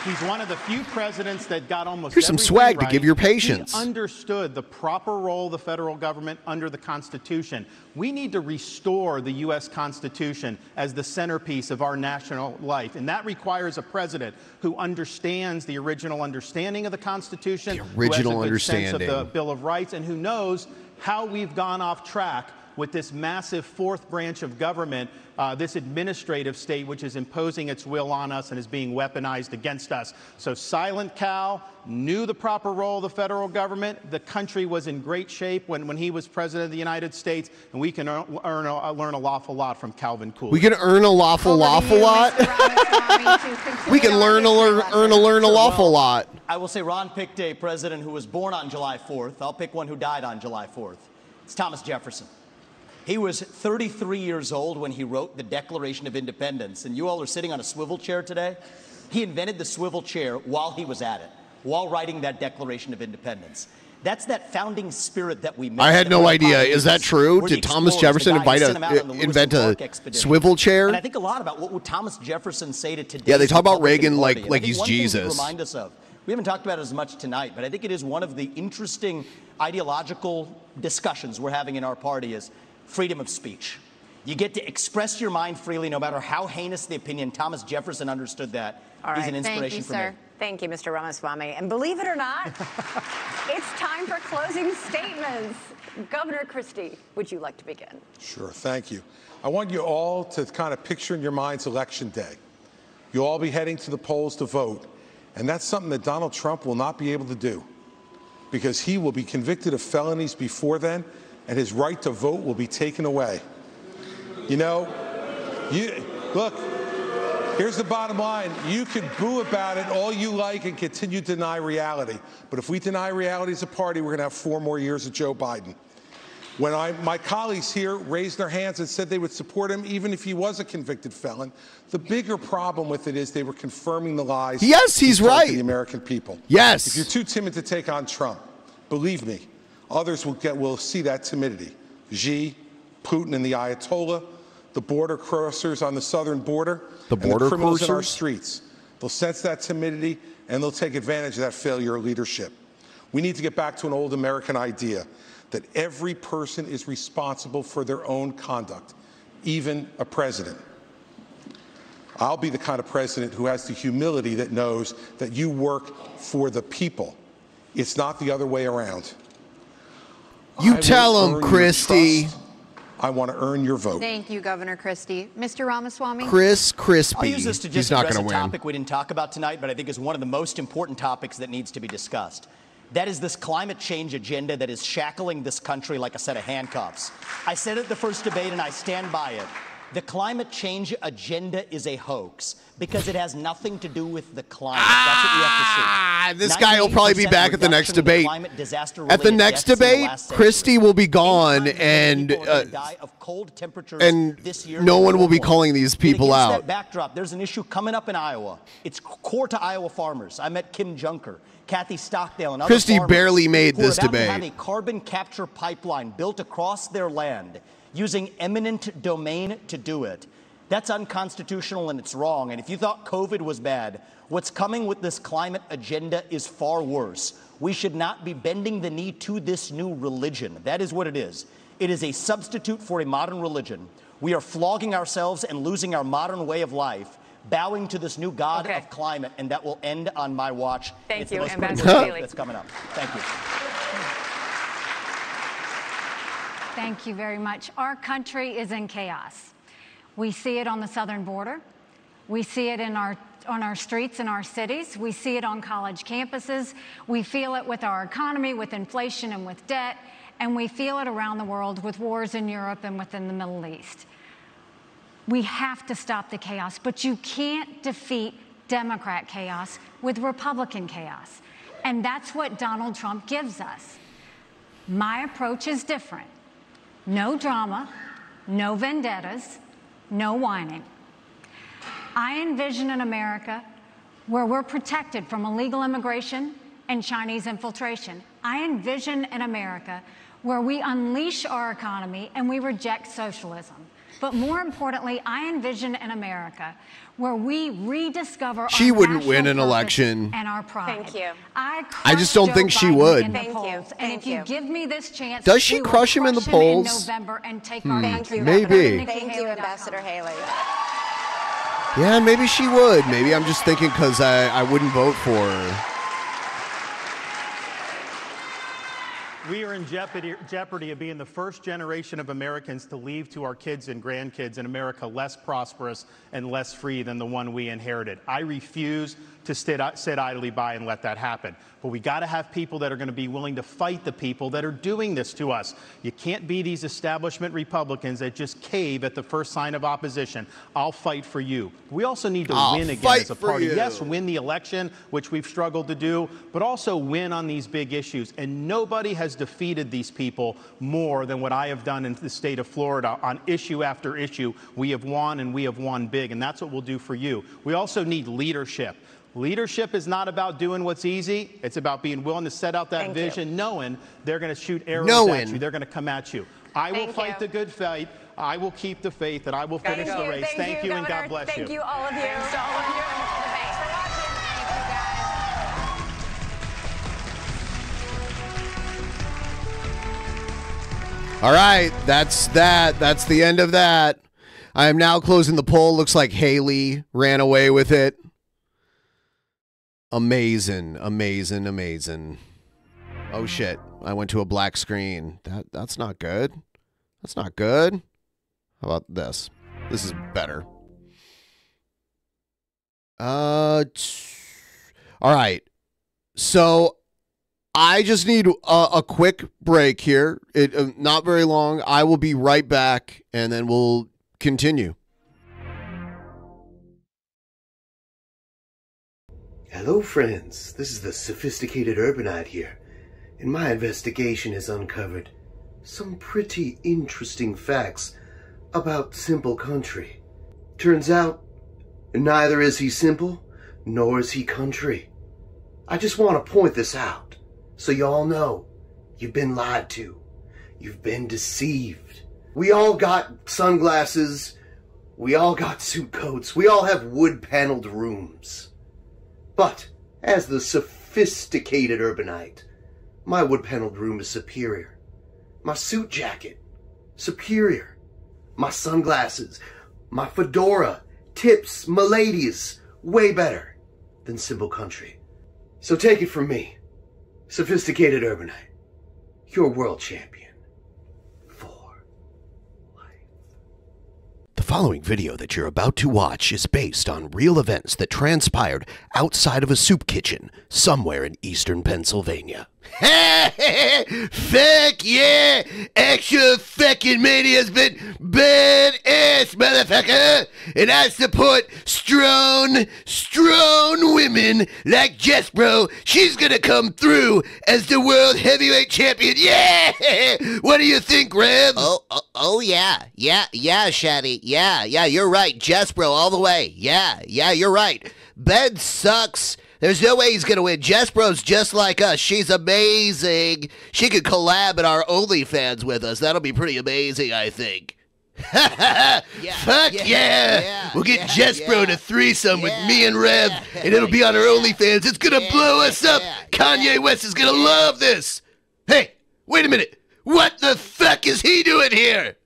He's one of the few presidents that got almost Here's some swag to give your patients. He understood the proper role of the federal government under the Constitution. We need to restore the U.S. Constitution as the centerpiece of our national life. And that requires a president who understands the original understanding of the Constitution, the original who has a good sense understanding of the Bill of Rights, and who knows how we've gone off track with this massive fourth branch of government, this administrative state, which is imposing its will on us and is being weaponized against us. So Silent Cal knew the proper role of the federal government. The country was in great shape when he was president of the United States, and we can learn an awful lot from Calvin Coolidge. We can earn a lawful lot. We can learn a lawful lot. I will say Ron picked a president who was born on July 4th. I'll pick one who died on July 4th. It's Thomas Jefferson. He was 33 years old when he wrote the Declaration of Independence, and you all are sitting on a swivel chair today. He invented the swivel chair while he was at it, while writing that Declaration of Independence. That's that founding spirit that we missed. I had no idea. Is that true? Did Thomas Jefferson invent a swivel chair? And I think a lot about what would Thomas Jefferson say to today. Yeah, they talk about Reagan like he's Jesus. Remind us of. We haven't talked about it as much tonight, but I think it is one of the interesting ideological discussions we're having in our party is freedom of speech. You get to express your mind freely, no matter how heinous the opinion. Thomas Jefferson understood that. All He's right. an inspiration Thank you, for sir. me. Thank you, Mr. Ramaswamy. And believe it or not, it's time for closing statements. Governor Christie, would you like to begin? Sure, thank you. I want you all to kind of picture in your minds Election Day. You'll all be heading to the polls to vote, and that's something that Donald Trump will not be able to do because he will be convicted of felonies before then, and his right to vote will be taken away. You know, look, here's the bottom line. You can boo about it all you like and continue to deny reality. But if we deny reality as a party, we're going to have 4 more years of Joe Biden. When my colleagues here raised their hands and said they would support him even if he was a convicted felon, the bigger problem with it is they were confirming the lies. Yes, he's right. To the American people. Yes. If you're too timid to take on Trump, believe me, others will see that timidity. Xi, Putin, and the Ayatollah, the border crossers on the southern border, the border criminals in our crossers? streets. They'll sense that timidity and they'll take advantage of that failure of leadership. We need to get back to an old American idea that every person is responsible for their own conduct, even a president. I'll be the kind of president who has the humility that knows that you work for the people. It's not the other way around. You tell him, Christie. I want to earn your vote. Thank you, Governor Christie. Mr. Ramaswamy? Chris Crispy. I'll use this to He's just not address going a to win. topic we didn't talk about tonight, but I think is one of the most important topics that needs to be discussed. That is this climate change agenda that is shackling this country like a set of handcuffs. I said at the first debate, and I stand by it. The climate change agenda is a hoax because it has nothing to do with the climate. That's what we have to see. This guy will probably be back at the next debate. At the next debate, Christie will be gone, and no one will be calling these people Against out. that backdrop, there's an issue coming up in Iowa. It's core to Iowa farmers. I met Kim Junker, Kathy Stockdale, and other Christie farmers barely made who are this about to debate. have a carbon capture pipeline built across their land using eminent domain to do it. That's unconstitutional and it's wrong. And if you thought COVID was bad, what's coming with this climate agenda is far worse. We should not be bending the knee to this new religion. That is what it is. It is a substitute for a modern religion. We are flogging ourselves and losing our modern way of life, bowing to this new god of climate, and that will end on my watch. Thank It's you, the most Ambassador critical Haley. that's coming up. Thank you. Thank you very much. Our country is in chaos. We see it on the southern border. We see it on our streets in our cities. We see it on college campuses. We feel it with our economy, with inflation and with debt. And we feel it around the world with wars in Europe and within the Middle East. We have to stop the chaos, but you can't defeat Democrat chaos with Republican chaos. And that's what Donald Trump gives us. My approach is different. No drama, no vendettas, no whining. I envision an America where we're protected from illegal immigration and Chinese infiltration. I envision an America where we unleash our economy and we reject socialism. But more importantly, I envision an America where we rediscover She our wouldn't national win an purpose election. and our pride. Thank you. I just don't think she would. And if you give me this chance, Does she we will crush him in the crush polls? in November and take our country back. Maybe. Thank you, Ambassador Haley. Yeah, maybe she would. Maybe I'm just thinking because I wouldn't vote for her. We are in jeopardy of being the first generation of Americans to leave to our kids and grandkids an America less prosperous and less free than the one we inherited. I refuse to sit idly by and let that happen. But we got to have people that are going to be willing to fight the people that are doing this to us. You can't be these establishment Republicans that just cave at the first sign of opposition. I'll fight for you. We also need to win again as a party. Yes, win the election, which we've struggled to do, but also win on these big issues. And nobody has defeated these people more than what I have done in the state of Florida on issue after issue. We have won, and we have won big, and that's what we'll do for you. We also need leadership. Leadership is not about doing what's easy. It's about being willing to set out that vision, knowing they're going to shoot arrows at you. They're going to come at you. I will fight the good fight. I will keep the faith, and I will finish the race. Thank you, and God bless you. Thank you, all of you. Thanks to all of you. Thanks for watching. Thank you, guys. All right, that's that. That's the end of that. I am now closing the poll. Looks like Haley ran away with it. Amazing, amazing, amazing. Oh shit, I went to a black screen. That's not good. That's not good. How about this? This is better. All right. So I just need a quick break here. Not very long. I will be right back, and then we'll continue. Hello, friends. This is the Sophisticated Urbanite here, and my investigation has uncovered some pretty interesting facts about Simple Country. Turns out, neither is he simple, nor is he country. I just want to point this out, so y'all know you've been lied to. You've been deceived. We all got sunglasses. We all got suit coats. We all have wood-paneled rooms. But, as the Sophisticated Urbanite, my wood-paneled room is superior. My suit jacket, superior. My sunglasses, my fedora, tips, my ladies, way better than Simple Country. So take it from me, Sophisticated Urbanite, your world champion. The following video that you're about to watch is based on real events that transpired outside of a soup kitchen somewhere in eastern Pennsylvania. Fuck yeah! Extra fucking mania's been badass, motherfucker! And I support strong women like Jespro. She's gonna come through as the world heavyweight champion. Yeah! What do you think, Rev? Oh yeah, Shaddy. Yeah, you're right. Jespro all the way. Yeah, you're right. Ben sucks. There's no way he's going to win. Jespro's just like us. She's amazing. She could collab at our OnlyFans with us. That'll be pretty amazing, I think. Fuck yeah. We'll get Jespro to threesome with me and Rev, and it'll be on our OnlyFans. It's going to blow us up. Kanye West is going to love this. Hey, wait a minute. What the fuck is he doing here?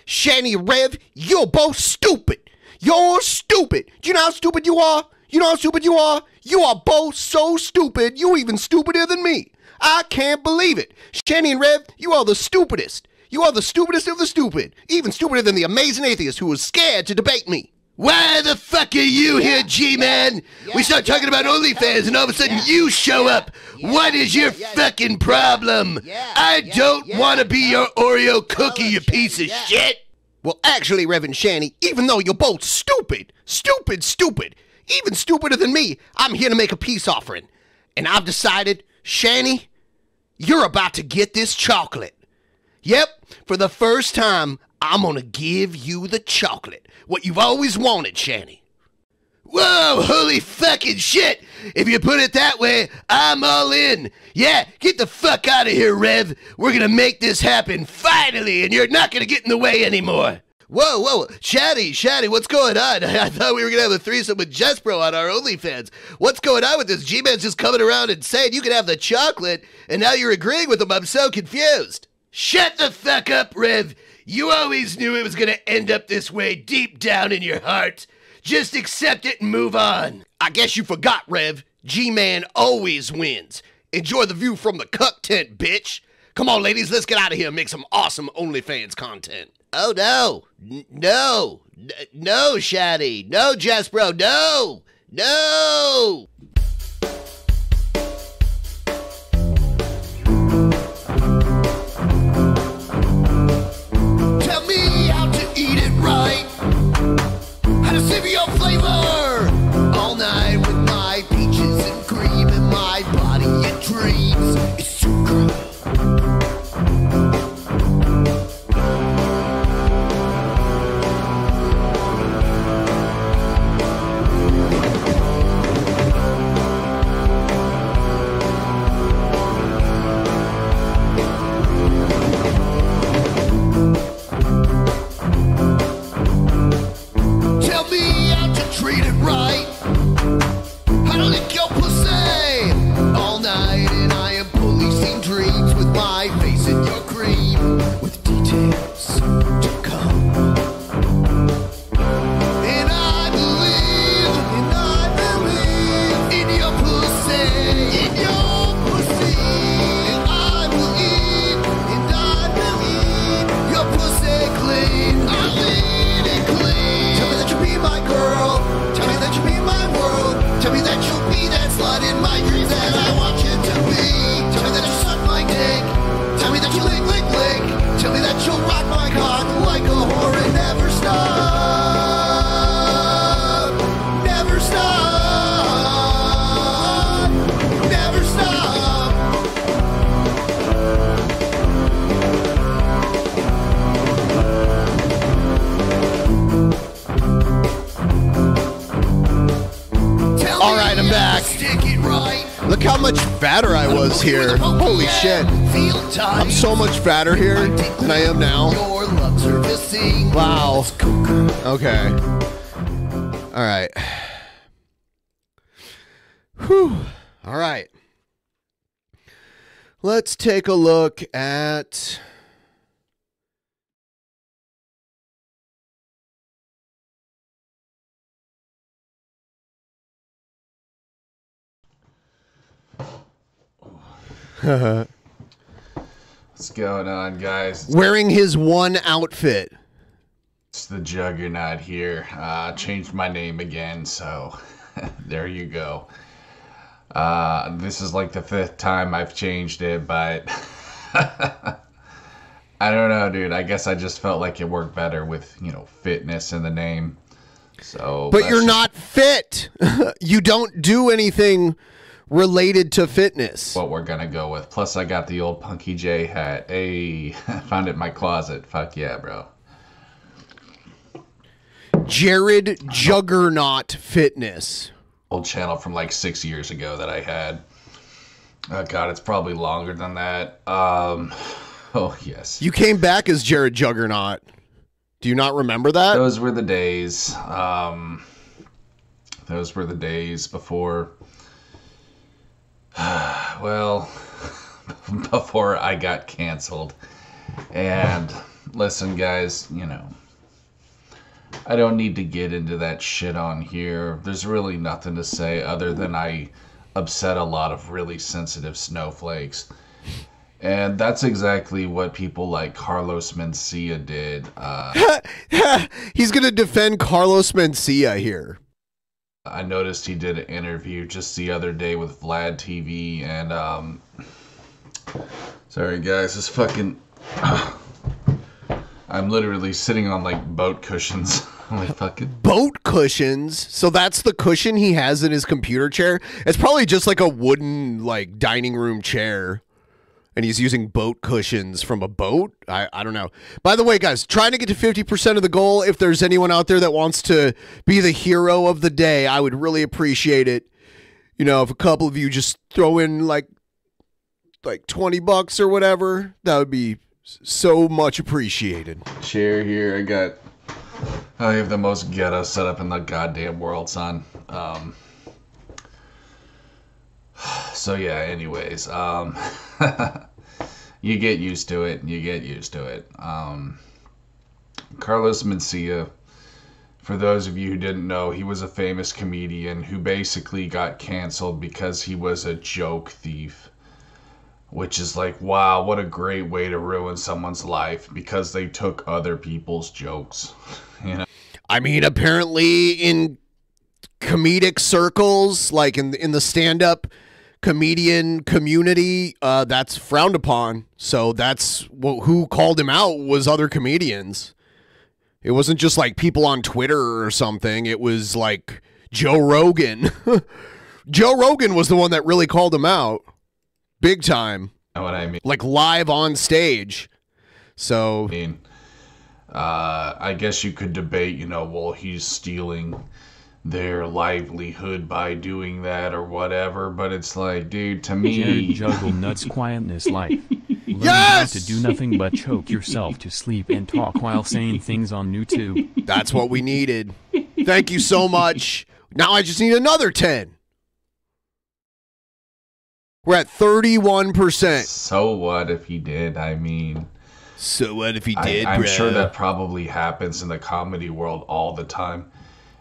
Shani, Rev, you're both stupid. You're stupid. Do you know how stupid you are? You know how stupid you are? You are both so stupid, you're even stupider than me. I can't believe it. Shani and Rev, you are the stupidest. You are the stupidest of the stupid. Even stupider than the amazing atheist who was scared to debate me. Why the fuck are you here, G-Man? We start talking about OnlyFans and all of a sudden you show up. What is your fucking problem? I don't want to be your Oreo cookie, you piece of shit. Well, actually, Reverend Shani, even though you're both stupid, even stupider than me, I'm here to make a peace offering. And I've decided, Shani, you're about to get this chocolate. Yep, for the first time, I'm gonna give you the chocolate. What you've always wanted, Shani. Whoa, holy fucking shit! If you put it that way, I'm all in. Yeah, get the fuck out of here, Rev. We're gonna make this happen, finally, and you're not gonna get in the way anymore. Whoa, Shaddy, what's going on? I thought we were gonna have a threesome with Jespro on our OnlyFans. What's going on with this? G-Man's just coming around and saying you can have the chocolate, and now you're agreeing with him. I'm so confused. Shut the fuck up, Rev. You always knew it was gonna end up this way deep down in your heart. Just accept it and move on. I guess you forgot, Rev. G-Man always wins. Enjoy the view from the cuck tent, bitch. Come on, ladies, let's get out of here and make some awesome OnlyFans content. Oh, no, Shaddy. No, Jespro, no. Tell me how to eat it right. How to savor your flavor. All night with my peaches and cream and my body it dreams. It's so good. Look how much fatter I was here. Holy shit. I'm so much fatter here than I am now. Wow. Okay. All right. Whew. All right. Let's take a look at... What's going on, guys? Wearing his one outfit. It's the Juggernaut here. Changed my name again, so there you go. This is like the 5th time I've changed it, but I don't know, dude. I guess I just felt like it worked better with, you know, fitness in the name. So, but you're not fit. You don't do anything related to fitness. What we're gonna go with. Plus, I got the old Punky J hat. Hey, found it in my closet. Fuck yeah, bro. Jared Juggernaut Fitness. Old channel from like 6 years ago that I had. Oh god, it's probably longer than that. Oh yes. You came back as Jared Juggernaut. Do you not remember that? Those were the days. Those were the days before. Well, before I got canceled. And listen, guys, you know, I don't need to get into that shit on here. There's really nothing to say other than I upset a lot of really sensitive snowflakes. And that's exactly what people like Carlos Mencia did. He's going to defend Carlos Mencia here. I noticed he did an interview just the other day with Vlad TV, and sorry guys, this fucking I'm literally sitting on like boat cushions. I'm like fucking boat cushions. So that's the cushion he has in his computer chair. It's probably just like a wooden like dining room chair. And he's using boat cushions from a boat? I don't know. By the way, guys, trying to get to 50% of the goal. If there's anyone out there that wants to be the hero of the day, I would really appreciate it. You know, if a couple of you just throw in like $20 or whatever, that would be so much appreciated. Chair here. I have the most ghetto setup in the goddamn world, son. So yeah, anyways, you get used to it. Carlos Mencia, for those of you who didn't know, he was a famous comedian who basically got canceled because he was a joke thief. Which is like, wow, what a great way to ruin someone's life because they took other people's jokes. You know? I mean, apparently in comedic circles, like in the stand-up comedian community, that's frowned upon. So that's who called him out was other comedians. It wasn't just like people on Twitter or something. It was like Joe Rogan. Joe Rogan was the one that really called him out. Big time. Know what I mean? Like live on stage. So I guess you could debate, you know, well, he's stealing their livelihood by doing that or whatever, but it's like, dude, to me, juggle nuts quietness life. Learn Yes! how to do nothing but choke yourself to sleep and talk while saying things on YouTube. That's what we needed. Thank you so much. Now I just need another 10. We're at 31%. So what if he did? I mean, so what if he did? I'm bruh? sure that probably happens in the comedy world all the time.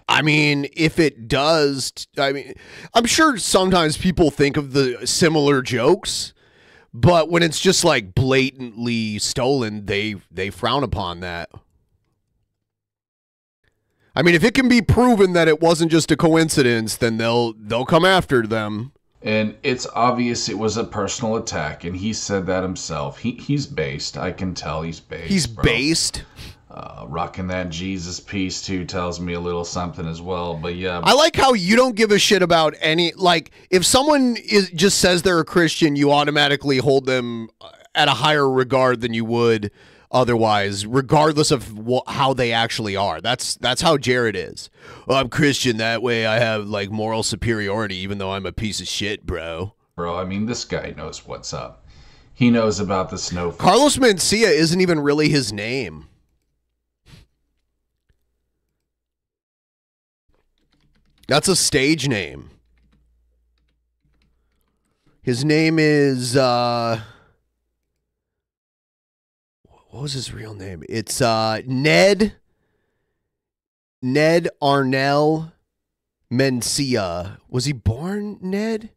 I mean, if it does, I mean, I'm sure sometimes people think of the similar jokes, but when it's just like blatantly stolen, they frown upon that. I mean, if it can be proven that it wasn't just a coincidence, then they'll come after them. And it's obvious it was a personal attack, and he said that himself. He's based. I can tell he's based. He's bro. Based? Rocking that Jesus piece, too, tells me a little something as well. But yeah. I like how you don't give a shit about any, like, if someone just says they're a Christian, you automatically hold them at a higher regard than you would otherwise, regardless of how they actually are. That's how Jared is. Well, I'm Christian, that way I have like moral superiority, even though I'm a piece of shit, bro. bro. I mean, this guy knows what's up. He knows about the snow. Carlos Mencia isn't even really his name. That's a stage name. His name is, what was his real name? It's Ned Arnell Mencia. Was he born Ned?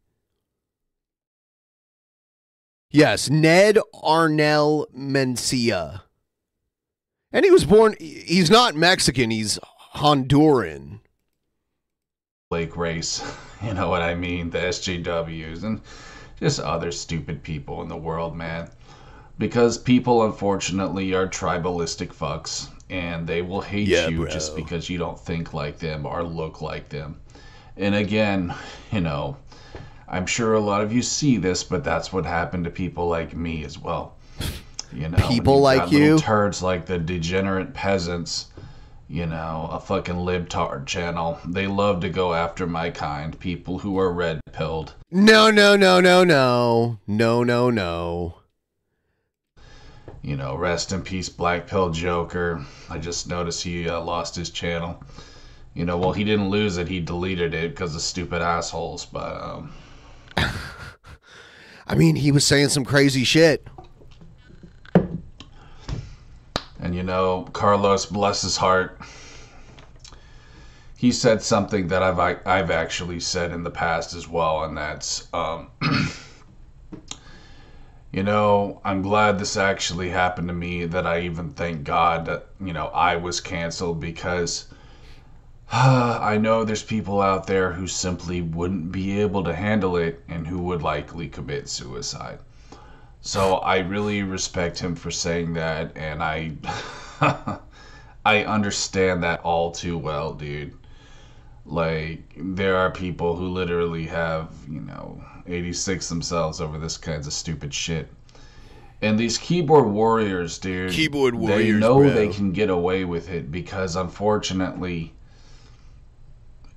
Yes, Ned Arnell Mencia. And he was born, he's not Mexican, he's Honduran. Lake race, you know what I mean? The SJWs and just other stupid people in the world, man. Because people, unfortunately, are tribalistic fucks, and they will hate you just because you don't think like them or look like them. And again, you know, I'm sure a lot of you see this, but that's what happened to people like me as well. You know, people like you, turds like the degenerate peasants. You know, a fucking libtard channel. They love to go after my kind, people who are red-pilled. No. You know, rest in peace, Black Pill Joker. I just noticed he lost his channel. You know, well, he didn't lose it. He deleted it because of stupid assholes, but, I mean, he was saying some crazy shit. And, you know, Carlos, bless his heart, he said something that I've actually said in the past as well, and that's, you know, I'm glad this actually happened to me, that I even thank God that, you know, I was canceled, because I know there's people out there who simply wouldn't be able to handle it and who would likely commit suicide. So I really respect him for saying that, and I understand that all too well, dude. Like, there are people who literally have, you know, 86 themselves over this kinds of stupid shit. And these keyboard warriors, dude, they know they can get away with it because, unfortunately,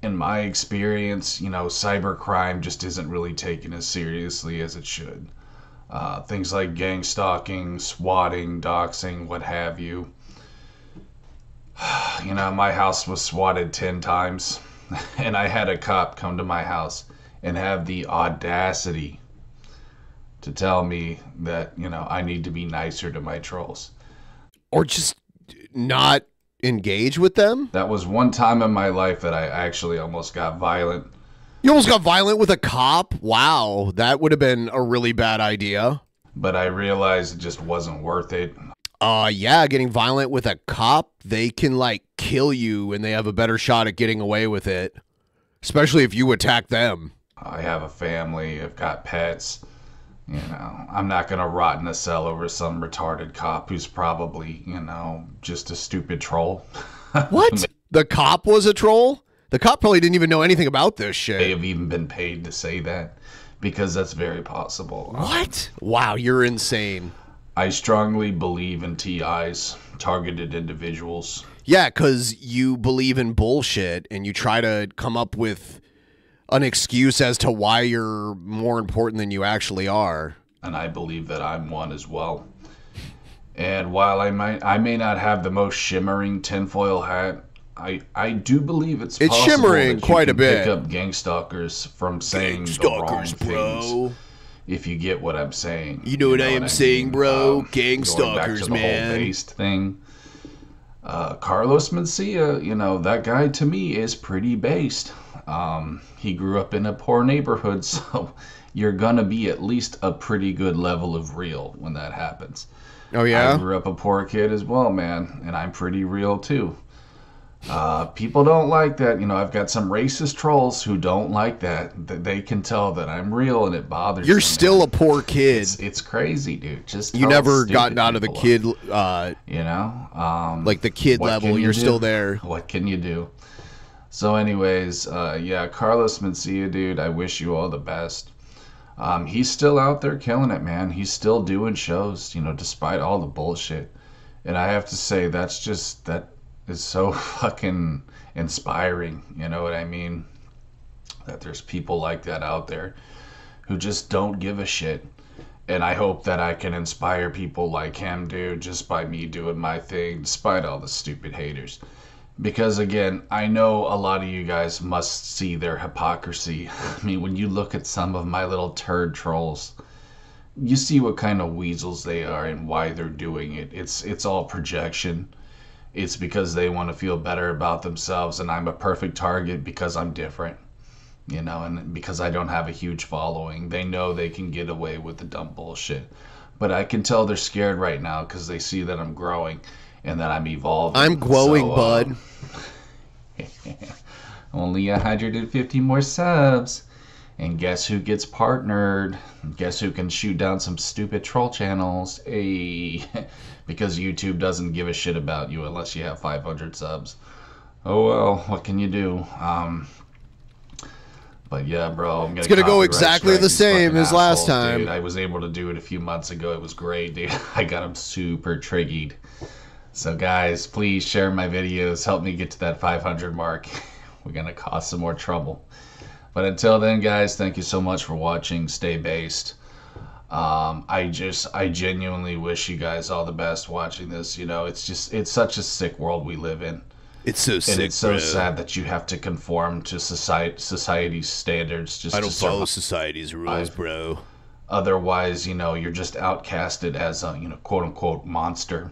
in my experience, you know, cybercrime just isn't really taken as seriously as it should. Things like gang stalking, swatting, doxing, what have you. You know, my house was swatted 10 times, and I had a cop come to my house and have the audacity to tell me that, you know, I need to be nicer to my trolls. Or just not engage with them? That was one time in my life that I actually almost got violent. You almost got violent with a cop? Wow, that would have been a really bad idea. But I realized it just wasn't worth it. Yeah, getting violent with a cop, they can, like, kill you, and they have a better shot at getting away with it. Especially if you attack them. I have a family, I've got pets. You know, I'm not going to rot in a cell over some retarded cop who's probably, you know, just a stupid troll. What? The cop was a troll? The cop probably didn't even know anything about this shit. They have even been paid to say that, because that's very possible. What? Wow, you're insane. I strongly believe in TIs, targeted individuals. Yeah, because you believe in bullshit and you try to come up with an excuse as to why you're more important than you actually are. And I believe that I'm one as well. And while I may not have the most shimmering tinfoil hat, I do believe it's possible shimmering that quite you a can bit. pick up gang stalkers from saying the wrong things. If you get what I'm saying. You know what I am saying, bro? Gang Going back to stalkers, the man. whole based thing. Carlos Mencia, you know, that guy to me is pretty based. He grew up in a poor neighborhood, so you're gonna be at least a pretty good level of real when that happens. Oh, yeah? I grew up a poor kid as well, man, and I'm pretty real too. People don't like that. You know, I've got some racist trolls who don't like that. They can tell that I'm real, and it bothers You're them, still man. a poor kid. It's crazy, dude. Just You tell never stupid gotten out of the people kid, you know, like the kid what level. can you You're do? still there. What can you do? So anyways, yeah, Carlos Mencia, dude, I wish you all the best. He's still out there killing it, man. He's still doing shows, you know, despite all the bullshit. And I have to say, that is so fucking inspiring, you know what I mean? That there's people like that out there who just don't give a shit. And I hope that I can inspire people like him, dude, just by me doing my thing, despite all the stupid haters. Because, again, I know a lot of you guys must see their hypocrisy. I mean, when you look at some of my little turd trolls, you see what kind of weasels they are and why they're doing it. It's all projection. It's because they want to feel better about themselves, and I'm a perfect target because I'm different. You know, and because I don't have a huge following, they know they can get away with the dumb bullshit. But I can tell they're scared right now because they see that I'm growing and that I'm evolving. I'm glowing, bud. Only 150 more subs. And guess who gets partnered? Guess who can shoot down some stupid troll channels? Because YouTube doesn't give a shit about you unless you have 500 subs. Oh well, what can you do? But yeah, bro, it's gonna go exactly the same as last time. Dude, I was able to do it a few months ago. It was great, dude. I got them super triggered. So guys, please share my videos. Help me get to that 500 mark. We're gonna cause some more trouble. But until then, guys, thank you so much for watching. Stay based. I genuinely wish you guys all the best watching this. You know, it's such a sick world we live in. It's so sick, and it's so bro. sad that you have to conform to society's standards. Just I don't to follow society's rules, bro. Otherwise, you know, you're just outcasted as a, you know, quote unquote monster.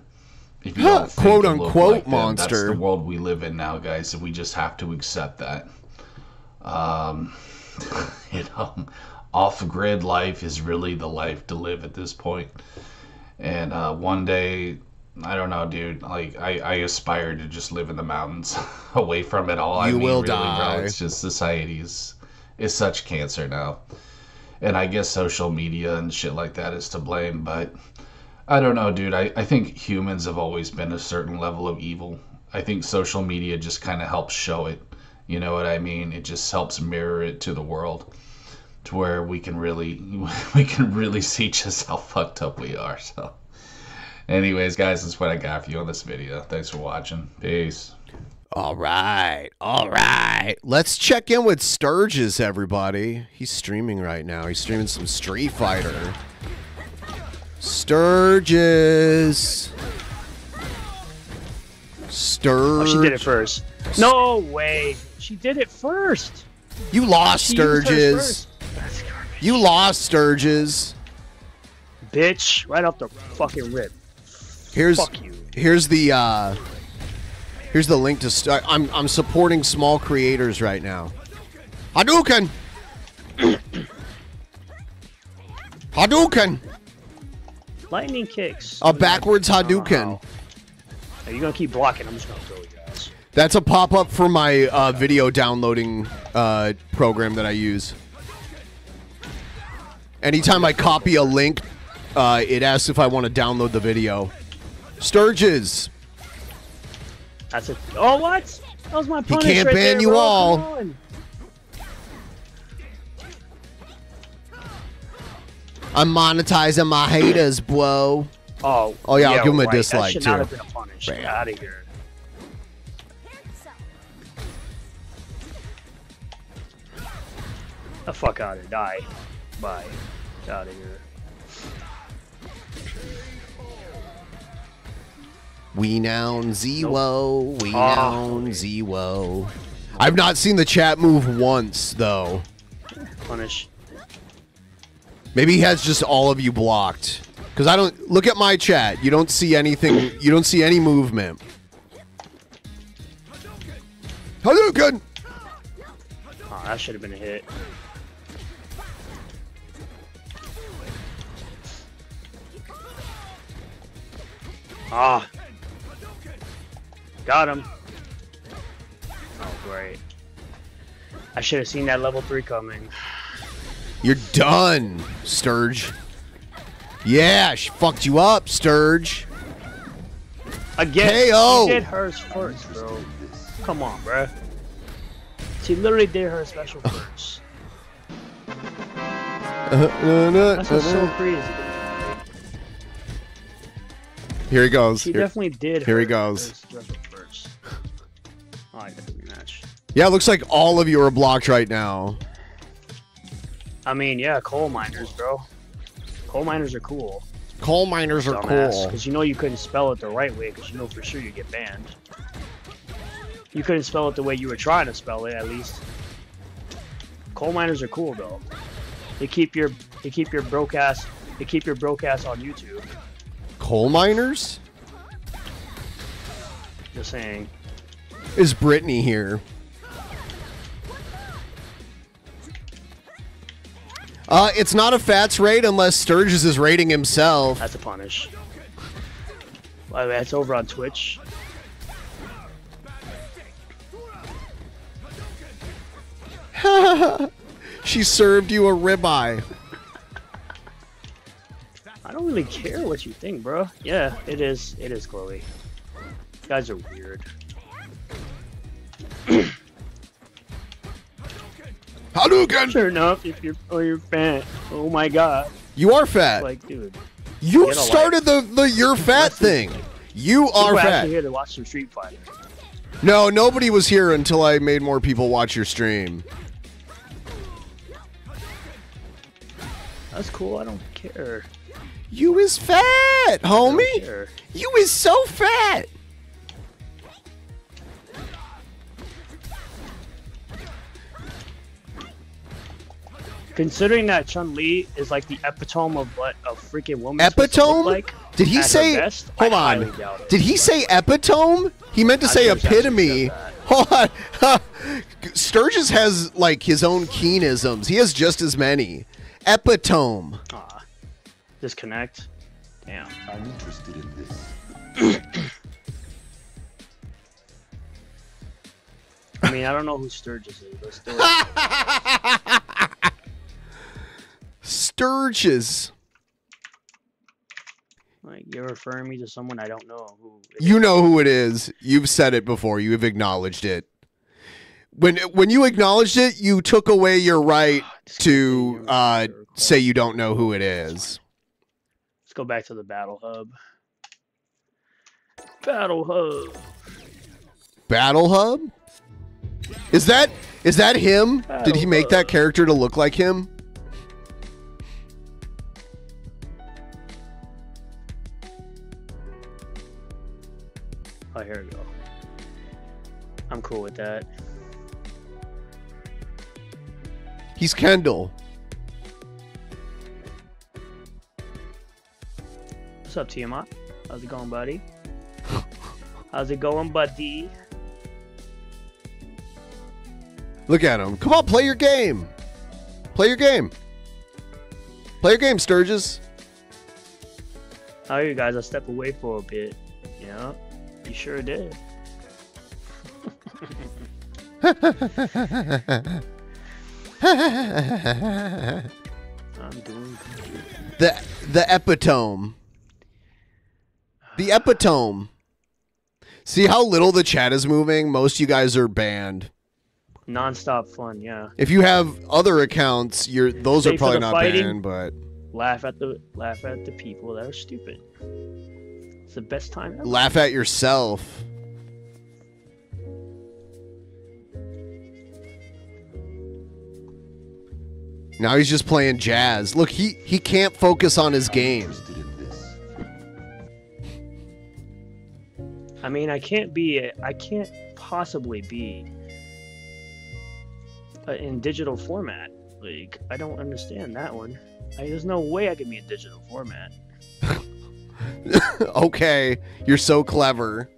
If you don't think quote and look unquote like them, monster. That's the world we live in now, guys, and we just have to accept that. You know, off-grid life is really the life to live at this point. And one day, I don't know, dude. Like, I aspire to just live in the mountains, away from it all. You will really, die. Bro, it's just society is such cancer now, and I guess social media and shit like that is to blame. But I don't know, dude. I think humans have always been a certain level of evil. I think social media just kind of helps show it. You know what I mean? It just helps mirror it to the world, to where we can really see just how fucked up we are. So. Anyways, guys, that's what I got for you on this video. Thanks for watching. Peace. All right. Let's check in with Sturgis, everybody. He's streaming right now. He's streaming some Street Fighter. Sturgis. Oh, she did it first. No way. She did it first. You lost, Sturgis. You lost, Sturgis. Bitch, right off the fucking rip. Here's the link to start. I'm supporting small creators right now. Hadouken. Hadouken. Lightning kicks. A backwards Hadouken. Are you gonna keep blocking? I'm just gonna throw you guys. That's a pop-up for my video downloading program that I use. Anytime I copy a link, it asks if I want to download the video. Sturgis. That's it. Oh, what? That was my punish. He can't right ban there, you bro. all. Come on. I'm monetizing my haters, bro. Oh yeah, I'll yeah, give him a right. dislike, that should too. not have been a punish. Get out of here. The fuck out of here. Die. Bye. Get out of here. We noun Zwo. We noun Zwo. I've not seen the chat move once, though. Punish. Maybe he has just all of you blocked. Because I don't... Look at my chat. You don't see anything... You don't see any movement. Hadouken! Oh, that should have been a hit. Ah. Got him. Oh, great. I should have seen that level 3 coming. You're done, Sturge. Yeah, she fucked you up, Sturge. Again, KO. she did hers first, bro. Come on, bro. She literally did her special first. That's what's so crazy. Here he goes. She definitely did. Here he her goes. special first. Oh, I got the rematch. Yeah, it looks like all of you are blocked right now. I mean, yeah, coal miners, bro. Coal miners are cool. Coal miners are cool. Because you know you couldn't spell it the right way, because you know for sure you get banned. You couldn't spell it the way you were trying to spell it, at least. Coal miners are cool, though. They keep your broke ass on YouTube. Coal miners? Just saying. Is Brittany here? It's not a Fats raid unless Sturgis is raiding himself. That's a punish. By the way, it's over on Twitch. She served you a ribeye. I don't really care what you think, bro. Yeah, it is. It is, Chloe. You guys are weird. Hadouken! Sure enough, if you're fat. Oh my god. You are fat. Like, dude. You started the you're fat thing. You are fat. Actually here to watch some Street Fighter. No, nobody was here until I made more people watch your stream. That's cool. I don't care. You is fat, homie. You is so fat. Considering that Chun-Li is like the epitome of what a freaking woman Epitome? like, Did he say? Best, hold on. Did he say epitome? He meant to say epitome. Hold on. Sturgis has like his own keenisms. He has just as many. Epitome. Disconnect. Damn. I'm interested in this. I mean, I don't know who Sturgis is, but still. Sturgis. Like, you're referring me to someone I don't know who. You know who it is. You've said it before. You have acknowledged it. When you acknowledged it, you took away your right to say you don't know who it is. Let's go back to the Battle Hub. Battle Hub. Battle Hub? Is that him? Did he make that character to look like him? Oh, here we go. I'm cool with that. He's Kendall. What's up, Tiamat? How's it going, buddy? How's it going, buddy? Look at him. Come on, play your game. Play your game. Play your game, Sturgis. How are you guys? I step away for a bit. Yeah, you sure did. I'm doing good. The epitome. The epitome. See how little the chat is moving? Most of you guys are banned. Non-stop fun, yeah. If you have other accounts, those are probably not banned, but laugh at the people that are stupid. It's the best time ever. Laugh at yourself. Now he's just playing jazz. Look, he can't focus on his game. I mean, I can't possibly be in digital format. Like, I don't understand that one. There's no way I can be in digital format. Okay, you're so clever.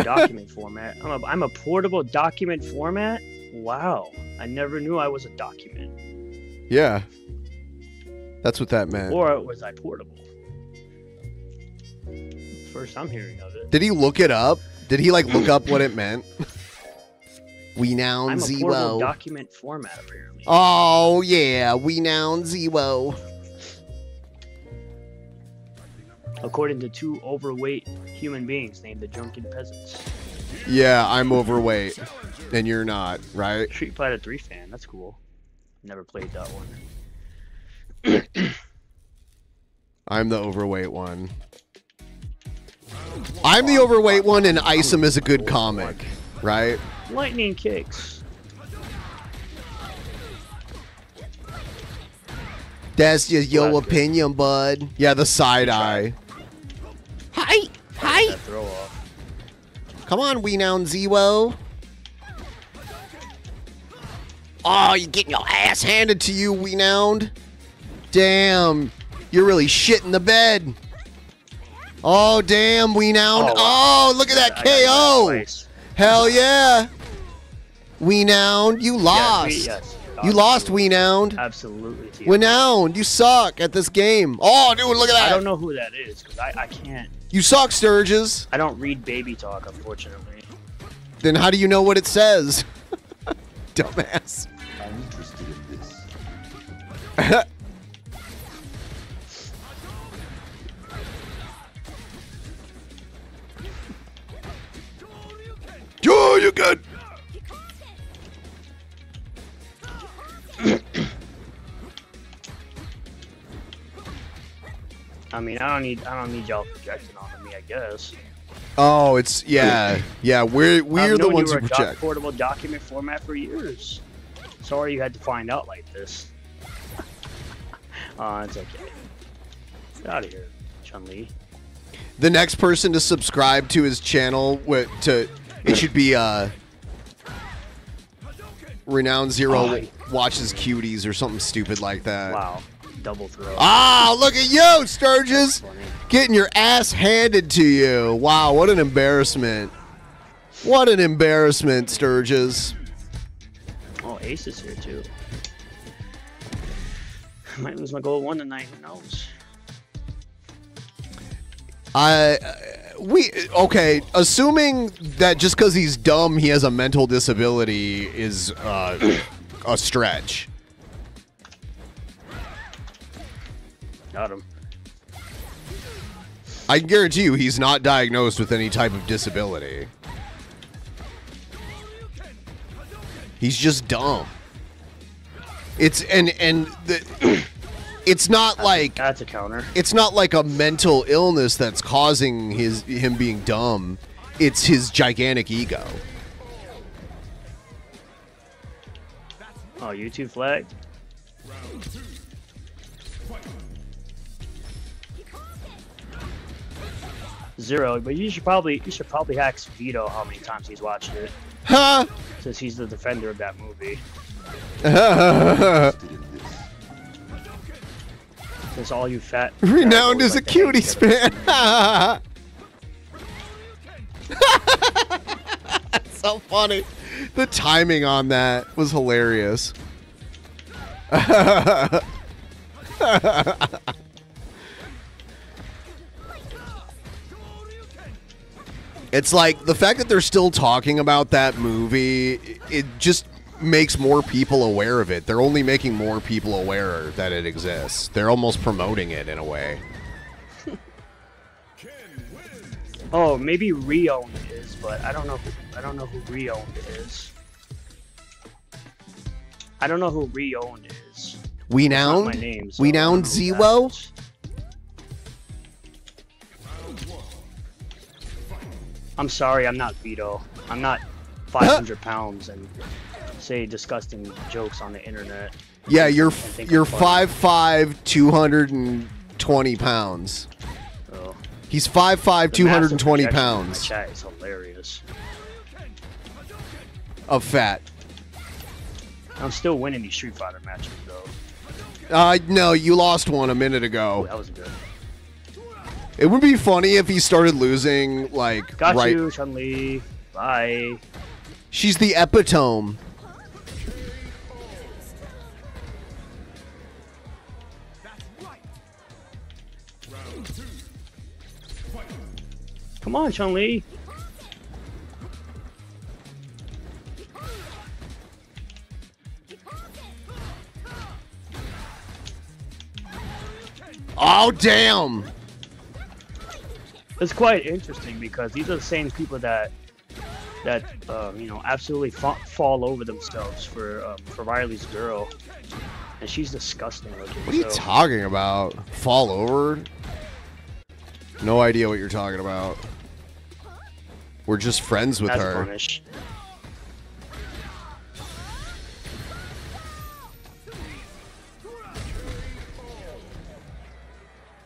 Document format. I'm a portable document format. Wow, I never knew I was a document. Yeah, that's what that meant. Or was I portable? First I'm hearing of it. Did he look it up? Did he look up what it meant? We noun I'm a zero. portable document format apparently. Oh yeah, we noun zero. According to two overweight human beings named the Drunken Peasants. Yeah, I'm overweight, and you're not, right? Street Fighter 3 fan. That's cool. Never played that one. I'm the overweight one. I'm the overweight one, and Isom is a good comic, right? Lightning kicks. That's just your opinion, bud. Yeah, the side eye. Hi, hi. Throw off. Come on, Renowned Zero. Oh, you're getting your ass handed to you, Renowned. Damn, you're really shitting the bed. Oh, damn, Renowned. Oh, look at that KO. Hell yeah. Renowned, you lost. Yes. You lost, Renowned. Absolutely. Renowned, you suck at this game. Oh, dude, look at that. I don't know who that is because I can't. You suck, Sturgis. I don't read baby talk, unfortunately. Then how do you know what it says? Dumbass. I'm interested in this. Oh, you good. I mean, I don't need y'all projecting on me, I guess. Oh, it's yeah. We're the ones who I've known you were a project. portable document format for years. Sorry you had to find out like this. It's okay. Get out of here, Chun-Li. The next person to subscribe to his channel, it should be Renowned Zero watches cuties or something stupid like that. Wow, double throw. Ah, look at you, Sturgis, getting your ass handed to you. Wow, what an embarrassment. What an embarrassment, Sturgis. Oh, Ace is here too. I might lose my goal 1 tonight. Who knows? Okay, assuming that just because he's dumb, he has a mental disability is a stretch. Got him. I can guarantee you he's not diagnosed with any type of disability. He's just dumb. It's it's not like that's a counter. It's not like a mental illness that's causing him being dumb. It's his gigantic ego. Oh, YouTube flag. Zero, but you should probably ask Vito how many times he's watched it. Huh? Since he's the defender of that movie. Since all you fat Renowned as a cutie fan. That's so funny. The timing on that was hilarious. It's like the fact that they're still talking about that movie, it just makes more people aware of it. They're only making more people aware that it exists. They're almost promoting it in a way. Oh, maybe Reowned is, but I don't know who Reowned is. I don't know who Reowned is. Renowned? Renowned Zero? I'm sorry, I'm not Vito. I'm not 500 pounds and say disgusting jokes on the internet. Yeah, you're 5'5", 220 pounds. Oh. He's 5'5", 220 pounds. Chat is hilarious. Of fat. I'm still winning these Street Fighter matches though. No, you lost one a minute ago. Ooh, that was good. It would be funny if he started losing, like, Got you, Chun-Li. Bye. She's the epitome. Come on, Chun-Li. Oh, damn. It's quite interesting because these are the same people that that you know, absolutely fall over themselves for Riley's girl, and she's disgusting looking. What are you talking about? Fall over? No idea what you're talking about. We're just friends with her. Punish.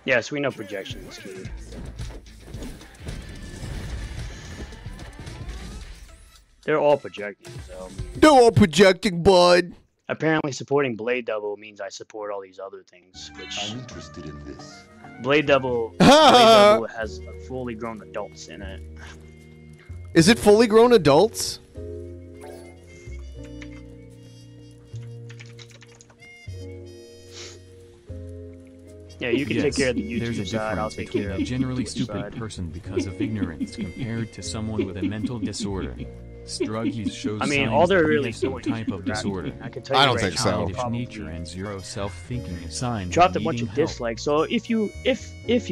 Yes, we know projection is key. They're all projecting, so. They're all projecting, bud. Apparently, supporting Blade Double means I support all these other things, which. I'm interested in this. Blade Double has fully grown adults in it. Is it fully grown adults? Yeah, you can take care of the YouTube there's a side. I'll difference take between care of a the generally YouTube stupid side. person because of ignorance compared to someone with a mental disorder. Struggies shows I mean, signs all they're that he really has some doing type is of disorder. I can tell you right now, Childish probably nature and zero self-thinking is signs dropped a of bunch of needing help. dislikes. So if you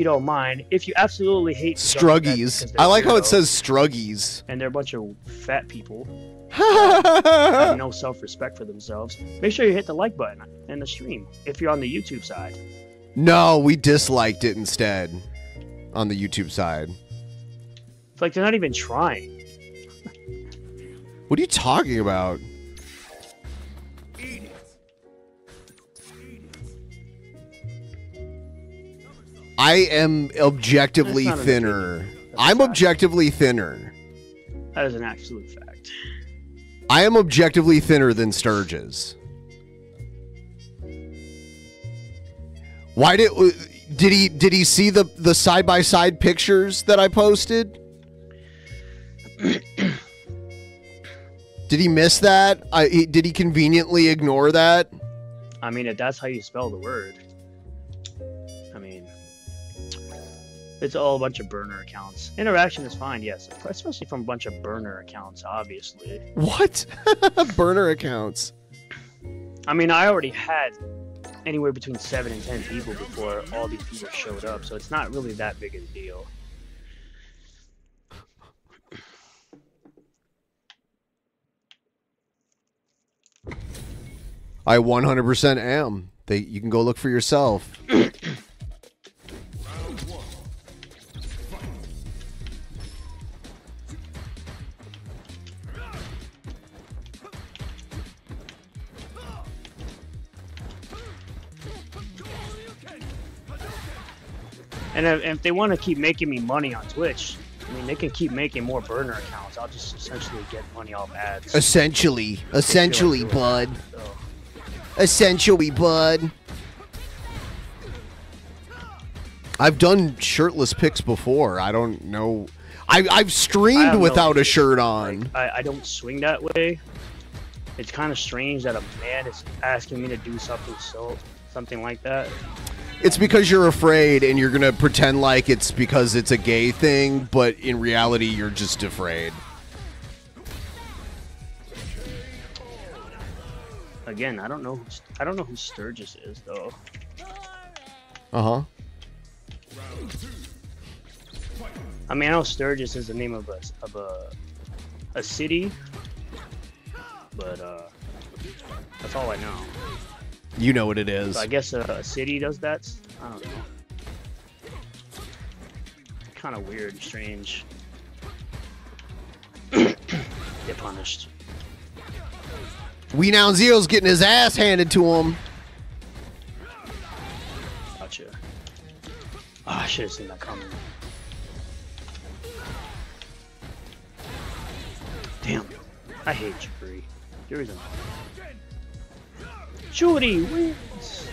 don't mind, if you absolutely hate Struggies. I like how it says Struggies. and they're a bunch of fat people have no self-respect for themselves, make sure you hit the like button in the stream if you're on the YouTube side. No, we disliked it instead on the YouTube side. It's like they're not even trying. What are you talking about? I am objectively That's not an thinner. I'm objectively thinner. That is an absolute fact. I am objectively thinner than Sturgis. Why did he see the side by side pictures that I posted? Did he miss that? Did he conveniently ignore that? I mean, if that's how you spell the word. I mean, it's all a bunch of burner accounts. Interaction is fine, yes, especially from a bunch of burner accounts, obviously. What? Burner accounts. I mean, I already had anywhere between 7 and 10 people before all these people showed up, so it's not really that big of a deal. I 100% am. You can go look for yourself. And if they want to keep making me money on Twitch, I mean, they can keep making more burner accounts. I'll just essentially get money off ads. Essentially, bud. Essentially, bud. I've done shirtless pics before. I don't know. I've streamed without a shirt on. Like, I don't swing that way. It's kind of strange that a man is asking me to do something like that. It's because you're afraid and you're going to pretend like it's because it's a gay thing, but in reality, you're just afraid. Again, I don't know who Sturgis is though. Uh-huh. I mean, I know Sturgis is the name of a city, but that's all I know. You know what it is. So I guess a city does that. I don't know. Kind of weird and strange. Get punished. We Now Zero's getting his ass handed to him. Gotcha. Oh, I should have seen that coming. Damn. I hate Jabri. Jabari's annoying. Judy wins.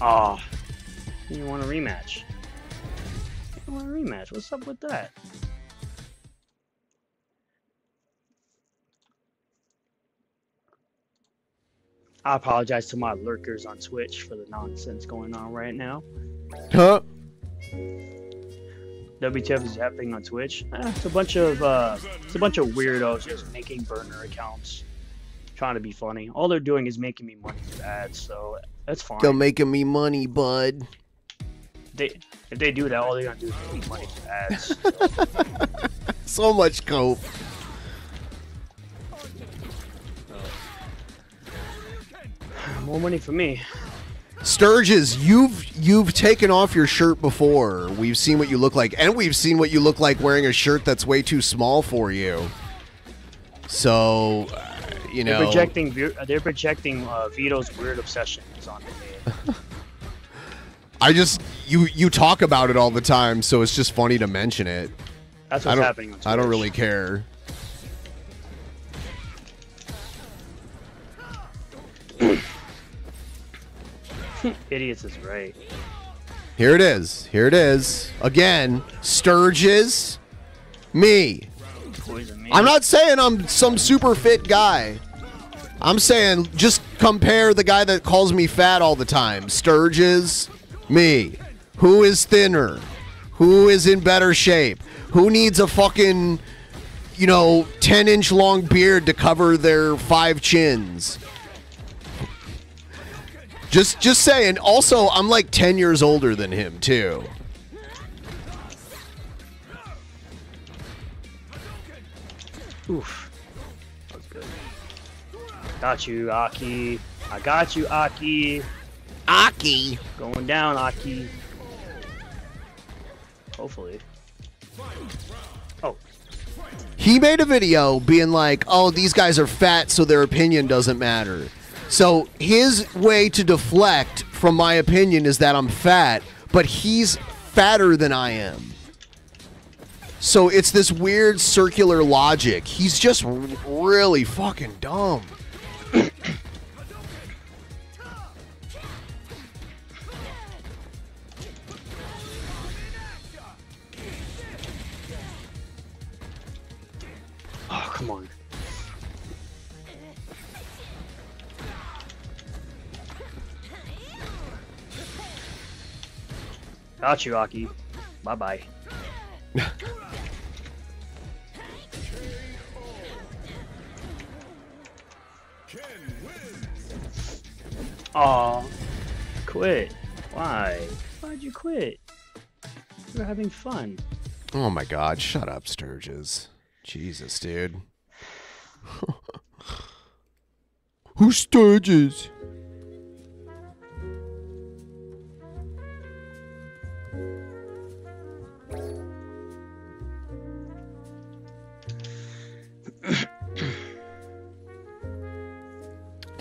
Oh, you want a rematch? You want a rematch? What's up with that? I apologize to my lurkers on Twitch for the nonsense going on right now. Huh? WTF is happening on Twitch? It's a bunch of weirdos just making burner accounts, trying to be funny. All they're doing is making me money with ads, so that's fine. They're making me money, bud. If they do that, all they're gonna do is make money for ads. So much cope. More money for me. Sturgis, you've taken off your shirt before. We've seen what you look like, and we've seen what you look like wearing a shirt that's way too small for you. So, you know, they're projecting Vito's weird obsessions on me. You talk about it all the time, so it's just funny to mention it. That's what's happening on Twitch. I don't really care. Idiots is right. Here it is. Here it is. Again, Sturgis, me. Poison me. I'm not saying I'm some super fit guy. I'm saying just compare the guy that calls me fat all the time. Sturgis, me. Who is thinner? Who is in better shape? Who needs a fucking, 10-inch long beard to cover their 5 chins? Just saying. Also, I'm like 10 years older than him, too. Oof. That was good. Got you, Aki. I got you, Aki. Aki. Going down, Aki. Hopefully. Oh. He made a video being like, oh, these guys are fat, so their opinion doesn't matter. So his way to deflect from my opinion is that I'm fat, but he's fatter than I am. So it's this weird circular logic. He's just really fucking dumb. Oh, come on. Got you, Aki. Bye-bye. Aw. Quit. Why? Why'd you quit? We're having fun. Oh my god, shut up, Sturgis. Jesus, dude. Who's Sturgis?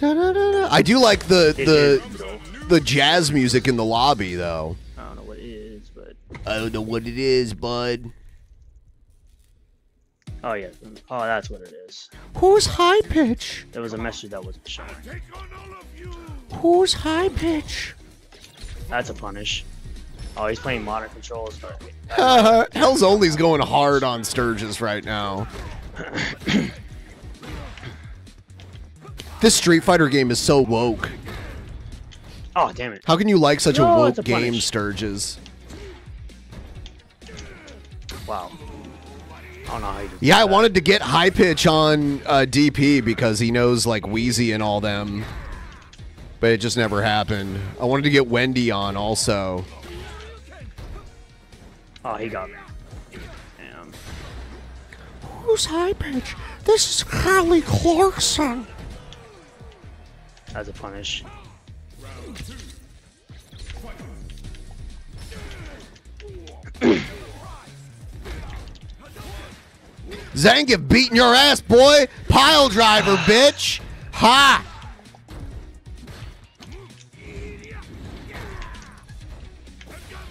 I do like the jazz music in the lobby, though. I don't know what it is, but... I don't know what it is, bud. Oh, yeah. Oh, that's what it is. Who's high pitch? There was a message that wasn't shown. Who's high pitch? That's a punish. Oh, he's playing modern controls. But... Hell's Only's going hard on Sturgis right now. This Street Fighter game is so woke. Oh, damn it. How can you like such a woke a game, punish. Sturgis? Wow. I don't know how you do Yeah, I that. wanted to get high pitch on DP because he knows like Wheezy and all them. But it just never happened. I wanted to get Wendy on also. Oh, he got me. Damn. Who's high pitch? This is Kelly Clarkson. That's a punish. Zangief beating your ass, boy. Pile driver, bitch. Ha!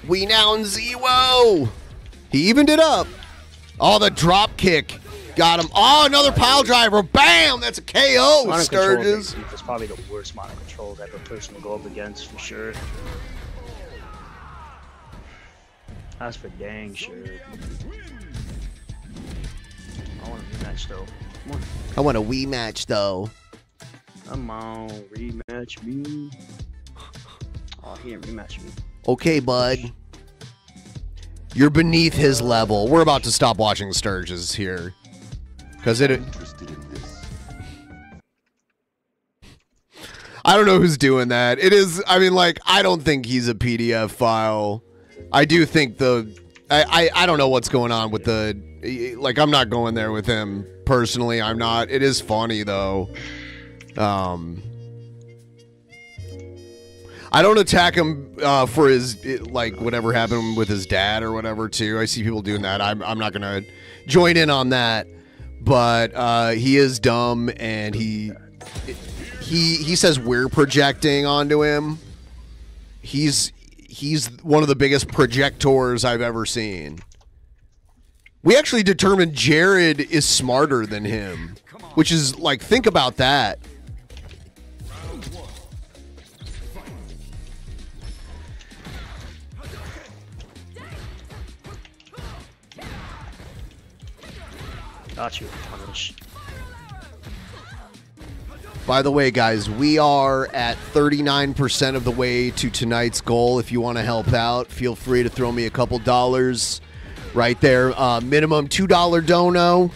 We now in Zero. He evened it up. Oh, the drop kick. Got him. Oh, another pile driver. Bam! That's a KO, Modern Sturgis. control is probably the worst modern control ever person to go up against, for sure. That's for dang sure. I want a rematch, though. Come on. I want a Wii match, though. Come on, rematch me. Oh, he didn't rematch me. Okay, bud. You're beneath his level. We're about to stop watching Sturgis here. Because it... I don't know who's doing that. It is... I mean, like, I don't think he's a PDF file. I do think I don't know what's going on with the, like, I'm not going there with him personally. I'm not. It is funny though. I don't attack him for his, like, whatever happened with his dad or whatever too. I see people doing that. I'm not gonna join in on that. But he is dumb, and he says we're projecting onto him. He's one of the biggest projectors I've ever seen. We actually determined Jared is smarter than him, which is, like, think about that. Got you. Punish. By the way, guys, we are at 39% of the way to tonight's goal. If you want to help out, feel free to throw me a couple dollars right there. Minimum $2 dono.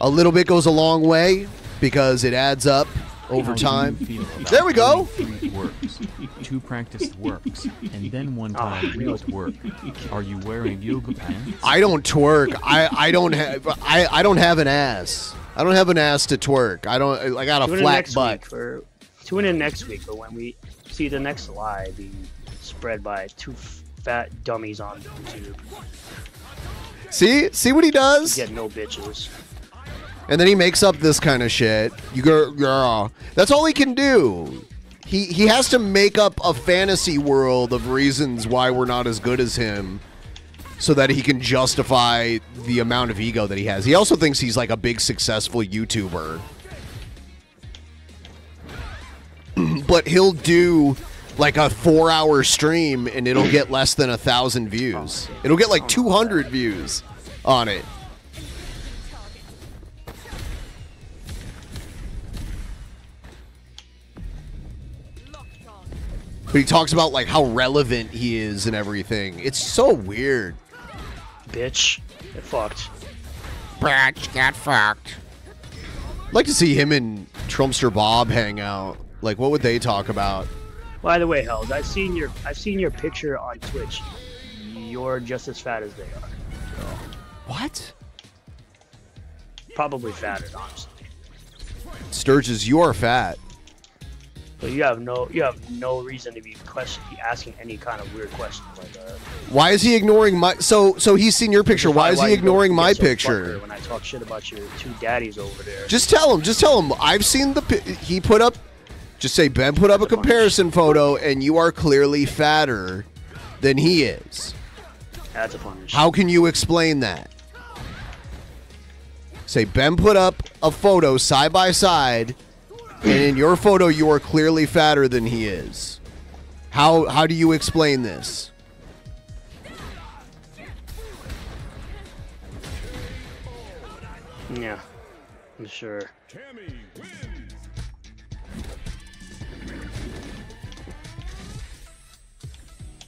A little bit goes a long way because it adds up over time. There we go. Works. 2 practiced works, and then 1 time real twerk. Are you wearing yoga pants? I don't twerk. I don't have an ass. I don't have an ass to twerk. I got a flat butt. Tune in next week for when we see the next lie being spread by 2 fat dummies on YouTube. See what he does? You get no bitches. And then he makes up this kind of shit. You go, yeah. That's all he can do. He has to make up a fantasy world of reasons why we're not as good as him, so that he can justify the amount of ego that he has. He also thinks he's like a big successful YouTuber. But he'll do like a 4-hour stream and it'll get less than 1,000 views. It'll get like 200 views on it. But he talks about like how relevant he is and everything. It's so weird. Bitch, get fucked. Bitch, get fucked. I'd like to see him and Trumpster Bob hang out. Like, what would they talk about? By the way, Hells, I've seen your picture on Twitch. You're just as fat as they are. So. What? Probably fatter, honestly. Sturgis, you are fat. But you have no reason to be asking any kind of weird questions like that. Why is he ignoring my? So he's seen your picture. Why is he ignoring my picture? When I talk shit about your 2 daddies over there. Just tell him. I've seen he put up. Just say Ben put up a comparison photo, and you are clearly fatter than he is. That's a punish. How can you explain that? Say Ben put up a photo side by side. And in your photo, you are clearly fatter than he is. How do you explain this? Yeah, I'm sure.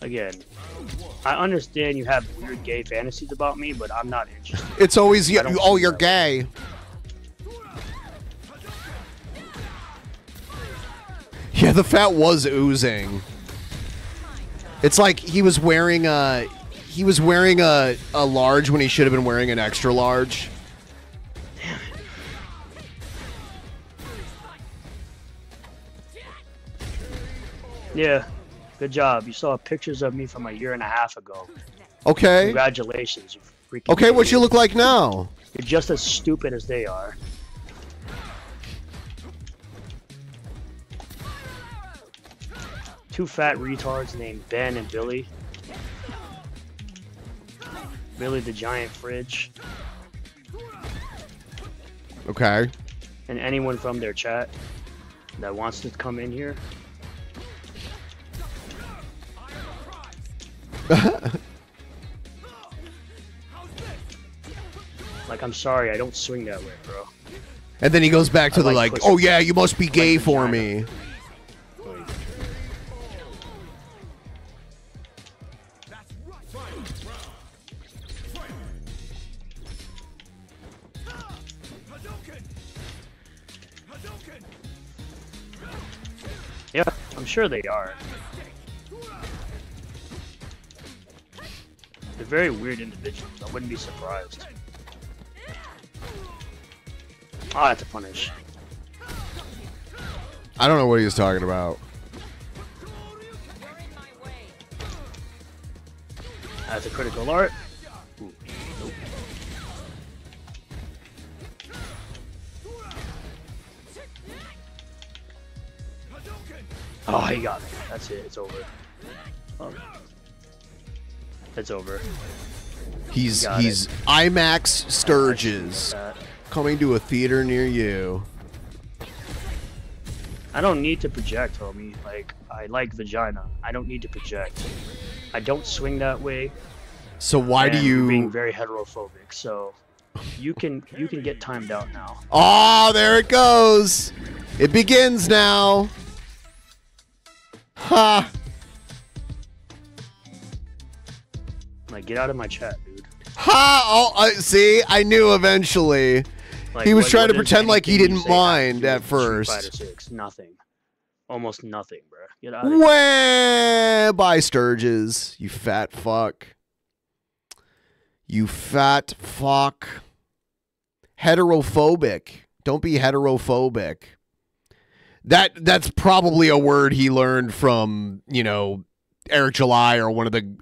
Again, I understand you have weird gay fantasies about me, but I'm not interested. It's always, you're gay. Yeah, the fat was oozing. It's like he was wearing a large when he should have been wearing an extra large. Damn it. Yeah, good job. You saw pictures of me from a year and a half ago. Okay. Congratulations, you freaking Okay, what idiot. you look like now? You're just as stupid as they are. Two fat retards named Ben and Billy. Billy the giant fridge. Okay. And anyone from their chat that wants to come in here. Like, I'm sorry, I don't swing that way, bro. And then he goes back to I oh yeah, you must be gay for me. Yeah, I'm sure they are. They're very weird individuals. I wouldn't be surprised. Oh, that's a punish. I don't know what he was talking about. That's a critical art. Ooh, nope. Oh, he got me. That's it. It's over. It's over. He's IMAX Sturges coming to a theater near you. I don't need to project, homie. Like, I like vagina. I don't need to project. I don't swing that way. So why do and you you're being very heterophobic? So you can get timed out now. Oh, there it goes. It begins now. Ha. Like, get out of my chat, dude. Ha! Oh, see, I knew eventually. Like, he was what trying to is pretend like he anything you didn't say mind after at Street Fighter first. 6? Nothing. Almost nothing, bro. Get out of here. Wah! Bye, Sturges. You fat fuck. You fat fuck. Heterophobic. Don't be heterophobic. That's probably a word he learned from, you know, Eric July or one of the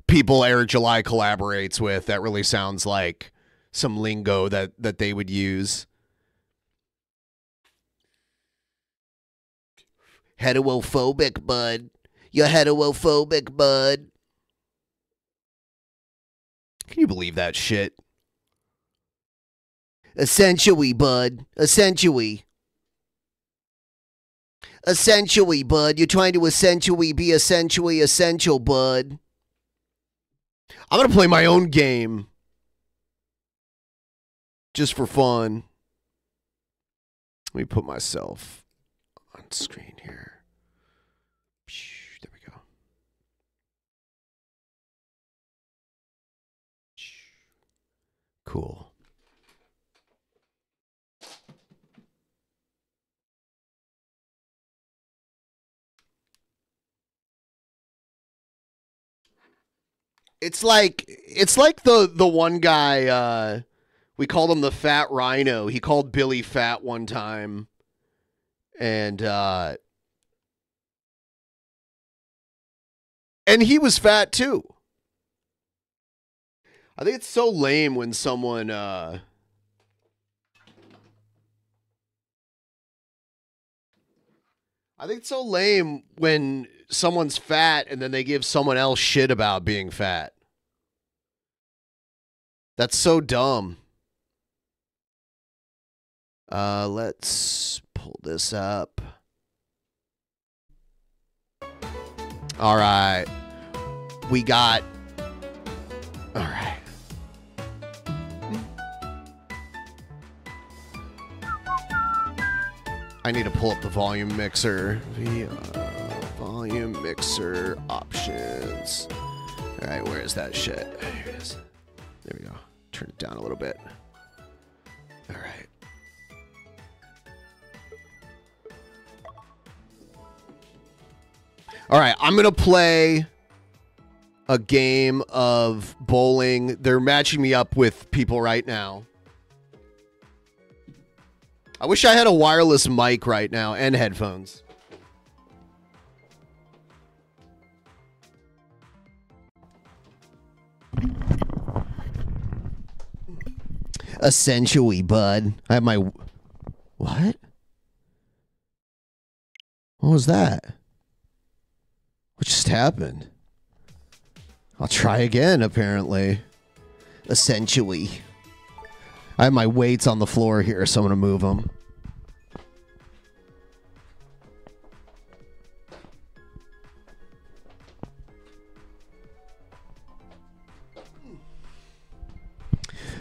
people Eric July collaborates with. That really sounds like some lingo that they would use. Heterophobic, bud. You're heterophobic, bud. Can you believe that shit? Essentially, bud. Essentially. Essentially, bud. You're trying to essentially be essentially essential, bud. I'm going to play my own game. Just for fun. Let me put myself on screen here. There we go. Cool. It's like the one guy, we called him the Fat Rhino. He called Billy fat one time. And he was fat too. I think it's so lame when someone I think it's so lame when someone's fat and then they give someone else shit about being fat. That's so dumb. Let's pull this up. All right. We got... All right. I need to pull up the volume mixer. Volume mixer options. All right, where is that shit? Here it is. There we go. Turn it down a little bit. All right. All right, I'm going to play a game of bowling. They're matching me up with people right now. I wish I had a wireless mic right now and headphones. Essentially, bud. I have my... What? What was that? What just happened? I'll try again, apparently. Essentially. I have my weights on the floor here, so I'm going to move them.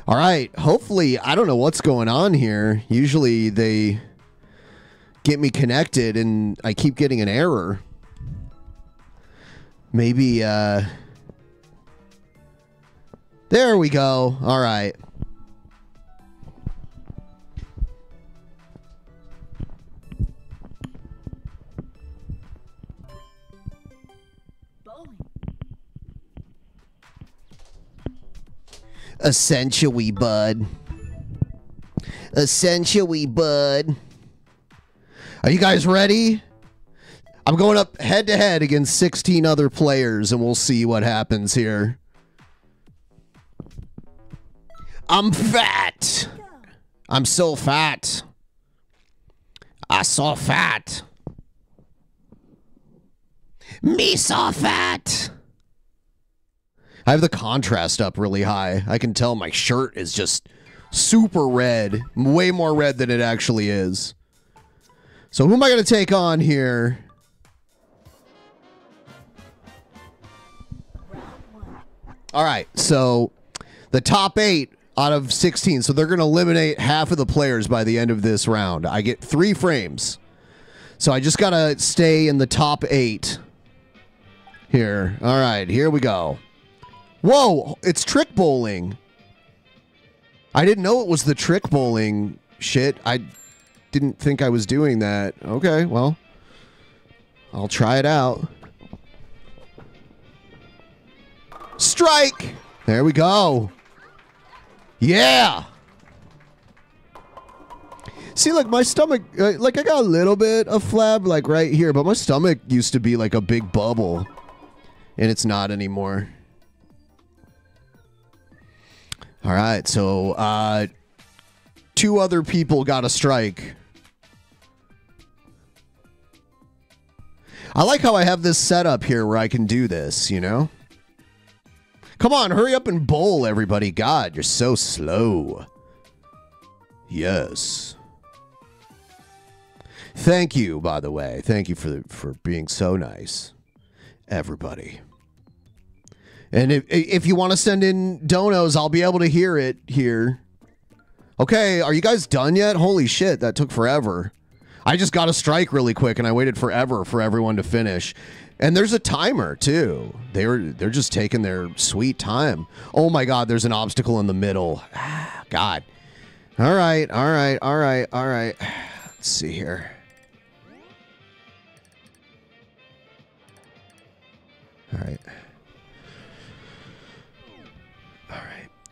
All right. Hopefully, I don't know what's going on here. Usually they get me connected and I keep getting an error. Maybe, there we go. All right. Essentially, bud. Essentially, bud. Are you guys ready? I'm going up head-to-head against 16 other players, and we'll see what happens here. I'm fat. I'm so fat. I so fat. Me so fat. I have the contrast up really high. I can tell my shirt is just super red. Way more red than it actually is. So who am I going to take on here? All right, so the top 8 out of 16. So they're going to eliminate half of the players by the end of this round. I get 3 frames. So I just got to stay in the top 8 here. All right, here we go. Whoa, it's trick bowling. I didn't know it was the trick bowling shit. I didn't think I was doing that. Okay, well, I'll try it out. Strike! There we go. Yeah! See, like, my stomach, like, I got a little bit of flab, like, right here, but my stomach used to be, like, a big bubble, and it's not anymore. All right, so, 2 other people got a strike. I like how I have this set up here where I can do this, you know? Come on, hurry up and bowl, everybody. God, you're so slow. Yes. Thank you, by the way. Thank you for being so nice, everybody. And if you want to send in donos, I'll be able to hear it here. Okay, are you guys done yet? Holy shit, that took forever. I just got a strike really quick, and I waited forever for everyone to finish. And there's a timer too. They're just taking their sweet time. Oh my God, there's an obstacle in the middle. God. All right. Let's see here. All right.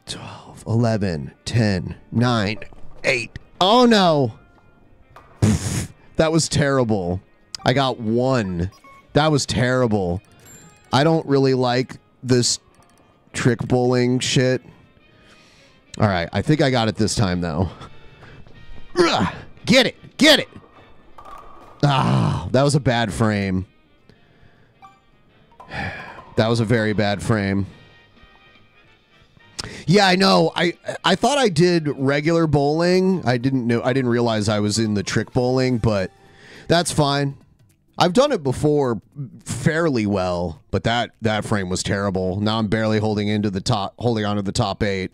12, 11, 10, 9, 8. Oh no. That was terrible. I got 1. That was terrible. I don't really like this trick bowling shit. All right, I think I got it this time, though. Get it! Get it! Ah, that was a bad frame. That was a very bad frame. Yeah, I know. I thought I did regular bowling. I didn't realize I was in the trick bowling, but that's fine. I've done it before fairly well, but that frame was terrible. Now I'm barely holding on to the top 8.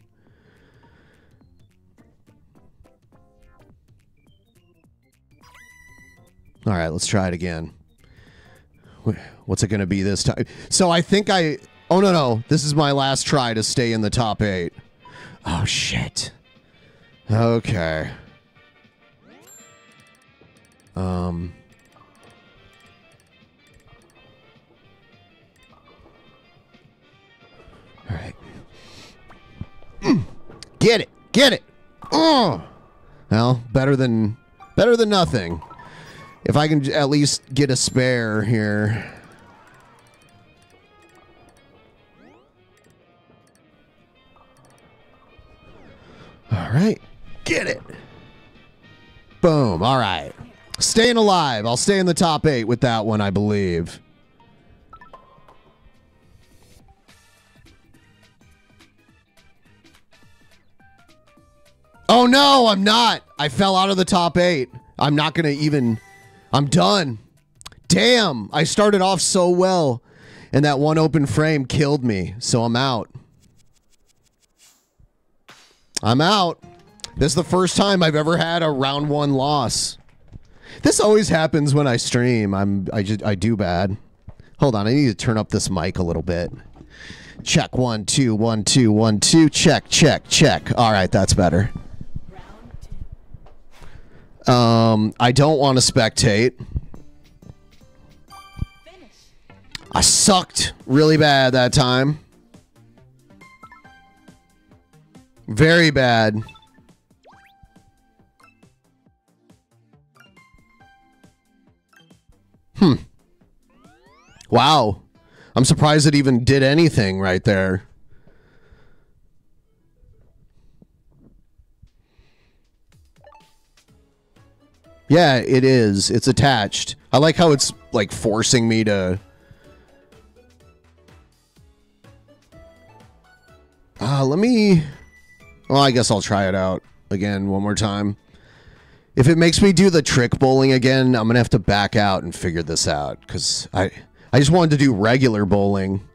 All right, let's try it again. What's it going to be this time? So I think oh no, this is my last try to stay in the top 8. Oh shit. Okay. All right. Get it. Get it. Oh. Well, better than nothing. If I can at least get a spare here. All right. Get it. Boom. All right. Staying alive. I'll stay in the top 8 with that one, I believe. Oh no, I'm not. I fell out of the top 8. I'm not going to even... I'm done. Damn, I started off so well, and that one open frame killed me, so I'm out. I'm out. This is the first time I've ever had a round 1 loss. This always happens when I stream. I do bad. Hold on, I need to turn up this mic a little bit. Check 1 2 1 2 1 2. Check check check. All right, that's better. I don't want to spectate. I sucked really bad that time. Very bad. Wow. I'm surprised it even did anything right there. Yeah, it is. It's attached. I like how it's like forcing me to... let me... Well, I guess I'll try it out again one more time. If it makes me do the trick bowling again, I'm going to have to back out and figure this out. Because I just wanted to do regular bowling.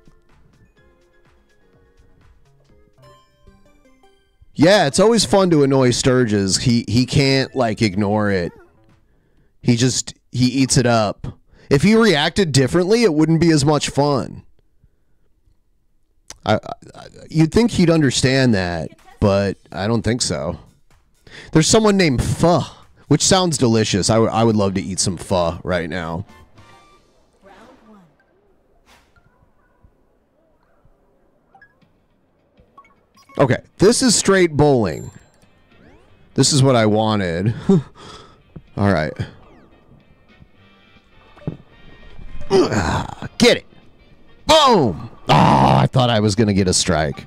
Yeah, it's always fun to annoy Sturgis. He can't, like, ignore it. He eats it up. If he reacted differently, it wouldn't be as much fun. You'd think he'd understand that, but I don't think so. There's someone named Pho, which sounds delicious. I would love to eat some pho right now. Okay, this is straight bowling. This is what I wanted. All right. Get it. Boom. Oh, I thought I was going to get a strike.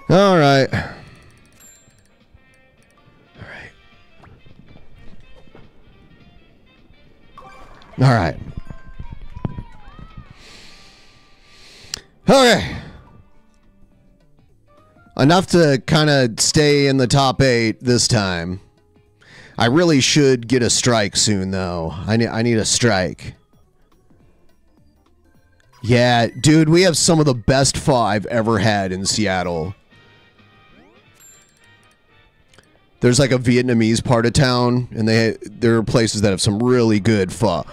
All right. All right. Okay. Enough to kind of stay in the top 8 this time. I really should get a strike soon, though. I need a strike. Yeah, dude, we have some of the best pho I've ever had in Seattle. There's like a Vietnamese part of town, and there are places that have some really good pho.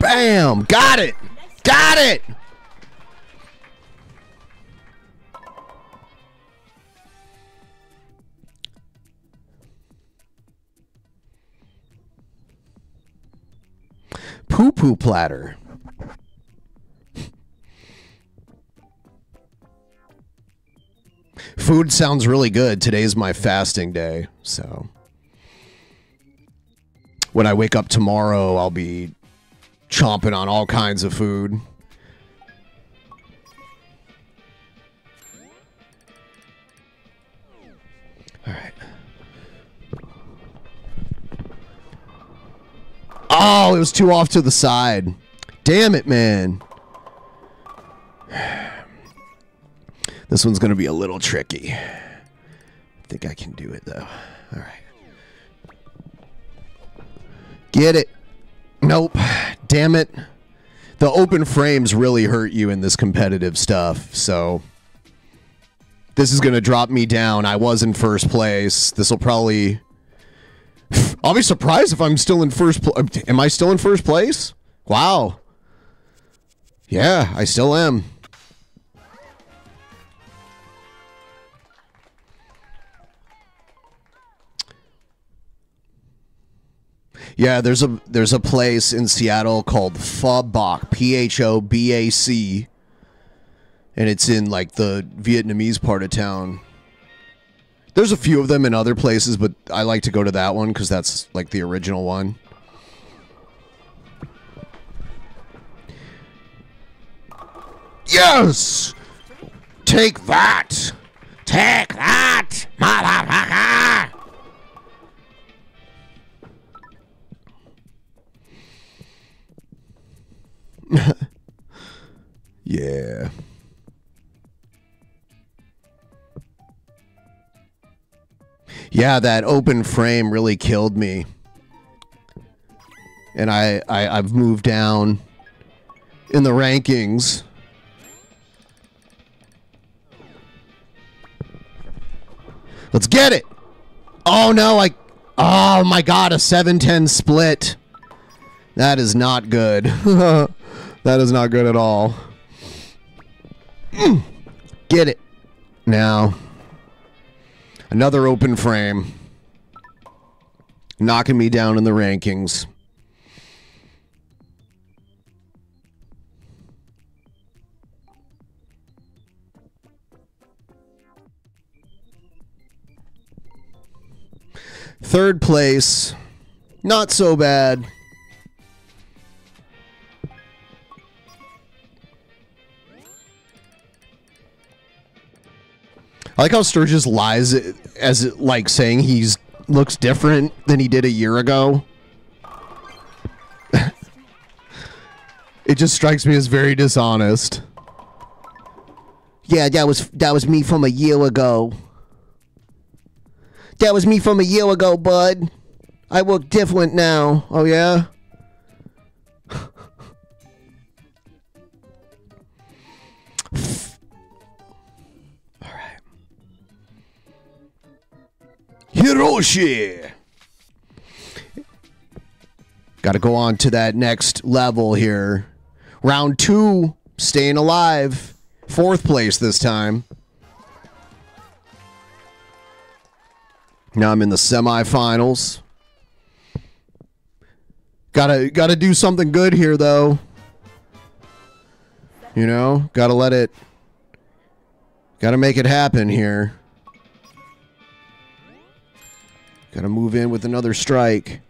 Bam! Got it! Got it! Poo-poo platter. Food sounds really good. Today's my fasting day, so when I wake up tomorrow, I'll be chomping on all kinds of food. All right. Oh, it was too off to the side. Damn it, man. This one's going to be a little tricky. I think I can do it, though. All right. Get it. Nope. Damn it. The open frames really hurt you in this competitive stuff, so this is going to drop me down. I was in first place. This will probably... I'll be surprised if I'm still in first place. Am I still in first place? Wow. Yeah, I still am. Yeah, there's a place in Seattle called Phobac, Phobac, and it's in like the Vietnamese part of town. There's a few of them in other places, but I like to go to that one because that's like the original one. Yes! Take that! Take that, motherfucker! Yeah. Yeah, that open frame really killed me. And I've moved down in the rankings. Let's get it. Oh no, oh my god, a 7-10 split. That is not good. That is not good at all. Get it. Now. Another open frame. Knocking me down in the rankings. Third place, not so bad. I like how Sturgis lies as it, like saying he's looks different than he did a year ago. It just strikes me as very dishonest. Yeah, that was me from a year ago. That was me from a year ago, bud. I look different now. Oh yeah? Hiroshi. Got to go on to that next level here. Round 2, staying alive. 4th place this time. Now I'm in the semifinals. Gotta do something good here, though. You know, gotta make it happen here. Gotta move in with another strike.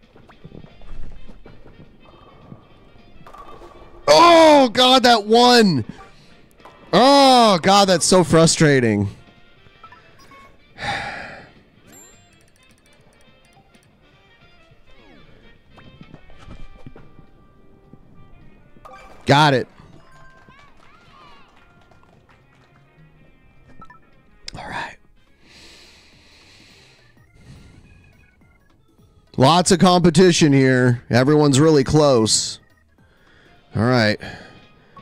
Oh, God, that one. Oh, God, that's so frustrating. Got it. All right. Lots of competition here. Everyone's really close. All right.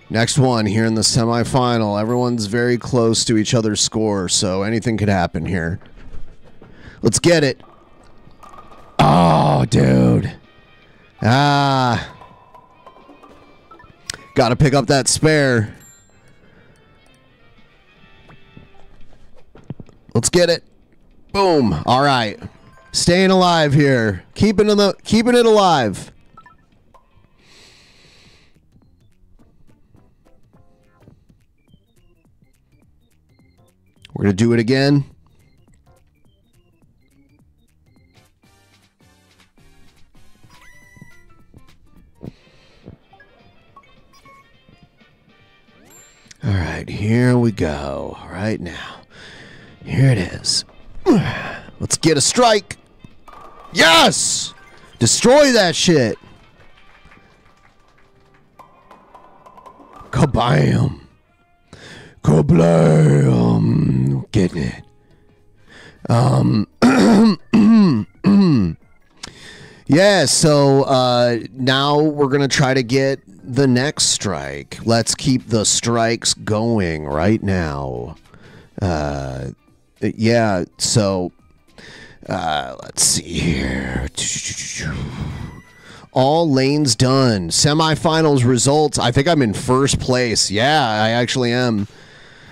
Next one here in the semifinal. Everyone's very close to each other's score, so anything could happen here. Let's get it. Oh, dude. Ah. Got to pick up that spare. Let's get it. Boom. All right. Staying alive here. Keeping it alive. We're going to do it again. All right, here we go. Right now. Here it is. Let's get a strike. Yes! Destroy that shit. Kabam. Kablam. Getting it. Yeah, so now we're going to try to get the next strike. Let's keep the strikes going right now. Yeah, so let's see here. All lanes done. Semifinals results. I think I'm in first place. Yeah, I actually am.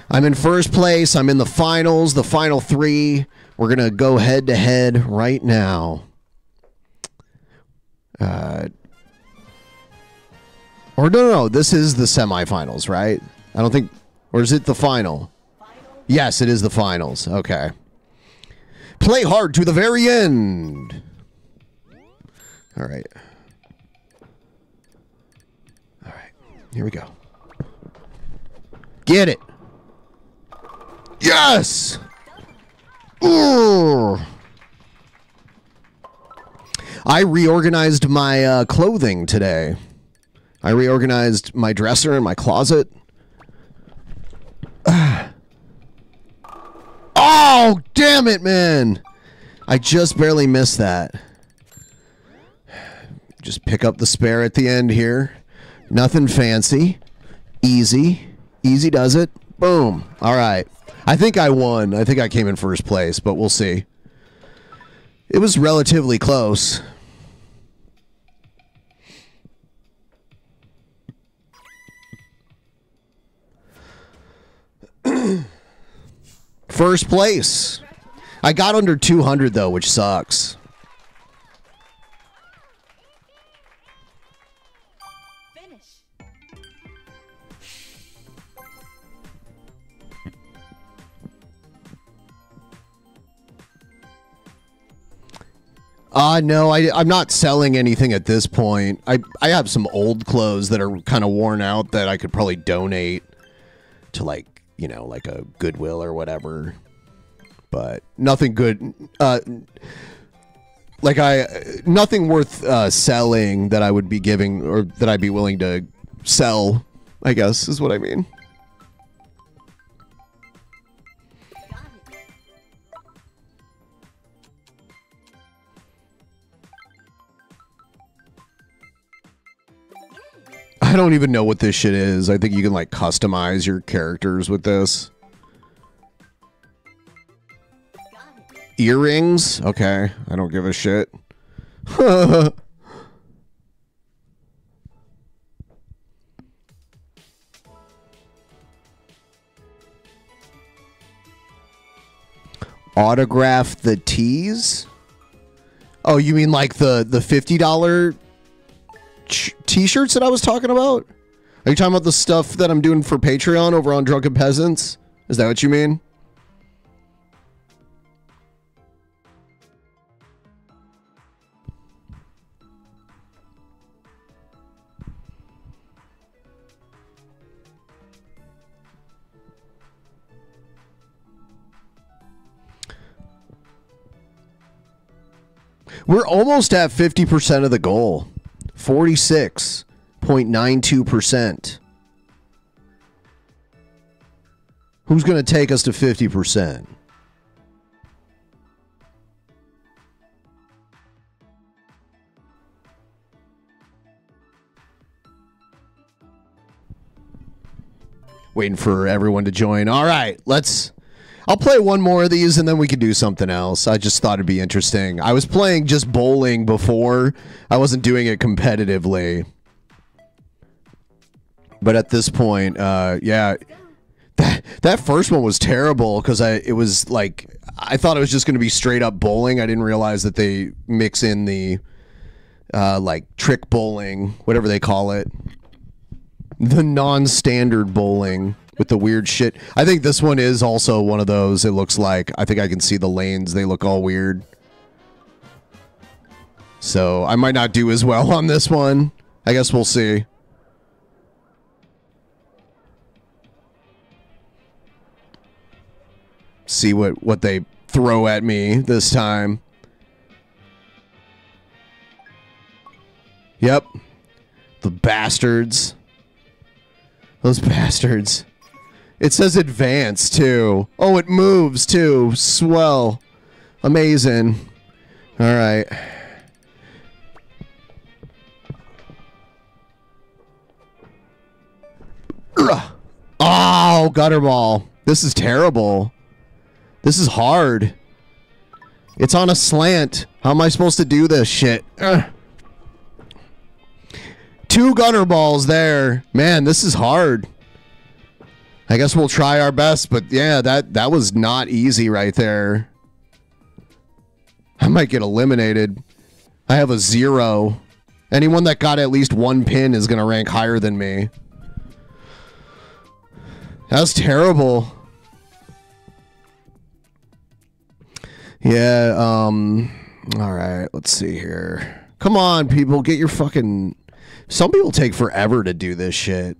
I'm in first place. I'm in the finals, the final 3. We're going to go head to head right now. Or no, this is the semifinals, right? I don't think, or is it the final? Yes, it is the finals. Okay. Play hard to the very end. All right. All right. Here we go. Get it. Yes. Ooh. I reorganized my clothing today. I reorganized my dresser and my closet. Oh, damn it, man. I just barely missed that. Just pick up the spare at the end here. Nothing fancy. Easy. Easy does it. Boom. All right. I think I won. I think I came in first place, but we'll see. It was relatively close. First place. I got under 200 though, which sucks. No, I'm not selling anything at this point. I have some old clothes that are kind of worn out that I could probably donate to, like, you know, like a Goodwill or whatever. But nothing good. Nothing worth selling that I would be giving or that I'd be willing to sell, I guess is what I mean. I don't even know what this shit is. I think you can like customize your characters with this. Earrings? Okay, I don't give a shit. Autograph the tees? Oh, you mean like the $50 t-shirts that I was talking about? Are you talking about the stuff that I'm doing for Patreon over on Drunken Peasants? Is that what you mean? We're almost at 50% of the goal. 46.92%. Who's going to take us to 50%? Waiting for everyone to join. All right, I'll play one more of these and then we can do something else. I just thought it'd be interesting. I was playing just bowling before. I wasn't doing it competitively. But at this point, yeah, that first one was terrible because it was like, I thought it was just going to be straight up bowling. I didn't realize that they mix in the like trick bowling, whatever they call it. The non-standard bowling. With the weird shit. I think this one is also one of those. It looks like. I think I can see the lanes. They look all weird. So I might not do as well on this one. I guess we'll see. See what they throw at me this time. Yep. The bastards. Those bastards. It says advance, too. Oh, it moves, too. Swell. Amazing. All right. Oh, gutter ball. This is terrible. This is hard. It's on a slant. How am I supposed to do this shit? Two gutter balls there. Man, this is hard. I guess we'll try our best, but yeah, that was not easy right there. I might get eliminated. I have a 0. Anyone that got at least 1 pin is going to rank higher than me. That's terrible. Yeah, all right, let's see here. Come on, people, get your fucking... Some people take forever to do this shit.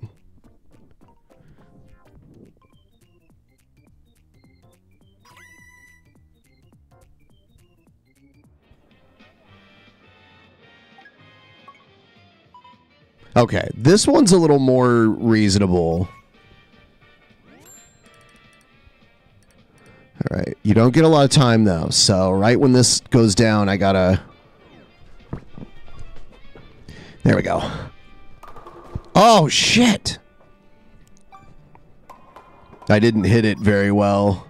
Okay, this one's a little more reasonable. All right, you don't get a lot of time though, so right when this goes down, I gotta... There we go. Oh, shit! I didn't hit it very well.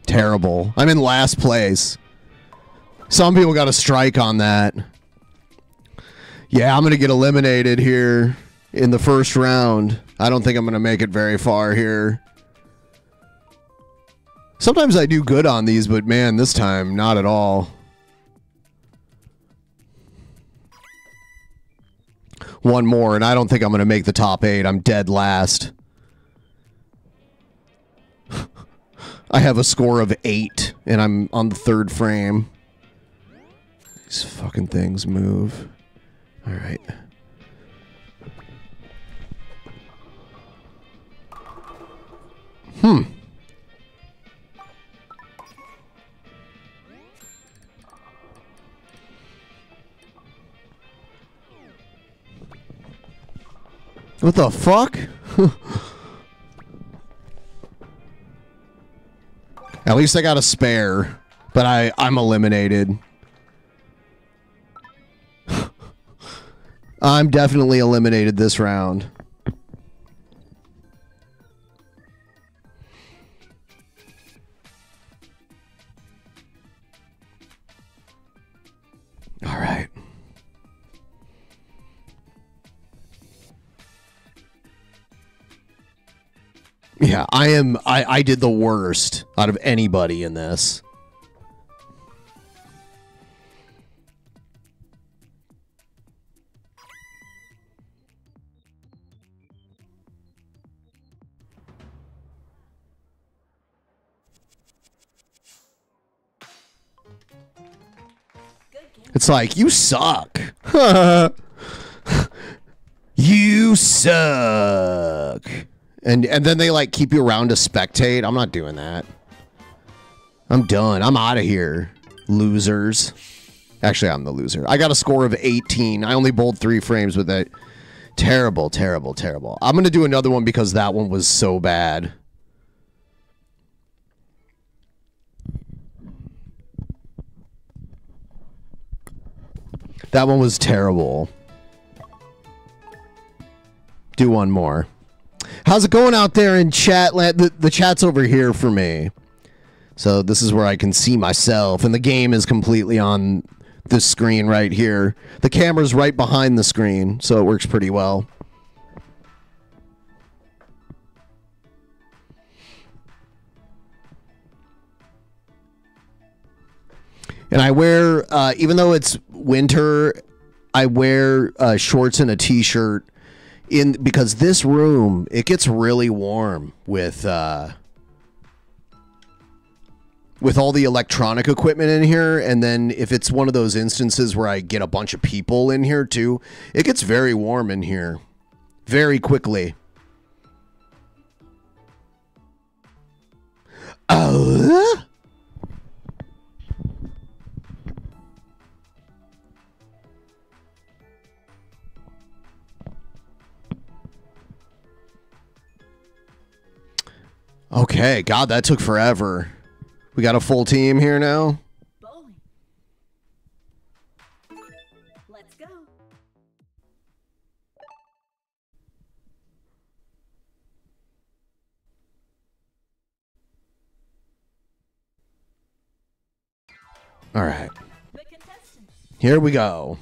Terrible. I'm in last place. Some people got a strike on that. Yeah, I'm going to get eliminated here in the first round. I don't think I'm going to make it very far here. Sometimes I do good on these, but man, this time, not at all. one more, and I don't think I'm going to make the top 8. I'm dead last. I have a score of 8, and I'm on the 3rd frame. These fucking things move. All right. What the fuck? At least I got a spare, but I'm eliminated. I'm definitely eliminated this round. All right. Yeah, I did the worst out of anybody in this. It's like, you suck. You suck. And then they like keep you around to spectate. I'm not doing that. I'm done. I'm out of here. Losers. Actually, I'm the loser. I got a score of 18. I only bowled 3 frames with it. Terrible, terrible, terrible. I'm going to do another one because that one was so bad. That one was terrible. Do one more. How's it going out there in chat land? The chat's over here for me. So this is where I can see myself. And the game is completely on this screen right here. The camera's right behind the screen, so it works pretty well. And I wear, even though it's winter, I wear shorts and a t-shirt because this room, it gets really warm with all the electronic equipment in here. And then if it's one of those instances where I get a bunch of people in here too, it gets very warm in here very quickly. Oh. Okay, God, that took forever. We got a full team here now. Bowling. Let's go. All right. Here we go.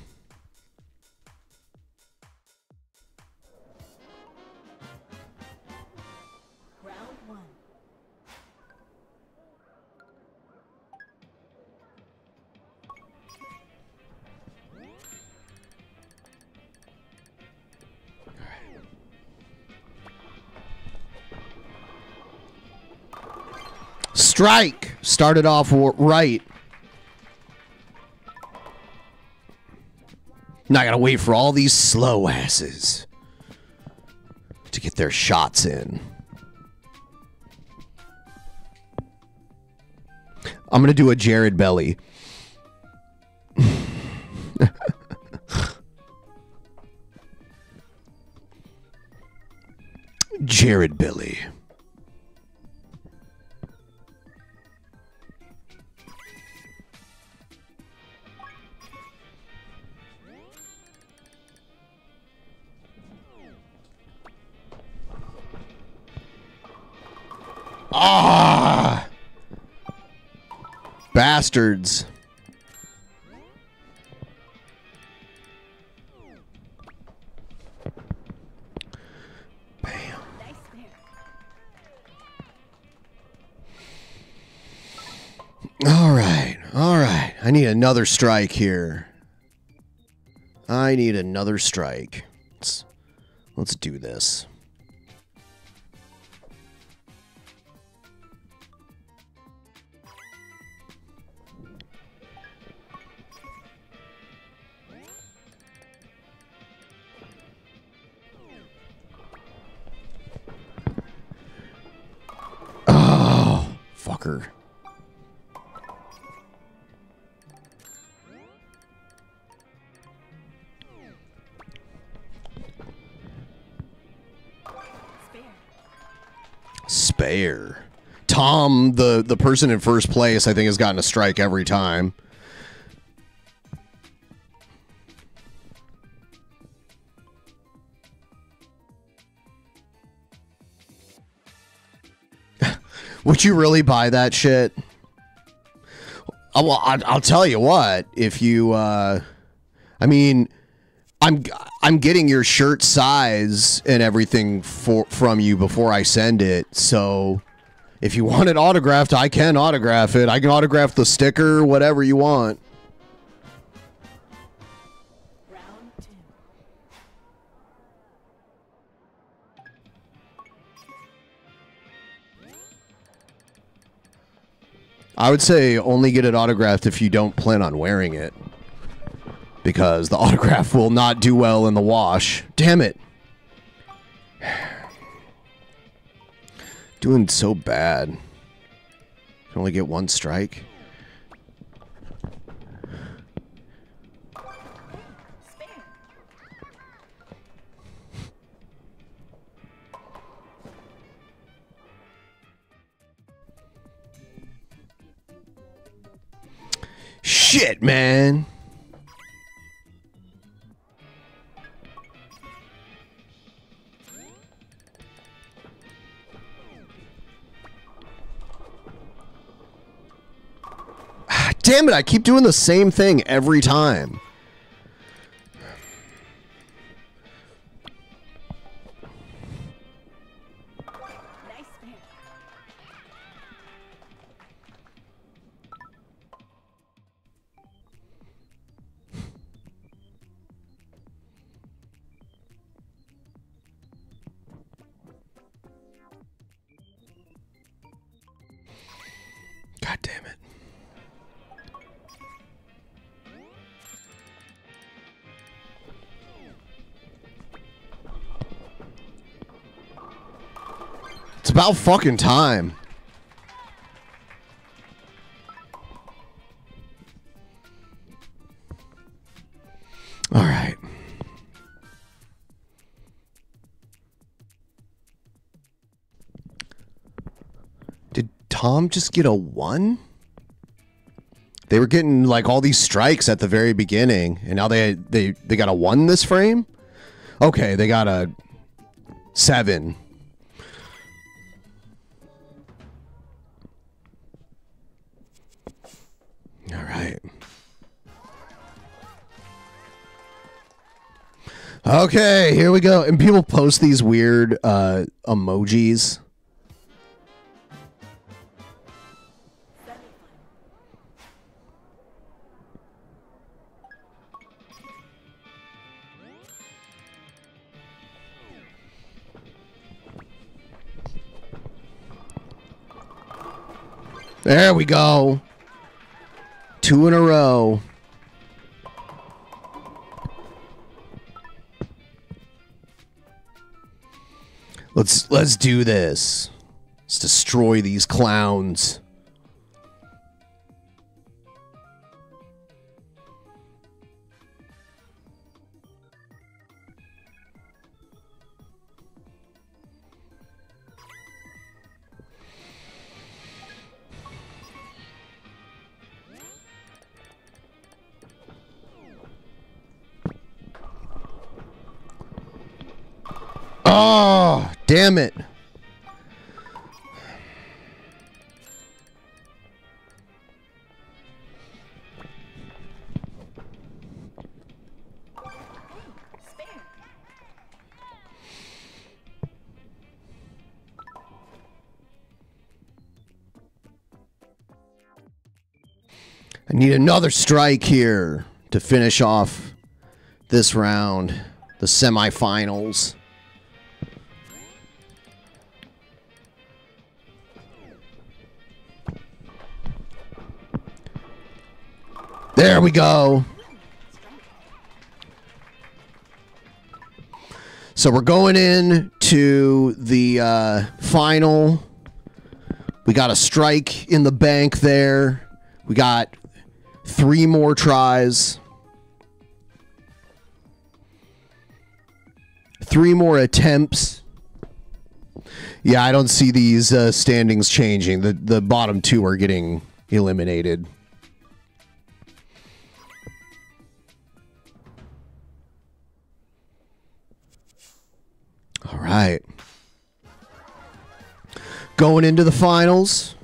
Strike. Started off right. Now I gotta wait for all these slow asses to get their shots in. I'm gonna do a Jared Belly. Jared Belly. Ah! Bastards. Bam. All right. All right. I need another strike here. I need another strike. Let's do this. Oh, fucker. Spare. Tom, the person in first place, I think, has gotten a strike every time. Would you really buy that shit? Well, I'll tell you what. If you, I mean, I'm getting your shirt size and everything from you before I send it. So, if you want it autographed, I can autograph it. I can autograph the sticker, whatever you want. I would say only get it autographed if you don't plan on wearing it. Because the autograph will not do well in the wash. Damn it. Doing so bad. Can only get one strike. Shit, man. Damn it, I keep doing the same thing every time. God damn it. It's about fucking time. All right. Did Tom just get a 1? They were getting like all these strikes at the very beginning, and now they got a 1 this frame? Okay, they got a 7. All right. Okay, here we go. And people post these weird emojis. There we go. 2 in a row. Let's do this. Let's destroy these clowns. Oh, damn it. I need another strike here to finish off this round. the semifinals. There we go. So we're going in to the final. We got a strike in the bank there. We got 3 more tries. 3 more attempts. Yeah, I don't see these standings changing. The bottom 2 are getting eliminated. All right. Going into the finals.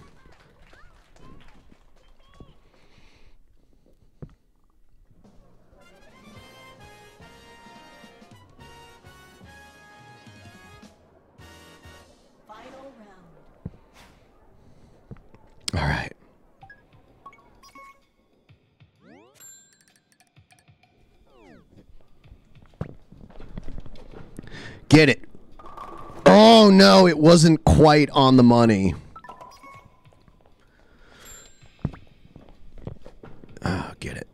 All right. Get it. Oh, no, it wasn't quite on the money. Oh, get it.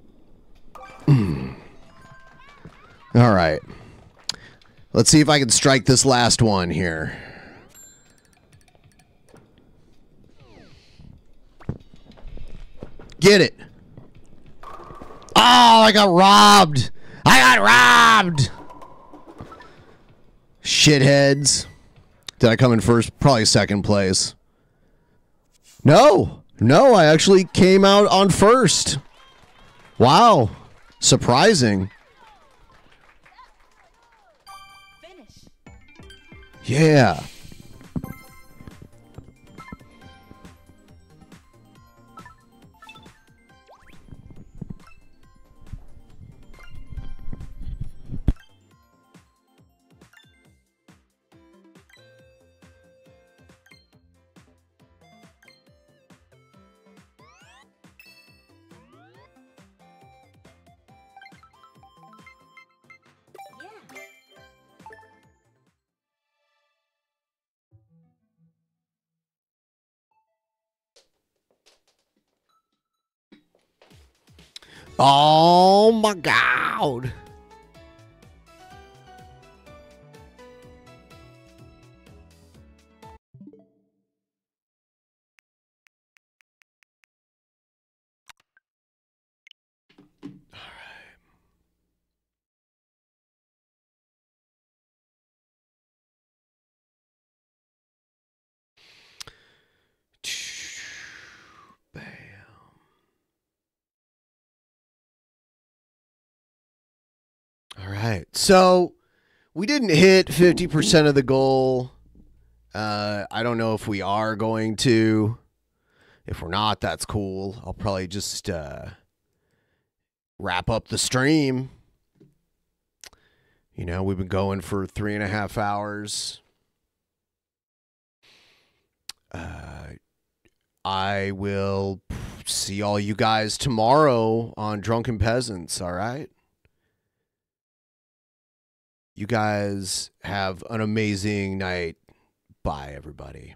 All right. Let's see if I can strike this last one here. Get it. Oh, I got robbed. I got robbed. Shitheads. Did I come in first? Probably second place. No. No, I actually came out on first. Wow. Surprising. Yeah. Oh my God. All right. So we didn't hit 50% of the goal. I don't know if we are going to. If we're not, that's cool. I'll probably just wrap up the stream. You know, we've been going for 3.5 hours. I will see all you guys tomorrow on Drunken Peasants, all right? You guys have an amazing night. Bye, everybody.